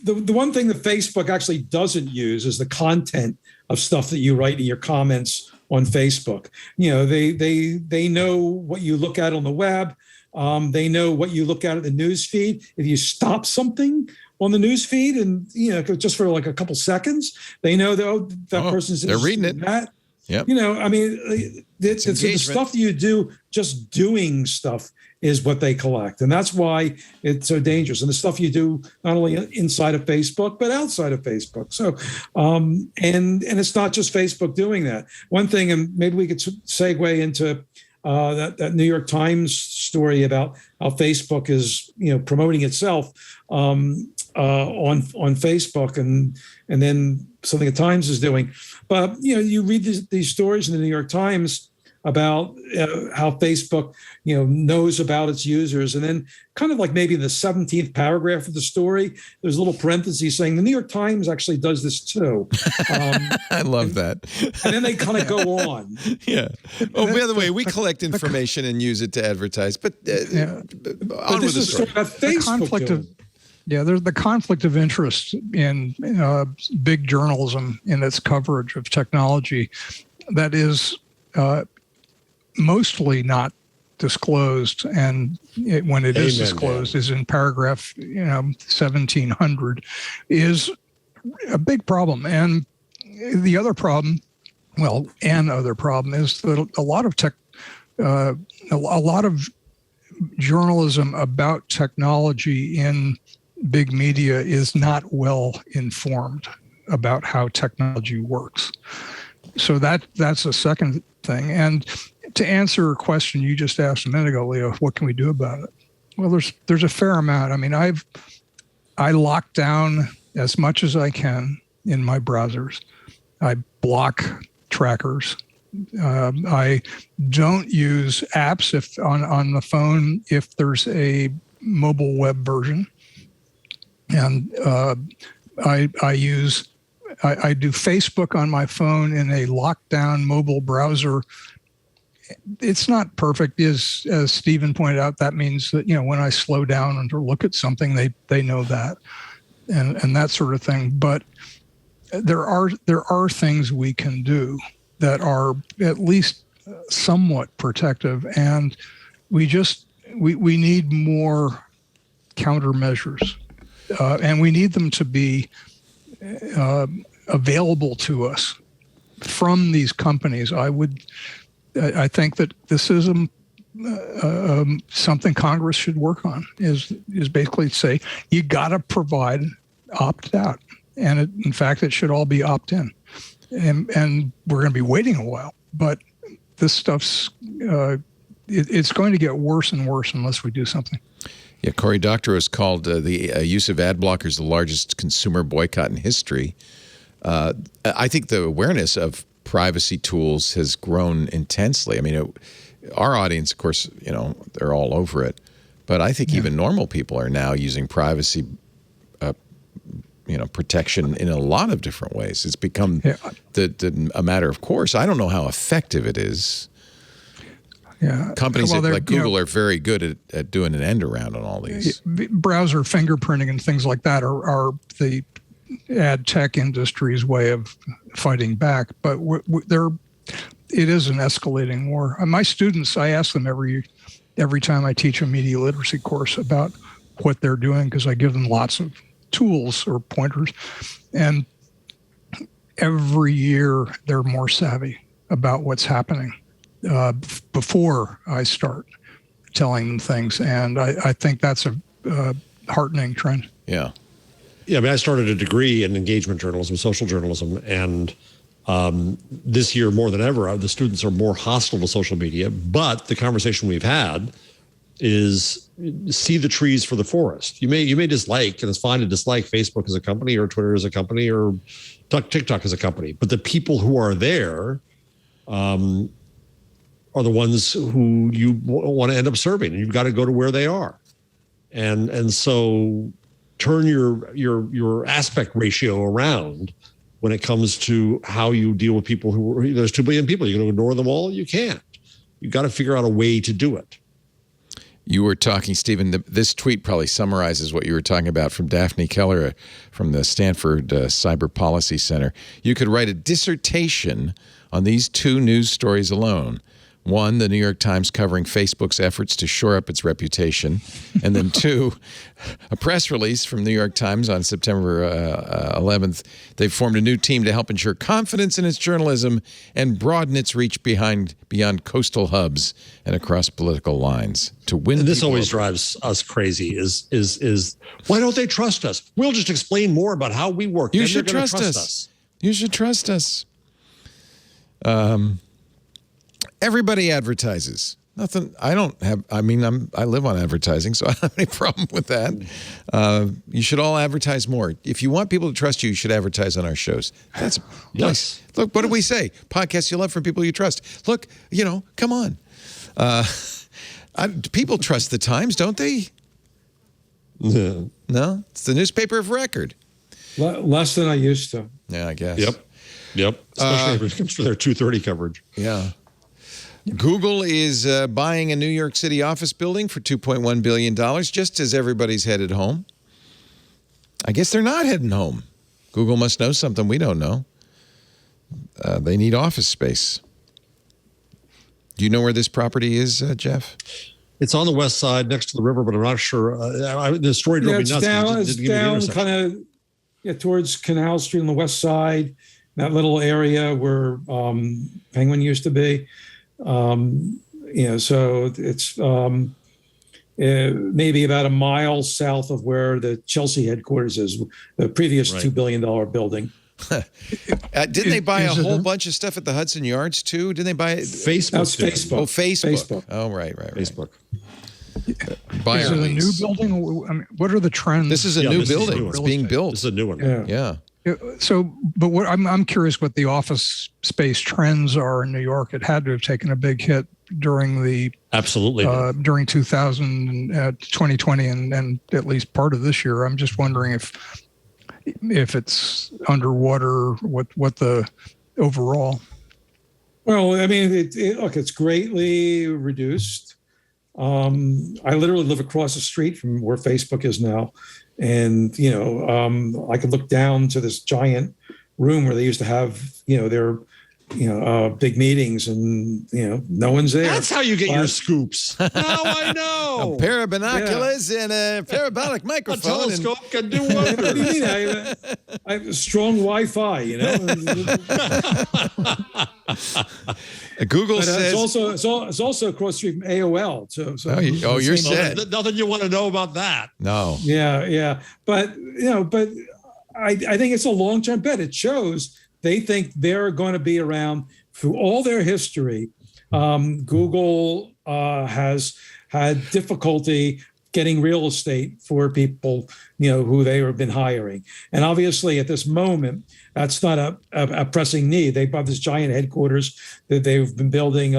the one thing that Facebook actually doesn't use is the content of stuff that you write in your comments on Facebook. They know what you look at on the web. They know what you look at the news feed. If you stop something on the news feed and just for like a couple seconds, they know that person's
they're reading it.
That.
Yep.
It's the stuff that you do, just doing stuff is what they collect. And that's why it's so dangerous. And the stuff you do not only inside of Facebook, but outside of Facebook. So, and it's not just Facebook doing that. One thing, and maybe we could segue into that New York Times story about how Facebook is, promoting itself on Facebook, and then something the Times is doing. But you read these stories in the New York Times about how Facebook, knows about its users, and then kind of like maybe in the 17th paragraph of the story, there's a little parenthesis saying the New York Times actually does this too.
I love that.
And then they kind of go on.
Yeah. Oh, by the way, we collect information and use it to advertise, but on with the story.
About Facebook.
There's the conflict of interest in big journalism in its coverage of technology that is mostly not disclosed, and when it is disclosed, is in paragraph 1700, is a big problem. And the other problem, is that a lot of journalism about technology in big media is not well informed about how technology works. So that's a second thing. And to answer a question you just asked a minute ago, Leo, what can we do about it? Well, there's a fair amount. I mean, I lock down as much as I can in my browsers. I block trackers. I don't use apps if on the phone if there's a mobile web version. And I do Facebook on my phone in a lockdown mobile browser. It's not perfect, as Stephen pointed out. That means that when I slow down and to look at something, they know that, and that sort of thing. But there are things we can do that are at least somewhat protective, and we need more countermeasures, and we need them to be available to us from these companies. I think that this is something Congress should work on. Is basically say you got to provide opt out, and in fact it should all be opt in, and we're going to be waiting a while. But this stuff's it's going to get worse and worse unless we do something.
Yeah, Cory Doctorow has called the use of ad blockers the largest consumer boycott in history. I think the awareness of privacy tools has grown intensely. I mean, our audience, of course, they're all over it. But I think even normal people are now using privacy, protection in a lot of different ways. It's become a matter of course. I don't know how effective it is. Yeah, companies like Google are very good at doing an end around on all these.
Browser fingerprinting and things like that are the ad tech industry's way of fighting back, but it is an escalating war. My students, I ask them every time I teach a media literacy course about what they're doing, because I give them lots of tools or pointers, and every year they're more savvy about what's happening before I start telling them things, and I think that's a heartening trend.
Yeah.
Yeah, I mean, I started a degree in engagement journalism, social journalism, and this year more than ever, the students are more hostile to social media. But the conversation we've had is see the trees for the forest. You may dislike, and it's fine to dislike Facebook as a company or Twitter as a company or TikTok as a company, but the people who are there are the ones who you want to end up serving, and you've got to go to where they are. And so turn your aspect ratio around when it comes to how you deal with people there's 2 billion people. You're going to ignore them all? You can't. You've got to figure out a way to do it.
You were talking, Stephen, this tweet probably summarizes what you were talking about from Daphne Keller from the Stanford Cyber Policy Center. You could write a dissertation on these 2 news stories alone. One, the New York Times covering Facebook's efforts to shore up its reputation. And then 2, a press release from New York Times on September 11th. They've formed a new team to help ensure confidence in its journalism and broaden its reach beyond coastal hubs and across political lines to win.
And this always drives us crazy is why don't they trust us? We'll just explain more about how we work.
You should trust us. You should trust us. Everybody advertises. Nothing. I live on advertising, so I don't have any problem with that. You should all advertise more. If you want people to trust you, you should advertise on our shows. That's
yes.
Look, what do we say? Podcasts you love from people you trust. Look, come on. People trust the Times, don't they?
No.
No? It's the newspaper of record.
Less than I used to.
Yeah, I guess.
Yep. Especially if it comes for their 2:30 coverage.
Yeah. Google is buying a New York City office building for $2.1 billion, just as everybody's headed home. I guess they're not heading home. Google must know something we don't know. They need office space. Do you know where this property is, Jeff?
It's on the west side next to the river, but I'm not sure. The story drove me nuts.
It's down kind of towards Canal Street on the west side, that little area where Penguin used to be. So it's maybe about a mile south of where the Chelsea headquarters is, the previous $2 billion building.
Didn't they buy a whole bunch of stuff at the Hudson Yards too? Didn't they buy
Facebook?
That's Facebook.
Oh, Facebook. Oh, right.
Facebook.
Is it a new building? I mean, what are the trends?
This is a new building. It's being built.
It's a new one.
Yeah.
So, but what I'm curious what the office space trends are in New York. It had to have taken a big hit during during 2000 and 2020 and at least part of this year. I'm just wondering if it's underwater, what the overall.
Well, I mean, it's greatly reduced. I literally live across the street from where Facebook is now. And, I could look down to this giant room where they used to have, their, big meetings and, no one's there.
That's how you get your scoops. Now I know.
A pair of binoculars and a parabolic microphone.
A telescope can do wonders.
What do you mean? I have strong Wi-Fi,
Google says
it's also across the street from AOL. So
you're set.
Nothing you want to know about that.
No.
Yeah. But I think it's a long-term bet. It shows they think they're going to be around through all their history. Google has had difficulty getting real estate for people, who they have been hiring. And obviously at this moment, that's not a pressing need. They've got this giant headquarters that they've been building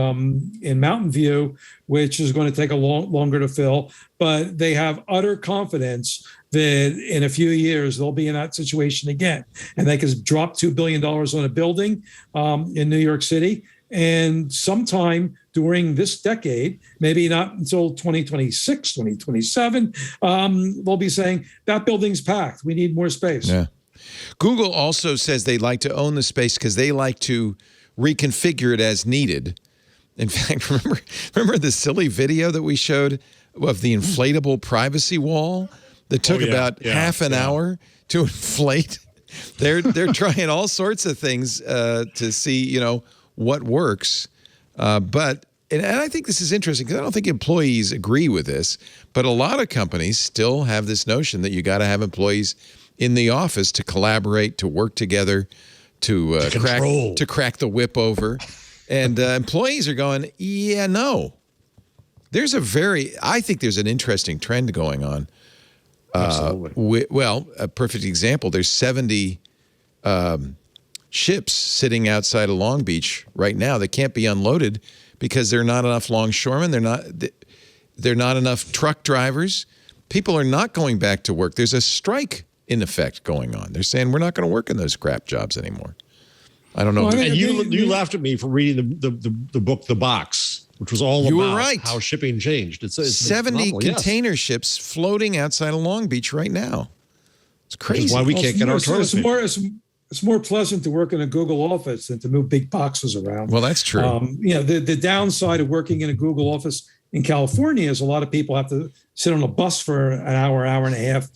in Mountain View, which is going to take longer to fill. But they have utter confidence that in a few years, they'll be in that situation again. And they can drop $2 billion on a building in New York City. And sometime during this decade, maybe not until 2026, 2027, they'll be saying that building's packed. We need more space.
Yeah. Google also says they like to own the space because they like to reconfigure it as needed. In fact, remember the silly video that we showed of the inflatable privacy wall that took about half an hour to inflate? They're trying all sorts of things to see, what works. But I think this is interesting because I don't think employees agree with this, but a lot of companies still have this notion that you got to have employees in the office to collaborate, to work together, to crack the whip over. And employees are going, yeah, no. I think there's an interesting trend going on.
Absolutely.
A perfect example, there's 70 ships sitting outside of Long Beach right now that can't be unloaded because there are not enough longshoremen. There are not enough truck drivers. People are not going back to work. There's a strike in effect going on. They're saying we're not going to work in those crap jobs anymore. I don't know.
Well, and you laughed at me for reading the book The Box, which was all about how shipping changed. It's
70 container ships floating outside of Long Beach right now. It's crazy.
Which is why we can't get our toilets.
It's more pleasant to work in a Google office than to move big boxes around.
Well, that's true.
The downside of working in a Google office in California is a lot of people have to sit on a bus for an hour and a half,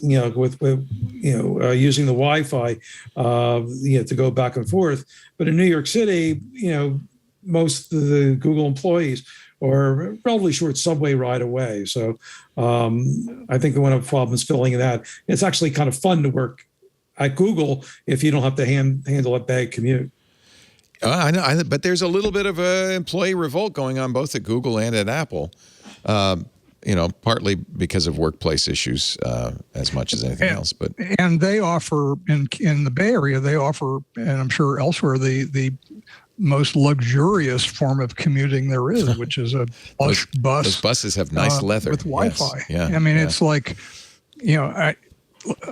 using the Wi-Fi, to go back and forth. But in New York City, most of the Google employees are a relatively short subway ride away. So I think one of the problems filling that, it's actually kind of fun to work at Google if you don't have to handle a bad commute.
I know, but there's a little bit of an employee revolt going on both at Google and at Apple, partly because of workplace issues as much as anything else.
And they offer, in the Bay Area, and I'm sure elsewhere, the most luxurious form of commuting there is, which is a bus.
Those buses have nice leather.
With Wi-Fi.
Yes. Yeah,
I mean, it's like,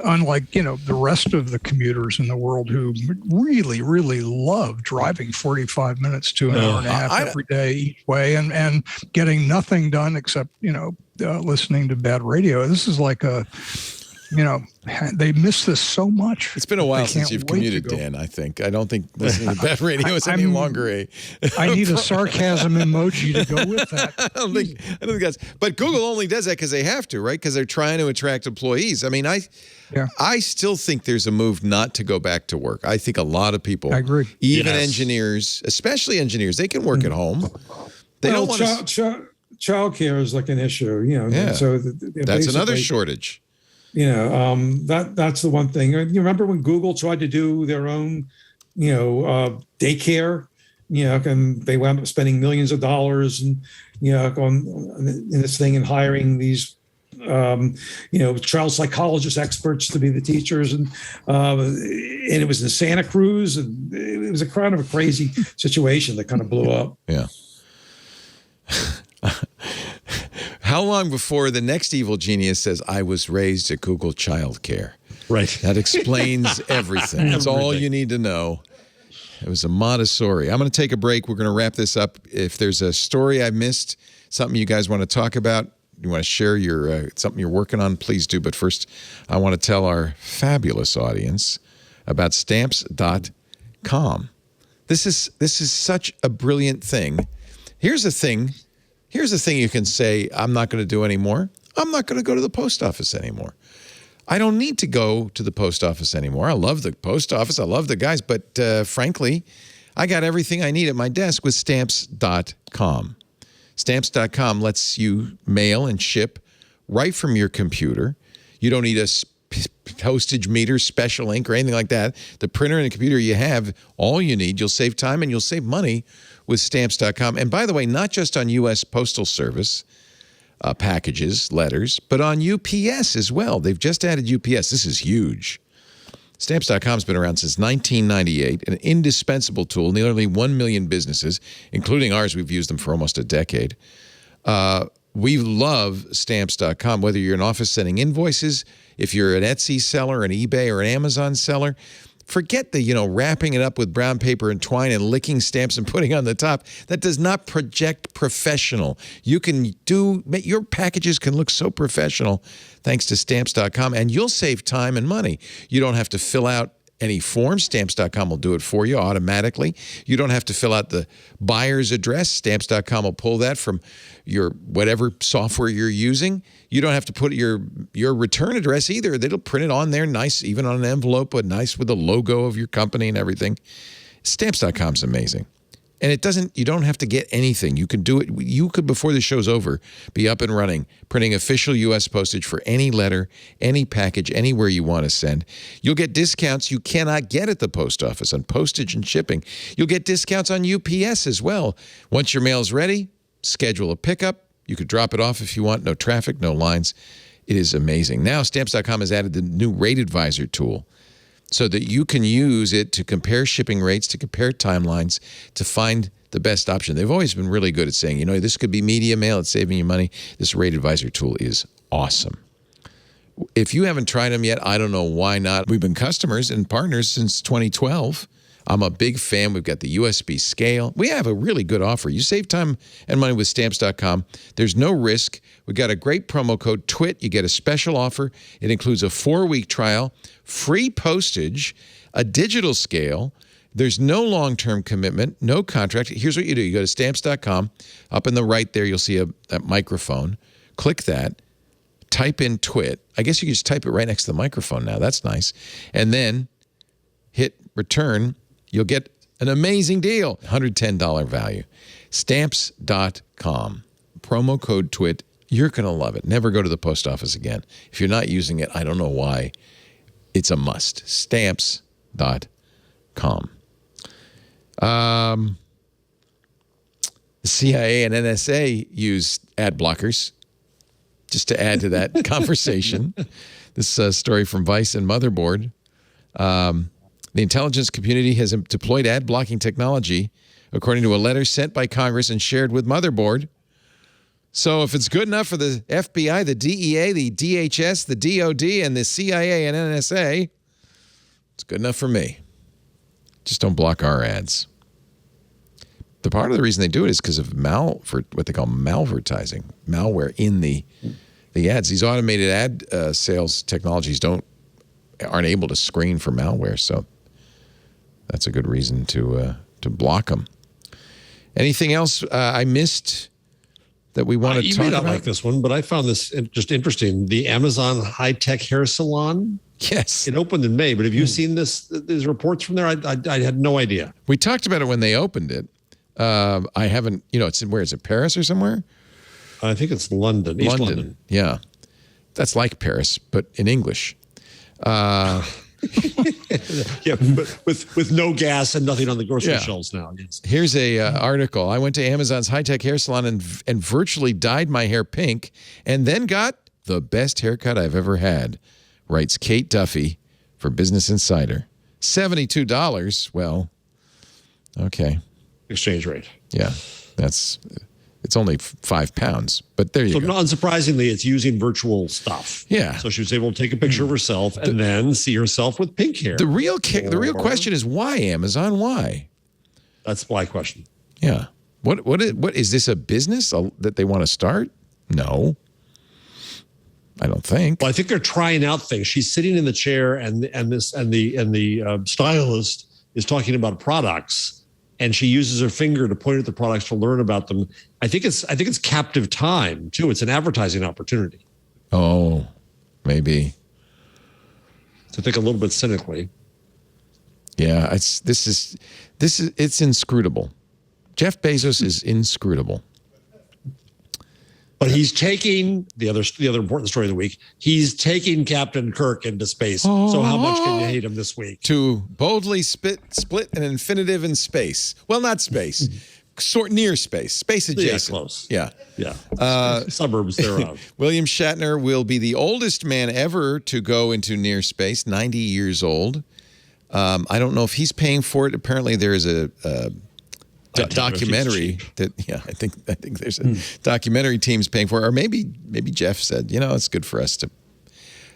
unlike, the rest of the commuters in the world who really, really love driving 45 minutes to an hour and a half every day each way and getting nothing done except, listening to bad radio. This is like they miss this so much.
It's been a while since you've commuted, Dan, I think. I don't think listening to bad radio is any longer
I need a sarcasm emoji to go with that.
I don't think that's... But Google only does that because they have to, right? Because they're trying to attract employees. I mean, I still think there's a move not to go back to work. I think a lot to... I agree. Even engineers, especially engineers, they can work at home. They don't want to...
Childcare is like an issue,
Yeah.
So
that's another shortage.
That's the one thing. You remember when Google tried to do their own, daycare, and they wound up spending millions of dollars in this thing and hiring these, child psychologist experts to be the teachers. And it was in Santa Cruz, and it was a kind of a crazy situation that kind of blew up.
Yeah. How long before the next evil genius says, I was raised at Google Childcare?
Right.
That explains everything. That's all you need to know. It was a Montessori. I'm going to take a break. We're going to wrap this up. If there's a story I missed, something you guys want to talk about, you want to share something you're working on, please do. But first, I want to tell our fabulous audience about Stamps.com. This is such a brilliant thing. Here's the thing you can say, I'm not going to do anymore. I'm not going to go to the post office anymore. I don't need to go to the post office anymore. I love the post office. I love the guys. But frankly, I got everything I need at my desk with Stamps.com. Stamps.com lets you mail and ship right from your computer. You don't need a postage meter, special ink, or anything like that. The printer and the computer you have, all you need. You'll save time and you'll save money with Stamps.com. And by the way, not just on U.S. Postal Service packages, letters, but on UPS as well. They've just added UPS. This is huge. Stamps.com has been around since 1998, an indispensable tool. Nearly 1 million businesses, including ours, we've used them for almost a decade. We love Stamps.com, whether you're an office sending invoices, if you're an Etsy seller, an eBay, or an Amazon seller. Forget the, wrapping it up with brown paper and twine and licking stamps and putting on the top. That does not project professional. Your packages can look so professional thanks to Stamps.com, and you'll save time and money. You don't have to fill out any forms. Stamps.com will do it for you automatically. You don't have to fill out the buyer's address. Stamps.com will pull that from your whatever software you're using. You don't have to put your return address either. They'll print it on there nice, even on an envelope, but nice with the logo of your company and everything. Stamps.com is amazing. And you don't have to get anything. You can do it. You could, before the show's over, be up and running, printing official U.S. postage for any letter, any package, anywhere you want to send. You'll get discounts you cannot get at the post office on postage and shipping. You'll get discounts on UPS as well. Once your mail's ready, schedule a pickup. You could drop it off if you want. No traffic, no lines. It is amazing. Now, Stamps.com has added the new Rate Advisor tool. so that you can use it to compare shipping rates, to compare timelines, to find the best option. They've always been really good at saying, this could be media mail. It's saving you money. This Rate Advisor tool is awesome. If you haven't tried them yet, I don't know why not. We've been customers and partners since 2012. I'm a big fan. We've got the USB scale. We have a really good offer. You save time and money with Stamps.com. There's no risk. We've got a great promo code, TWIT. You get a special offer. It includes a 4-week trial, free postage, a digital scale. There's no long-term commitment, no contract. Here's what you do. You go to Stamps.com. Up in the right there, you'll see that microphone. Click that. Type in TWIT. I guess you can just type it right next to the microphone now. That's nice. And then hit return. You'll get an amazing deal, $110 value. Stamps.com. Promo code TWIT. You're going to love it. Never go to the post office again. If you're not using it, I don't know why. It's a must. Stamps.com. The CIA and NSA use ad blockers, just to add to that conversation. This story from Vice and Motherboard. The intelligence community has deployed ad blocking technology, according to a letter sent by Congress and shared with Motherboard. So if it's good enough for the FBI, the DEA, the DHS, the DOD, and the CIA and NSA, it's good enough for me. Just don't block our ads. The part of the reason they do it is because of what they call malvertising, malware in the ads. These automated ad sales technologies aren't able to screen for malware, so that's a good reason to block them. Anything else I missed that we want to talk about?
You may not like this one, but I found this just interesting. The Amazon high-tech hair salon.
Yes.
It opened in May, but have you seen these reports from there? I had no idea.
We talked about it when they opened it. I haven't, it's where is it, Paris or somewhere?
I think it's London. East London.
Yeah. That's like Paris, but in English.
Yeah, but with no gas and nothing on the grocery shelves now. Yes.
Here's a article. I went to Amazon's high-tech hair salon and virtually dyed my hair pink and then got the best haircut I've ever had, writes Kate Duffy for Business Insider. $72. Well, okay.
Exchange rate.
Yeah, it's only 5 pounds, but there you go.
So unsurprisingly, it's using virtual stuff.
Yeah.
So she was able to take a picture of herself and then see herself with pink hair.
The real question is why, Amazon? Why?
That's my question.
Yeah. What is this a business that they want to start? No. I don't think.
Well, I think they're trying out things. She's sitting in the chair and the stylist is talking about products. And she uses her finger to point at the products to learn about them. I think it's captive time too. It's an advertising opportunity.
Oh, maybe.
To think a little bit cynically.
Yeah, it's inscrutable. Jeff Bezos is inscrutable.
But he's taking the other important story of the week. He's taking Captain Kirk into space. So how much can you hate him this week?
To boldly split an infinitive in space. Well, not space, near space, space adjacent.
Yeah, close.
Yeah.
Suburbs thereof.
William Shatner will be the oldest man ever to go into near space, 90 years old. I don't know if he's paying for it. Apparently, there is a documentary that I think there's a documentary team's paying for it, or maybe Jeff said, it's good for us to.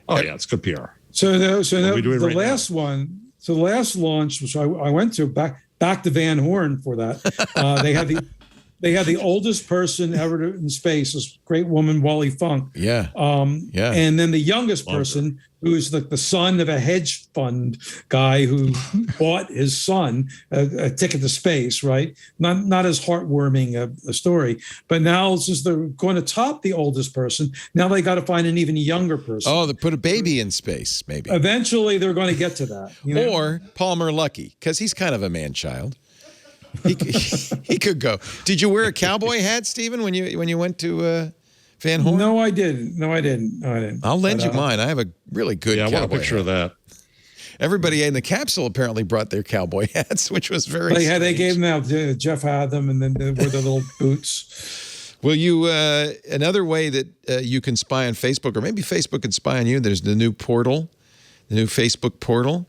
Oh yeah, it's good PR.
So the last one, so the last launch, which I went to back to Van Horn for that. They had the oldest person ever in space, this great woman, Wally Funk.
Yeah.
And then the youngest person, who's like the son of a hedge fund guy who bought his son a ticket to space, right? Not as heartwarming a story. But now, since they're going to top the oldest person, now they got to find an even younger person.
Oh, they put a baby in space, maybe.
Eventually, they're going to get to that.
Or Palmer Luckey, because he's kind of a man-child. He could go. Did you wear a cowboy hat, Stephen, when you went to Van Horn?
No, I didn't.
I'll lend you mine. I have a really good cowboy
I want a picture of that.
Everybody in the capsule apparently brought their cowboy hats, which was very strange.
They gave them out. Jeff had them, and then they wore the little boots.
Well, another way that you can spy on Facebook, or maybe Facebook can spy on you, there's the new portal, the new Facebook portal.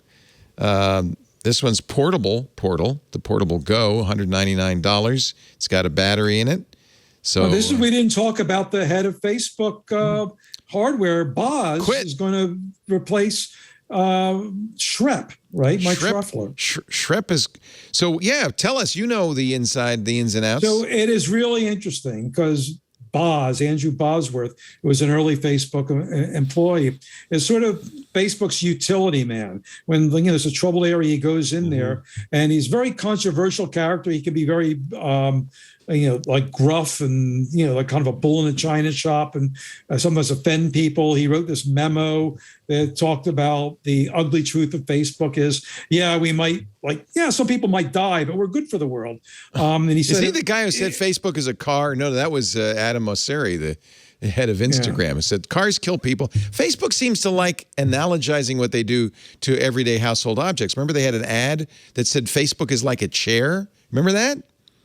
This one's portable, the Portable Go, $199. It's got a battery in it. So
we didn't talk about the head of Facebook hardware, Boz, is going to replace Shrep, right? Mike Schroeffler.
Shrep is, so yeah, tell us, the the ins and outs.
So it is really interesting because Andrew Bosworth, who was an early Facebook employee, is sort of Facebook's utility man. When there's a trouble area, he goes in there, and he's a very controversial character. He can be very like gruff and, like kind of a bull in a china shop and sometimes offend people. He wrote this memo that talked about the ugly truth of Facebook is, we might some people might die, but we're good for the world. And he said,
is he the guy who said Facebook is a car? No, that was Adam Mosseri, the head of Instagram, who said cars kill people. Facebook seems to like analogizing what they do to everyday household objects. Remember they had an ad that said Facebook is like a chair? Remember that?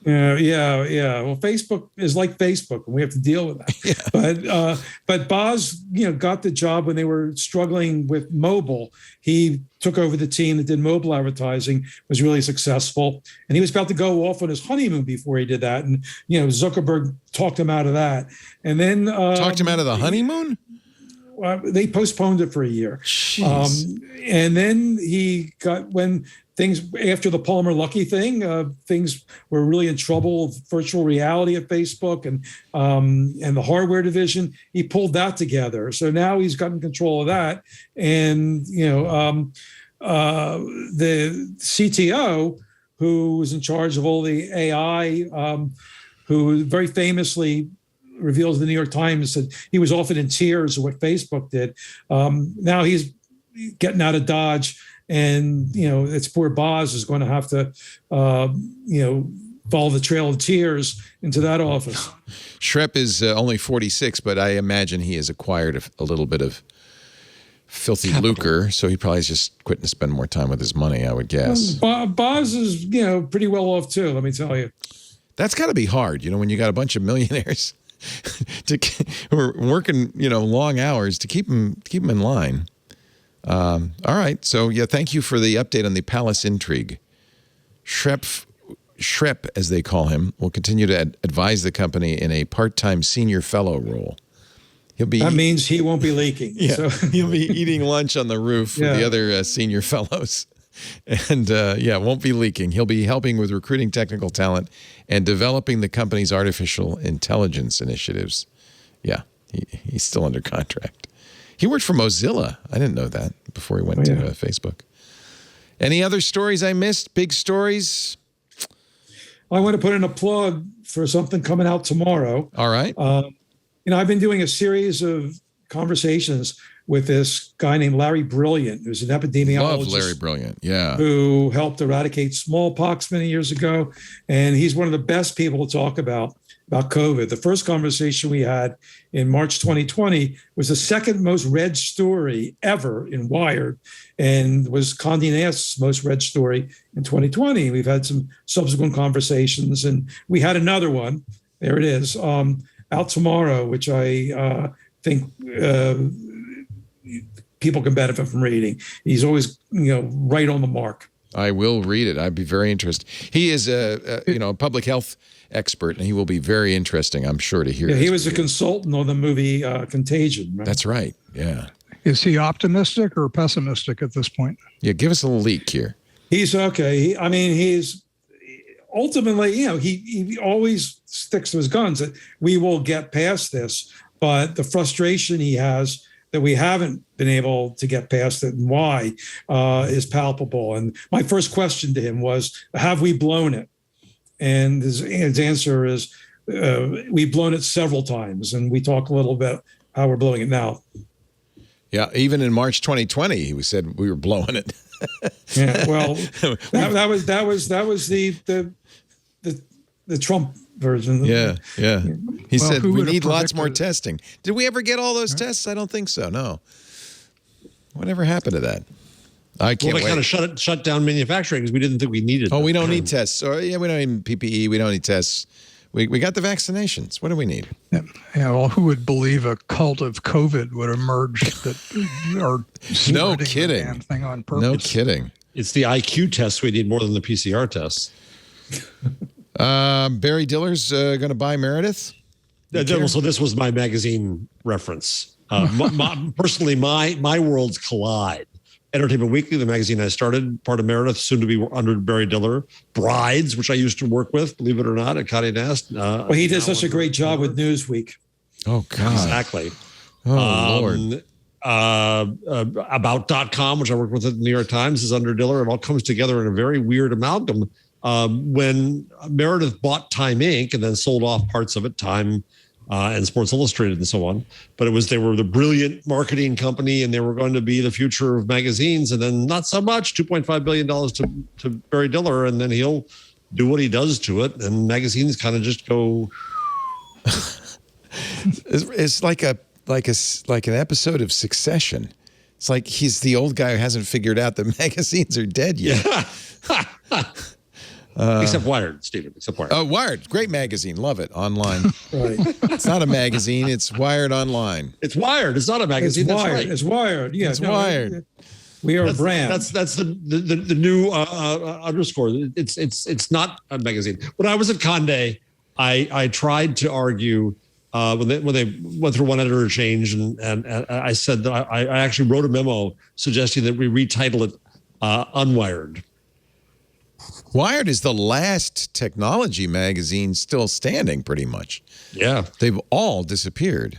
Yeah. Well, Facebook is like Facebook, and we have to deal with that. Yeah. But Boz, got the job when they were struggling with mobile. He took over the team that did mobile advertising, was really successful, and he was about to go off on his honeymoon before he did that. And Zuckerberg talked him out of that, and then
talked him out of the honeymoon.
They postponed it for a year, and then he got things after the Palmer Luckey thing, things were really in trouble. Virtual reality at Facebook and the hardware division, he pulled that together. So now he's gotten control of that, and the CTO, who was in charge of all the AI, who very famously reveals in the New York Times that he was often in tears of what Facebook did. Now he's getting out of Dodge. And, it's poor Boz is going to have to, follow the trail of tears into that office.
Shrep is only 46, but I imagine he has acquired a little bit of filthy lucre, so he probably is just quitting to spend more time with his money, I would guess.
Boz is, pretty well off, too, let me tell you.
That's got to be hard, when you got a bunch of millionaires who are working, long hours to keep them in line. All right. So, thank you for the update on the palace intrigue. Shrep, as they call him, will continue to advise the company in a part-time senior fellow role.
That means he won't be leaking.
Yeah, so. He'll be eating lunch on the roof with the other senior fellows. And, won't be leaking. He'll be helping with recruiting technical talent and developing the company's artificial intelligence initiatives. Yeah, he's still under contract. He worked for Mozilla. I didn't know that before he went to Facebook. Any other stories I missed? Big stories?
I want to put in a plug for something coming out tomorrow.
All right.
I've been doing a series of conversations with this guy named Larry Brilliant, who's an epidemiologist.
Love Larry Brilliant, yeah.
Who helped eradicate smallpox many years ago. And he's one of the best people to talk about COVID. The first conversation we had in March 2020 was the second most read story ever in Wired and was Condé Nast's most read story in 2020. We've had some subsequent conversations, and we had another one. There it is, out tomorrow, which I think people can benefit from reading. He's always, right on the mark.
I will read it. I'd be very interested. He is a public health expert, and he will be very interesting, I'm sure, to hear.
Yeah, he was a consultant on the movie Contagion. Right?
That's right. Yeah.
Is he optimistic or pessimistic at this point?
Yeah, give us a little leak here.
He's okay. He's ultimately, he always sticks to his guns that we will get past this, but the frustration he has that we haven't been able to get past it and why is palpable. And my first question to him was, have we blown it? And his answer is, we've blown it several times. And we talk a little bit how we're blowing it now. Yeah,
even in March 2020, he said we were blowing it.
Yeah, well, that was the Trump version.
Yeah. He said we need lots more testing. Did we ever get all those tests? I don't think so. No. Whatever happened to that? I can't wait.
They kind of shut down manufacturing because we didn't think we needed them.
We don't need tests. Or, we don't need PPE. We don't need tests. We got the vaccinations. What do we need?
Yeah, well, who would believe a cult of COVID would emerge that are
no kidding
the damn thing on purpose?
No kidding.
It's the IQ tests we need more than the PCR tests.
Barry Diller's going to buy Meredith?
So this was my magazine reference. Personally, my worlds collide. Entertainment Weekly, the magazine I started, part of Meredith, soon to be under Barry Diller. Brides, which I used to work with, believe it or not, at Condé Nast.
Well, he did such a great job with Newsweek.
Oh, God.
Exactly.
Oh, Lord.
About.com, which I worked with at the New York Times, is under Diller. It all comes together in a very weird amalgam. When Meredith bought Time Inc. and then sold off parts of it, Time and Sports Illustrated and so on. But they were the brilliant marketing company and they were going to be the future of magazines. And then not so much, $2.5 billion to Barry Diller. And then he'll do what he does to it. And magazines kind of just go.
It's like an episode of Succession. It's like he's the old guy who hasn't figured out that magazines are dead yet.
Except Wired, Stephen. Except Wired.
Oh, Wired. Great magazine. Love it. Online.
Right.
It's not a magazine. It's Wired Online.
It's Wired. It's not a magazine.
It's Wired.
That's right.
It's Wired. Yeah.
It's Wired.
We are a brand.
That's the new underscore. It's not a magazine. When I was at Condé, I tried to argue when they went through one editor change, and I said that I actually wrote a memo suggesting that we retitle it Unwired.
Wired is the last technology magazine still standing, pretty much.
Yeah.
They've all disappeared.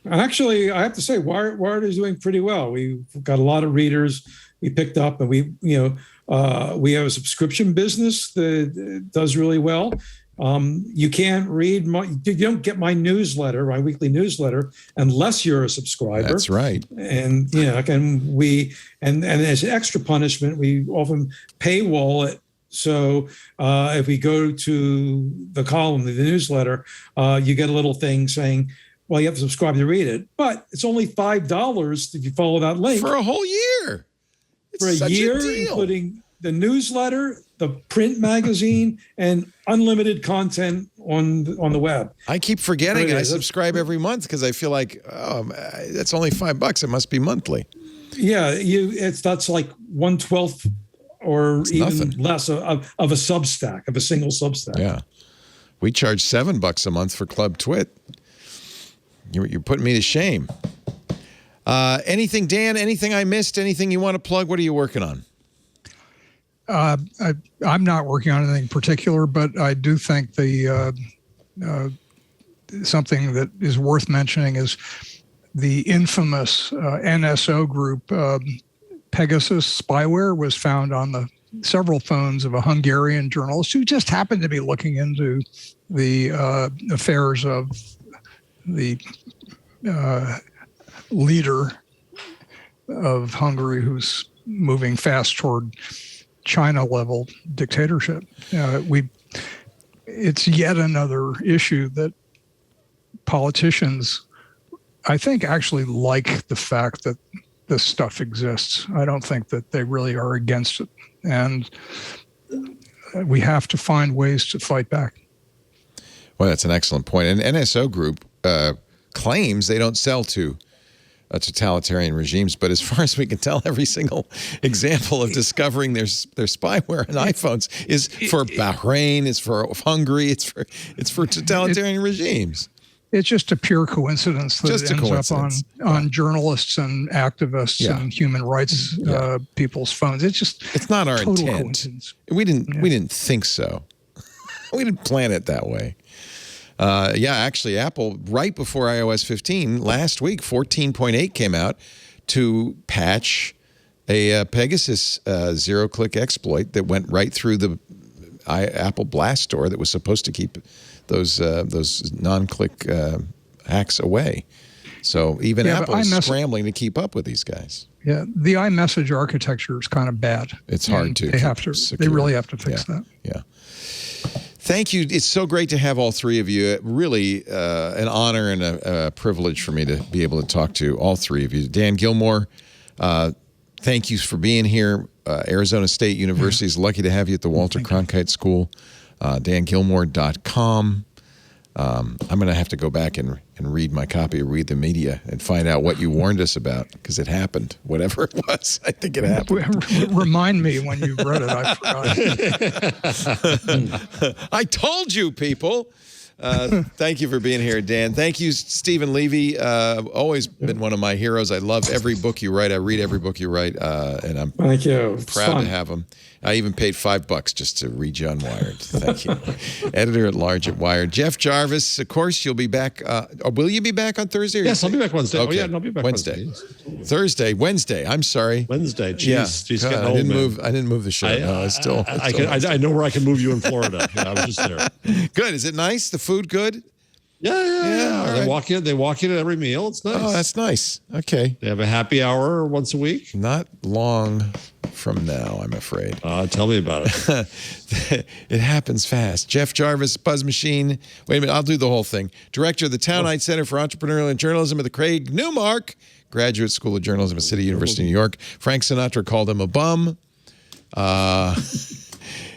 Actually, I have to say, Wired is doing pretty well. We've got a lot of readers we picked up, and we have a subscription business that does really well. You can't read you don't get my newsletter, my weekly newsletter, unless you're a subscriber.
That's right.
And and as extra punishment, we often paywall it. So if we go to the column, the newsletter, you get a little thing saying, well, you have to subscribe to read it, but it's only $5 if you follow that link
for a whole year.
For a year, including the newsletter, the print magazine, and unlimited content on the web.
I keep forgetting I subscribe every month because I feel like, that's only $5. It must be monthly.
Yeah, that's like 1/12 or
it's
even
nothing.
less of a Substack, of a single Substack.
Yeah, we charge $7 a month for Club Twit. You're putting me to shame. Anything, Dan? Anything I missed? Anything you want to plug? What are you working on?
I'm not working on anything particular, but I do think something that is worth mentioning is the infamous NSO group Pegasus spyware was found on the several phones of a Hungarian journalist who just happened to be looking into the affairs of the leader of Hungary, who's moving fast toward China-level dictatorship. It's yet another issue that politicians, I think, actually like the fact that this stuff exists. I don't think that they really are against it. And we have to find ways to fight back.
Well, that's an excellent point. And NSO Group claims they don't sell to totalitarian regimes, but as far as we can tell, every single example of discovering their spyware on iPhones is for Bahrain, it's for Hungary, it's for totalitarian regimes.
It's just a pure coincidence that it ends up on journalists and activists and human rights people's phones. It's
not our intent. We didn't think so. We didn't plan it that way. Actually, Apple, right before iOS 15, last week, 14.8 came out to patch a Pegasus zero-click exploit that went right through the Apple Blast Store that was supposed to keep those non-click hacks away. So even Apple is scrambling to keep up with these guys.
Yeah, the iMessage architecture is kind of bad.
It's hard to.
They really have to fix that.
Yeah. Thank you. It's so great to have all three of you. Really an honor and a privilege for me to be able to talk to all three of you. Dan Gillmor, thank you for being here. Arizona State University is lucky to have you at the Walter Cronkite School. DanGillmor.com. I'm going to have to go back and read my copy of Read the Media and find out what you warned us about, because it happened. Whatever it was, I think it happened.
Remind me when you've read it. I forgot.
I told you, people. Thank you for being here, Dan. Thank you, Stephen Levy. Always been one of my heroes. I love every book you write. I read every book you write, and I'm
Thank you.
proud to have them. I even paid $5 just to read you on Wired. Thank you. Editor-at-large at Wired. Jeff Jarvis, of course, you'll be back. Will you be back on Thursday?
Yes, I'll be back Wednesday.
Okay.
Oh, yeah, I'll be back
Wednesday. Wednesday. I'm sorry.
Wednesday. Jeez,
Yeah.
Jeez,
God,
getting
I didn't
old,
move. I didn't move the show.
I know where I can move you in Florida. Yeah, I was just there.
Good. Is it nice? The food good?
Yeah.
All
They
right.
walk in at every meal. It's nice.
Oh, that's nice. Okay.
They have a happy hour once a week.
Not long from now, I'm afraid.
Tell me about it.
It happens fast. Jeff Jarvis, Buzz Machine. Wait a minute, I'll do the whole thing. Director of the Townite Center for Entrepreneurial and Journalism at the Craig Newmark Graduate School of Journalism at City University, New York. Frank Sinatra called him a bum.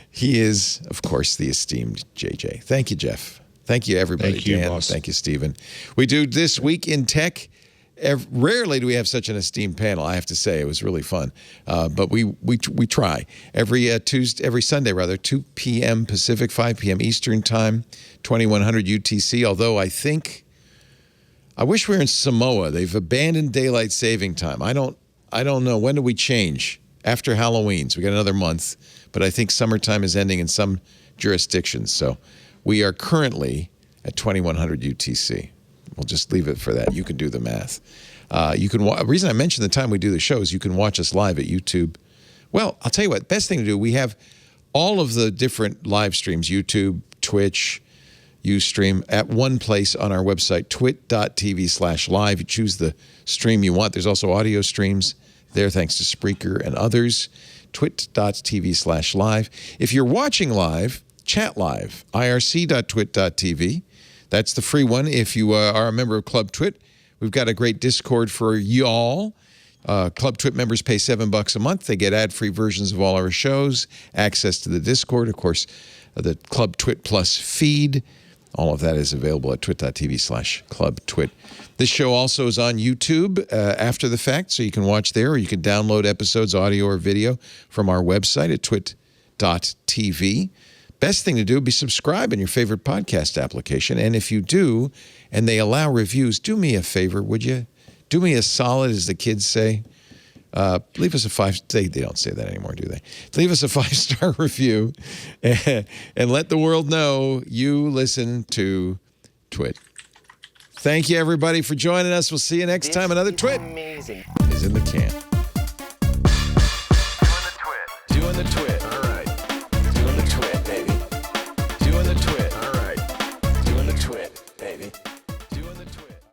He is, of course, the esteemed JJ. Thank you, Jeff. Thank you, everybody.
Thank you,
Dan.
boss.
Thank you, Stephen. We do This Week in Tech. Rarely do we have such an esteemed panel. I have to say, it was really fun. But we try every Sunday, 2 p.m. Pacific, 5 p.m. Eastern Time, 2100 UTC. Although I wish we were in Samoa. They've abandoned daylight saving time. I don't know, when do we change? After Halloween, so we got another month. But I think summertime is ending in some jurisdictions. So we are currently at 2100 UTC. We'll just leave it for that. You can do the math. The reason I mentioned the time we do the show is you can watch us live at YouTube. Well, I'll tell you what, best thing to do, we have all of the different live streams, YouTube, Twitch, Ustream, at one place on our website, twit.tv/live. You choose the stream you want. There's also audio streams there, thanks to Spreaker and others. Twit.tv/live. If you're watching live, chat live, irc.twit.tv. That's the free one. If you are a member of Club Twit, we've got a great Discord for y'all. Club Twit members pay $7 a month. They get ad-free versions of all our shows, access to the Discord, of course, the Club Twit Plus feed. All of that is available at twit.tv/clubtwit. This show also is on YouTube after the fact, so you can watch there, or you can download episodes, audio or video, from our website at twit.tv. Best thing to do would be subscribe in your favorite podcast application. And if you do, and they allow reviews, do me a favor, would you? Do me a solid, as the kids say. Leave us a 5. They don't say that anymore, do they? Leave us a 5-star review and let the world know you listen to Twit. Thank you, everybody, for joining us. We'll see you next time. Another Twit is in the can.